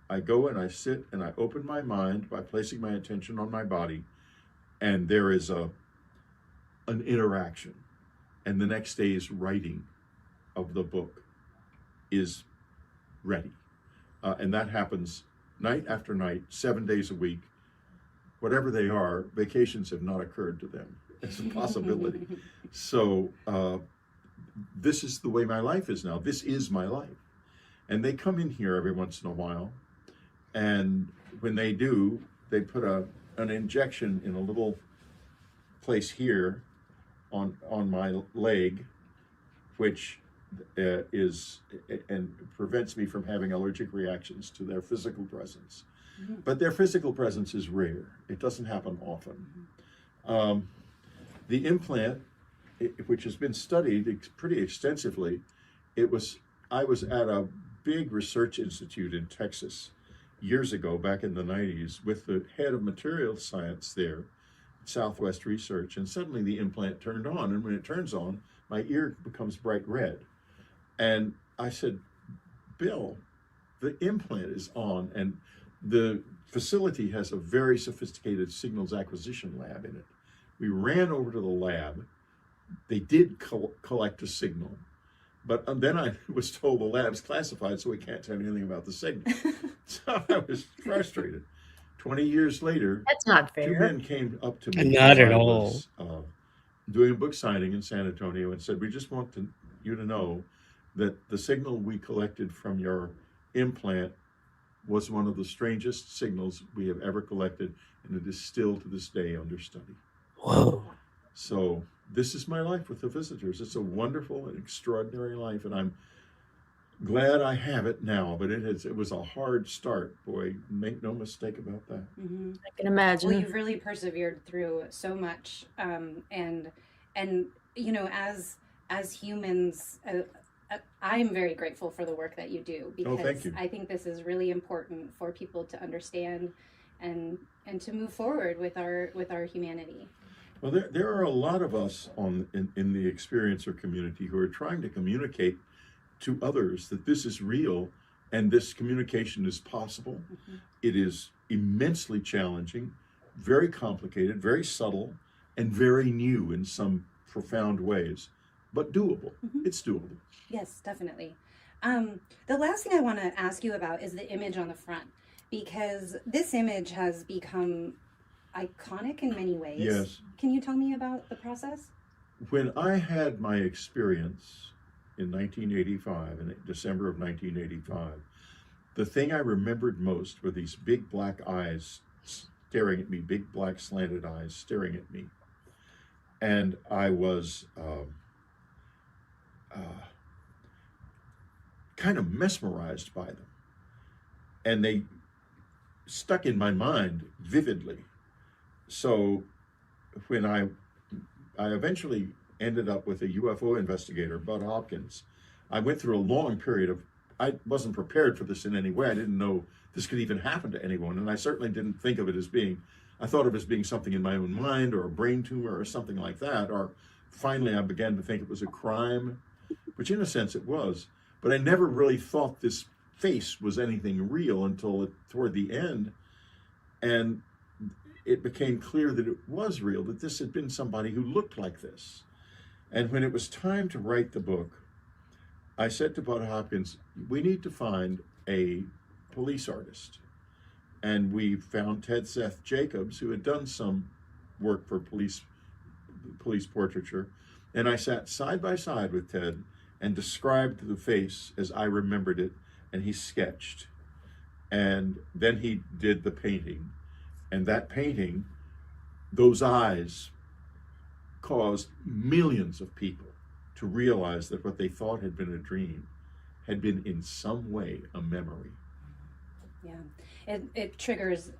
I go and I sit and I open my mind by placing my attention on my body, and there is an interaction. And the next day's writing of the book is ready. And that happens night after night, 7 days a week. Whatever they are, vacations have not occurred to them. It's a possibility. So this is the way my life is now. This is my life. And they come in here every once in a while. And when they do, they put an injection in a little place here on my leg, which is and prevents me from having allergic reactions to their physical presence. Mm-hmm. But their physical presence is rare. It doesn't happen often. Mm-hmm. The implant, which has been studied pretty extensively, I was at a big research institute in Texas years ago, back in the 90s, with the head of materials science there, Southwest Research, and suddenly the implant turned on, and when it turns on, my ear becomes bright red. And I said, Bill, the implant is on, and the facility has a very sophisticated signals acquisition lab in it. We ran over to the lab. They did collect a signal, but then I was told the lab's classified, so we can't tell you anything about the signal. So I was frustrated. 20 years later,
that's not fair.
Two men came up to me.
Not at all.
Doing a book signing in San Antonio, and said, we just want to you to know that the signal we collected from your implant was one of the strangest signals we have ever collected, and it is still to this day under study.
Whoa.
So this is my life with the visitors. It's a wonderful and extraordinary life, and I'm glad I have it now, but it was a hard start. Boy, make no mistake about that.
I can imagine.
Well, you've really persevered through so much, and you know, as humans, I'm very grateful for the work that you do, because
thank you.
I think this is really important for people to understand and to move forward with our humanity.
Well, there are a lot of us in the experiencer community who are trying to communicate to others that this is real and this communication is possible. It is immensely challenging, very complicated, very subtle, and very new in some profound ways, but doable. It's doable.
Yes, definitely. The last thing I want to ask you about is the image on the front, because this image has become iconic in many ways.
Yes.
Can you tell me about the process?
When I had my experience in 1985, in December of 1985, the thing I remembered most were these big black eyes staring at me, big black slanted eyes staring at me. And I was kind of mesmerized by them. And they stuck in my mind vividly. So when I eventually ended up with a UFO investigator, Bud Hopkins, I went through a long period of, I wasn't prepared for this in any way. I didn't know this could even happen to anyone. And I certainly didn't think of it as being, I thought of it as being something in my own mind or a brain tumor or something like that. Or finally, I began to think it was a crime, which in a sense it was. But I never really thought this face was anything real until toward the end. And it became clear that it was real, that this had been somebody who looked like this. And when it was time to write the book, I said to Bud Hopkins, we need to find a police artist. And we found Ted Seth Jacobs, who had done some work for police portraiture. And I sat side by side with Ted and described the face as I remembered it, and he sketched. And then he did the painting. And that painting, those eyes, caused millions of people to realize that what they thought had been a dream had been in some way a memory.
Yeah, it triggers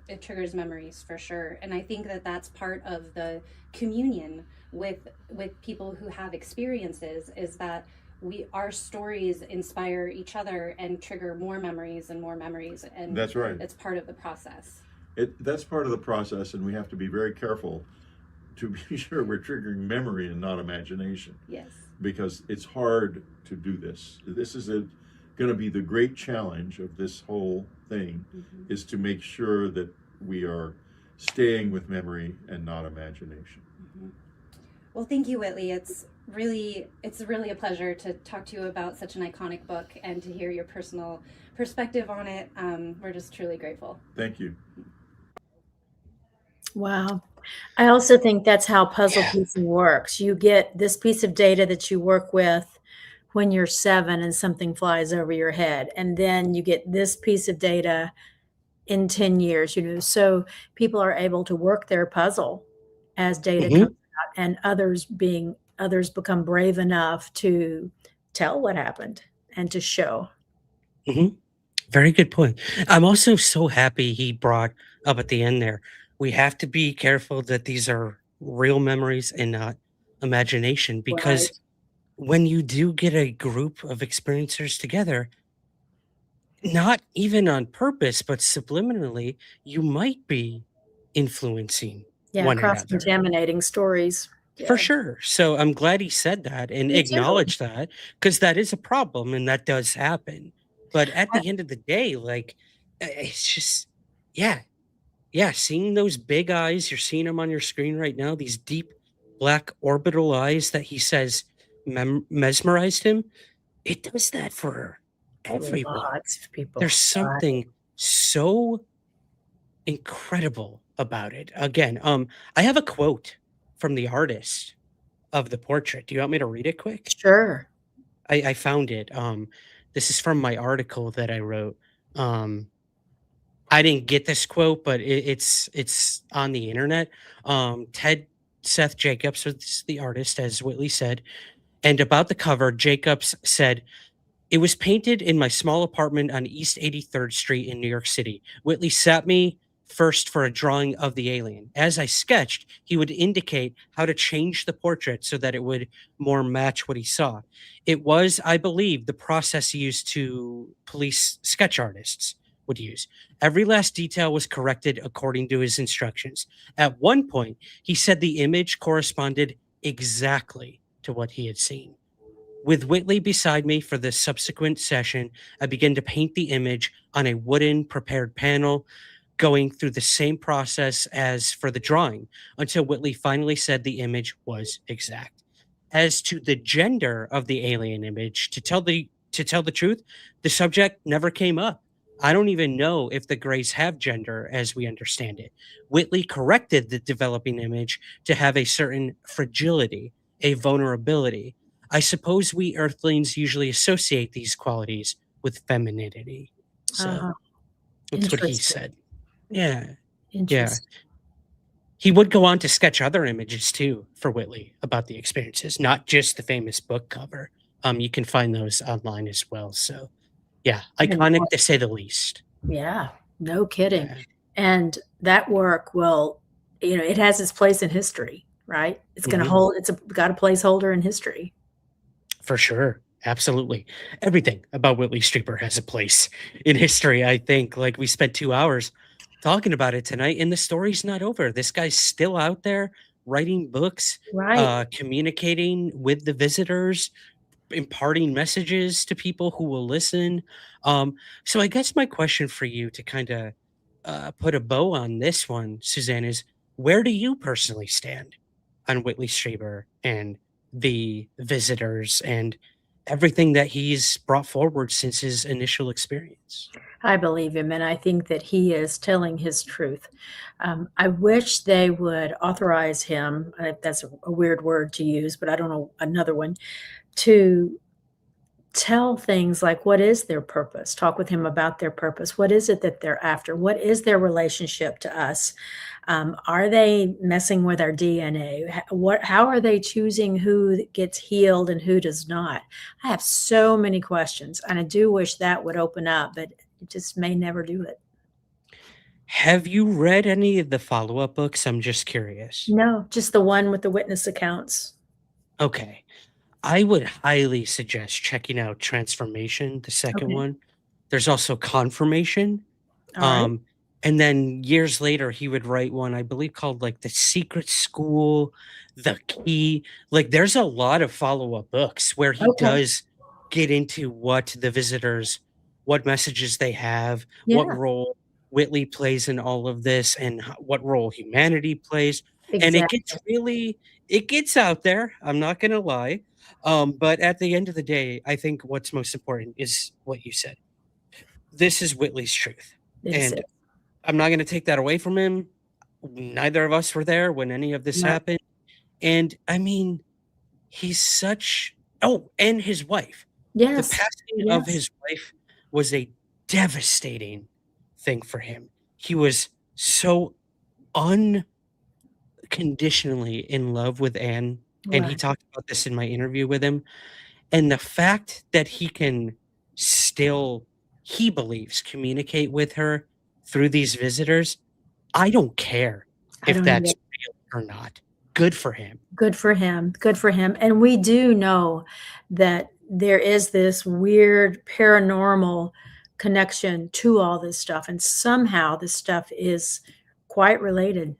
memories for sure, and I think that that's part of the communion with people who have experiences, is that our stories inspire each other and trigger more memories and more memories, and
that's right.
It's part of the process.
That's part of the process, and we have to be very careful to be sure we're triggering memory and not imagination.
Yes.
Because it's hard to do this. This is going to be the great challenge of this whole thing, is to make sure that we are staying with memory and not imagination.
Well, thank you, Whitley. It's really a pleasure to talk to you about such an iconic book and to hear your personal perspective on it. We're just truly grateful.
Thank you.
Wow. I also think that's how puzzle piecing works. You get this piece of data that you work with when you're 7 and something flies over your head. And then you get this piece of data in 10 years, so people are able to work their puzzle as data comes out, and others become brave enough to tell what happened and to show.
Very good point. I'm also so happy he brought up at the end there, we have to be careful that these are real memories and not imagination, because when you do get a group of experiencers together, not even on purpose, but subliminally, you might be influencing one another.
Cross-contaminating stories.
For sure. So I'm glad he said that and
Me too.
acknowledged that, because that is a problem and that does happen. But at the end of the day, like, it's just, yeah, seeing those big eyes, you're seeing them on your screen right now, these deep black orbital eyes that he says mesmerized him. It does that for everyone.
Lots of people.
There's something so incredible about it. Again, I have a quote from the artist of the portrait. Do you want me to read it quick?
Sure.
I found it. This is from my article that I wrote. Um, I didn't get this quote, but it's on the internet. Ted Seth Jacobs was the artist, as Whitley said, and about the cover, Jacobs said, "It was painted in my small apartment on East 83rd Street in New York City. Whitley sat me first for a drawing of the alien. As I sketched, he would indicate how to change the portrait so that it would more match what he saw. It was, I believe, the process used to police sketch artists would use. Every last detail was corrected according to his instructions. At one point, he said the image corresponded exactly to what he had seen. With Whitley beside me for the subsequent session, I began to paint the image on a wooden prepared panel, going through the same process as for the drawing until Whitley finally said the image was exact. As to the gender of the alien image, to tell the truth, the subject never came up. I don't even know if the Greys have gender as we understand it. Whitley corrected the developing image to have a certain fragility, a vulnerability. I suppose we Earthlings usually associate these qualities with femininity. So
Uh-huh.
that's what he
Interesting.
said. Yeah. Yeah.
Interesting.
He would go on to sketch other images too for Whitley about the experiences, not just the famous book cover. You can find those online as well. So yeah, iconic to say the least.
Yeah, no kidding. Yeah. And that work, well, it has its place in history, right? It's going to hold, got a placeholder in history.
For sure. Absolutely. Everything about Whitley Strieber has a place in history, I think. Like, we spent 2 hours talking about it tonight, and the story's not over. This guy's still out there writing books,
right?
Communicating with the visitors, imparting messages to people who will listen. So I guess my question for you to kind of put a bow on this one, Suzanne, is where do you personally stand on Whitley Strieber and the visitors and everything that he's brought forward since his initial experience?
I believe him, and I think that he is telling his truth. I wish they would authorize him, that's a weird word to use, but I don't know another one, to tell things like what is their purpose, talk with him about their purpose. What is it that they're after? What is their relationship to us? Are they messing with our DNA? How are they choosing who gets healed and who does not? I have so many questions, and I do wish that would open up, but it just may never do it.
Have you read any of the follow-up books? I'm just curious.
No, just the one with the witness accounts.
Okay. I would highly suggest checking out Transformation, the second one. There's also Confirmation.
All right.
And then years later, he would write one, I believe, called like The Secret School, The Key. Like, there's a lot of follow-up books where he does get into what the visitors, what messages they have, what role Whitley plays in all of this, and what role humanity plays. And it gets out there. I'm not going to lie. But at the end of the day, I think what's most important is what you said. This is Whitley's truth. And I'm not going to take that away from him. Neither of us were there when any of this happened. And I mean, he's such, and his wife.
Yes.
The passing of his wife was a devastating thing for him. He was so unconditionally in love with Anne. And he talked about this in my interview with him. And the fact that he can still, he believes, communicate with her through these visitors, I don't care if that's real or not. Good for him.
Good for him. Good for him. And we do know that there is this weird paranormal connection to all this stuff. And somehow this stuff is quite related.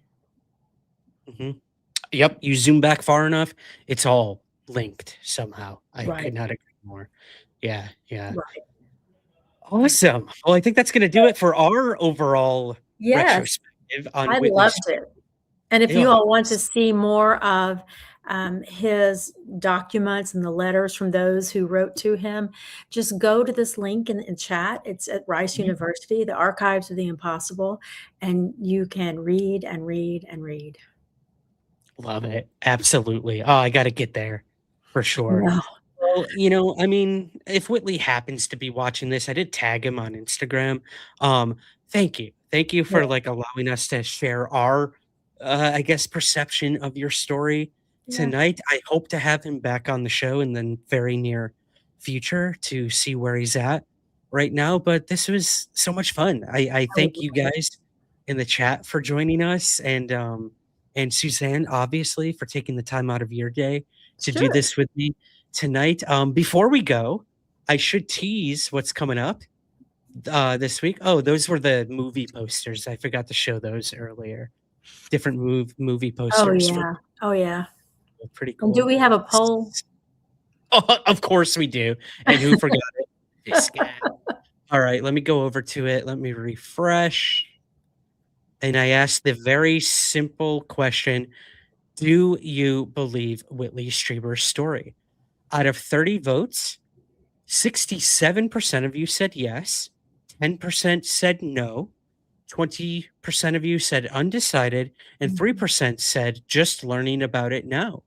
Yep. You zoom back far enough, it's all linked somehow. I could not agree more. Yeah. Yeah.
Right.
Awesome. Well, I think that's going to do it for our overall retrospective on
I
Whitley
loved
Strieber.
it. And if you all want to see more of his documents and the letters from those who wrote to him, just go to this link in chat. It's at Rice University, the Archives of the Impossible, and you can read and read and read.
Love it. Absolutely. Oh, I got to get there for sure.
No.
Well, I mean, if Whitley happens to be watching this, I did tag him on Instagram. Um, Thank you. Thank you
Yeah.
for like allowing us to share our, I guess, perception of your story
Yeah.
tonight. I hope to have him back on the show in the very near future to see where he's at right now. But this was so much fun. I thank you guys in the chat for joining us, and Suzanne, obviously, for taking the time out of your day to do
Sure.
this with me tonight. Before we go, I should tease what's coming up this week. Oh, those were the movie posters. I forgot to show those earlier. Different movie
Oh
posters.
yeah. Oh yeah.
Pretty cool.
And do we have a poll?
Oh, of course we do. And who forgot it? This guy. All right, let me go over to it. Let me refresh. And I asked the very simple question: do you believe Whitley Strieber's story? Out of 30 votes, 67% of you said yes, 10% said no, 20% of you said undecided, and 3% said just learning about it now.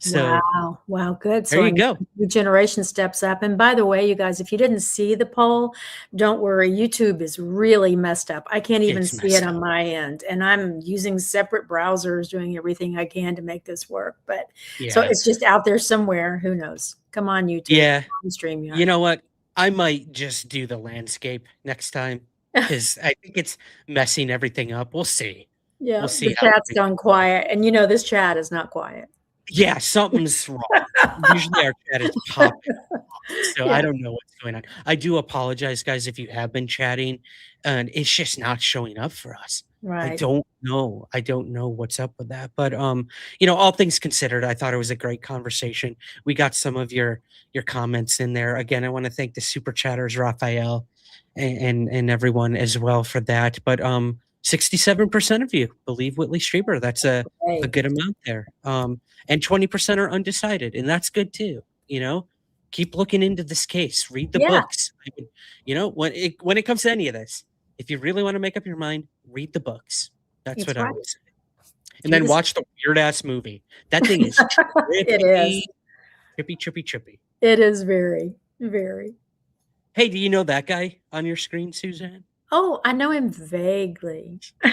So
Wow, good.
there
So
you go.
the generation steps up. And by the way, you guys, if you didn't see the poll, don't worry. YouTube is really messed up. I can't even see it on my end. And I'm using separate browsers, doing everything I can to make this work. But so it's just out there somewhere. Who knows? Come on, YouTube.
Yeah.
Come on, StreamYard.
You know what? I might just do the landscape next time because I think it's messing everything up. We'll see.
Yeah,
We'll see
the
how
chat's gone quiet. And this chat is not quiet.
Yeah, something's wrong. Usually our chat is popping off, so I don't know what's going on. I do apologize, guys, if you have been chatting, and it's just not showing up for us. I
Right.
don't know. I don't know what's up with that. But all things considered, I thought it was a great conversation. We got some of your comments in there. Again, I want to thank the super chatters, Raphael, and everyone as well for that. But 67% of you believe Whitley Strieber. That's a good amount there. And 20% are undecided, and that's good too. Keep looking into this case. Read the books. When it comes to any of this, if you really want to make up your mind, read the books. That's what I would say. And then watch the weird ass movie. That thing is trippy.
It is.
Trippy.
It is very, very.
Hey, do you know that guy on your screen, Suzanne?
Oh, I know him vaguely.
Well,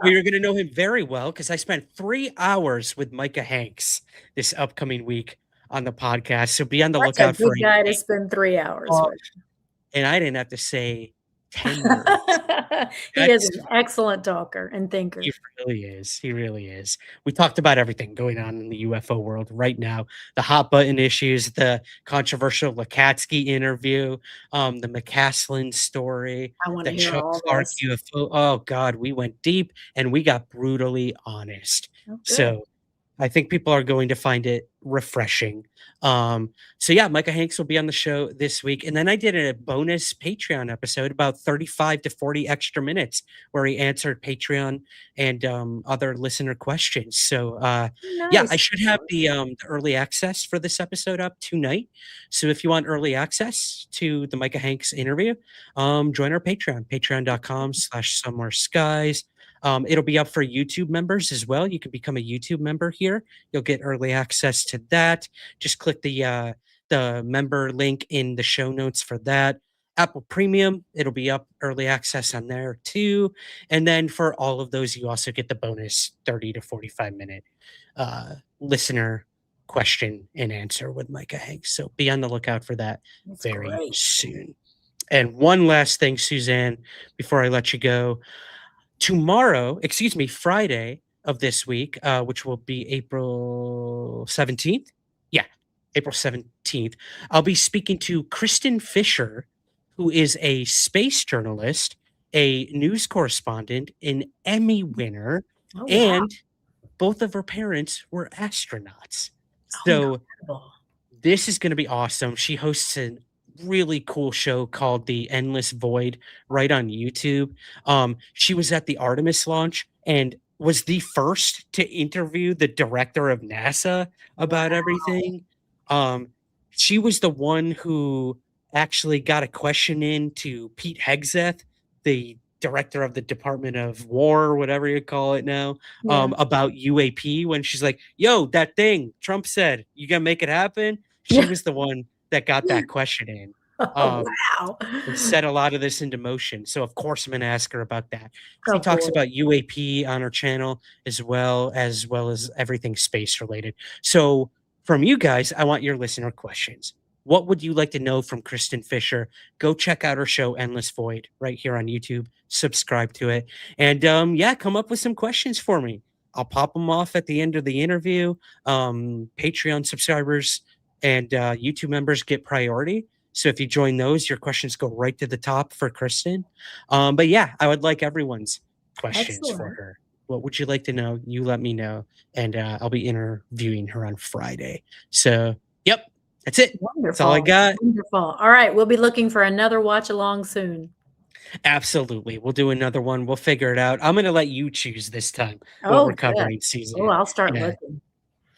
you're going to know him very well because I spent 3 hours with Micah Hanks this upcoming week on the podcast. So be on the
That's
lookout
a good
for
guy to spend 3 hours with.
And I didn't have to say 10 words.
He is an excellent talker and thinker.
He really is. He really is. We talked about everything going on in the UFO world right now. The hot button issues, the controversial Lukatsky interview, the McCaslin story,
I want
the
to hear
Chuck
all
Clark
this.
UFO. Oh, God, we went deep and we got brutally honest.
Oh, good.
So I think people are going to find it refreshing. So yeah, Micah Hanks will be on the show this week. And then I did a bonus Patreon episode, about 35 to 40 extra minutes, where he answered Patreon and other listener questions. So yeah, I should have the early access for this episode up tonight. So if you want early access to the Micah Hanks interview, join our Patreon, patreon.com/somewhere skies. It'll be up for YouTube members as well. You can become a YouTube member here. You'll get early access to that. Just click the member link in the show notes for that. Apple Premium, it'll be up early access on there too. And then for all of those, you also get the bonus 30 to 45 minute listener question and answer with Micah Hanks. So be on the lookout for that very soon. And one last thing, Suzanne, before I let you go. Friday of this week, which will be April 17th. Yeah, April 17th. I'll be speaking to Kristen Fisher, who is a space journalist, a news correspondent, an Emmy winner, and both of her parents were astronauts. So this is going to be awesome. She hosts a really cool show called The Endless Void right on YouTube. She was at the Artemis launch and was the first to interview the director of NASA about everything. She was the one who actually got a question in to Pete Hegseth, the director of the Department of War, or whatever you call it now,
Yeah.
about UAP when she's like, yo, that thing Trump said, you gonna make it happen? She was the one that got that question in.
Oh, wow.
And set a lot of this into motion. So of course I'm gonna ask her about that. She
Of
talks
course.
about UAP on her channel as well as everything space related. So from you guys, I want your listener questions. What would you like to know from Kristen Fisher? Go check out her show Endless Void right here on YouTube. Subscribe to it. And yeah, come up with some questions for me. I'll pop them off at the end of the interview. Patreon subscribers and YouTube members get priority. So if you join those, your questions go right to the top for Kristen. But yeah, I would like everyone's questions for
Excellent.
her. What would you like to know? You let me know. And I'll be interviewing her on Friday. So, yep, that's it.
Wonderful.
That's all I got.
Wonderful. All right. We'll be looking for another watch along soon.
Absolutely. We'll do another one. We'll figure it out. I'm going to let you choose this time what
Oh,
we're covering,
good.
Susan.
Oh, I'll start
Yeah.
looking.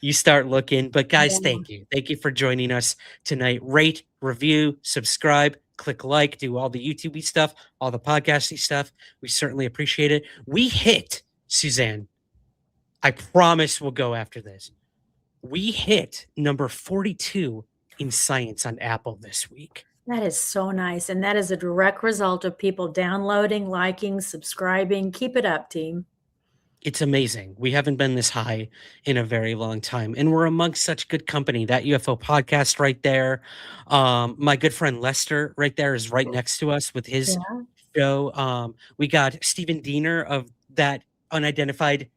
You start looking. But guys,
Yeah.
thank you. Thank you for joining us tonight. Rate, review, subscribe, click like, do all the YouTube-y stuff, all the podcasty stuff. We certainly appreciate it. We hit, Suzanne, I promise we'll go after this. We hit number 42 in science on Apple this week.
That is so nice. And that is a direct result of people downloading, liking, subscribing. Keep it up, team.
It's amazing. We haven't been this high in a very long time. And we're amongst such good company. That UFO podcast right there. My good friend Lester right there is right next to us with his show. We got Stephen Diener of that unidentified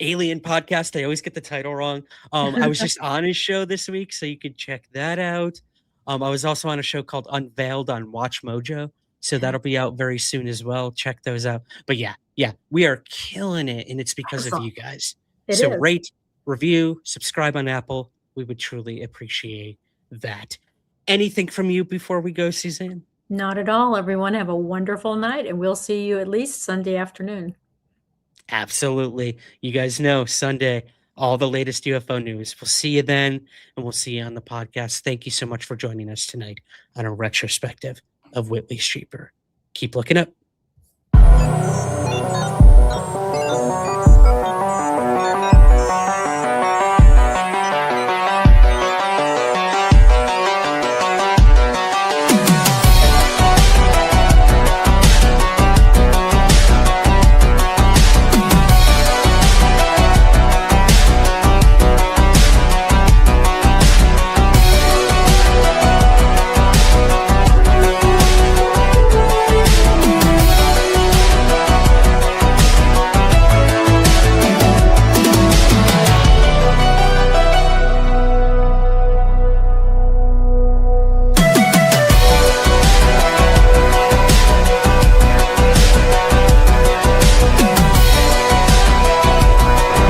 alien podcast. I always get the title wrong. I was just on his show this week, so you could check that out. I was also on a show called Unveiled on Watch Mojo. So that'll be out very soon as well. Check those out. But yeah, we are killing it. And it's because of you guys. So rate, review, subscribe on Apple. We would truly appreciate that. Anything from you before we go, Suzanne?
Not at all. Everyone have a wonderful night, and we'll see you at least Sunday afternoon.
Absolutely. You guys know Sunday, all the latest UFO news. We'll see you then, and we'll see you on the podcast. Thank you so much for joining us tonight on a retrospective of Whitley Strieber. Keep looking up.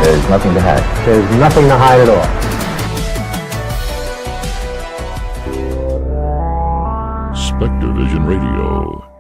There's nothing to hide. There's nothing to hide at all.
Spectre Vision Radio.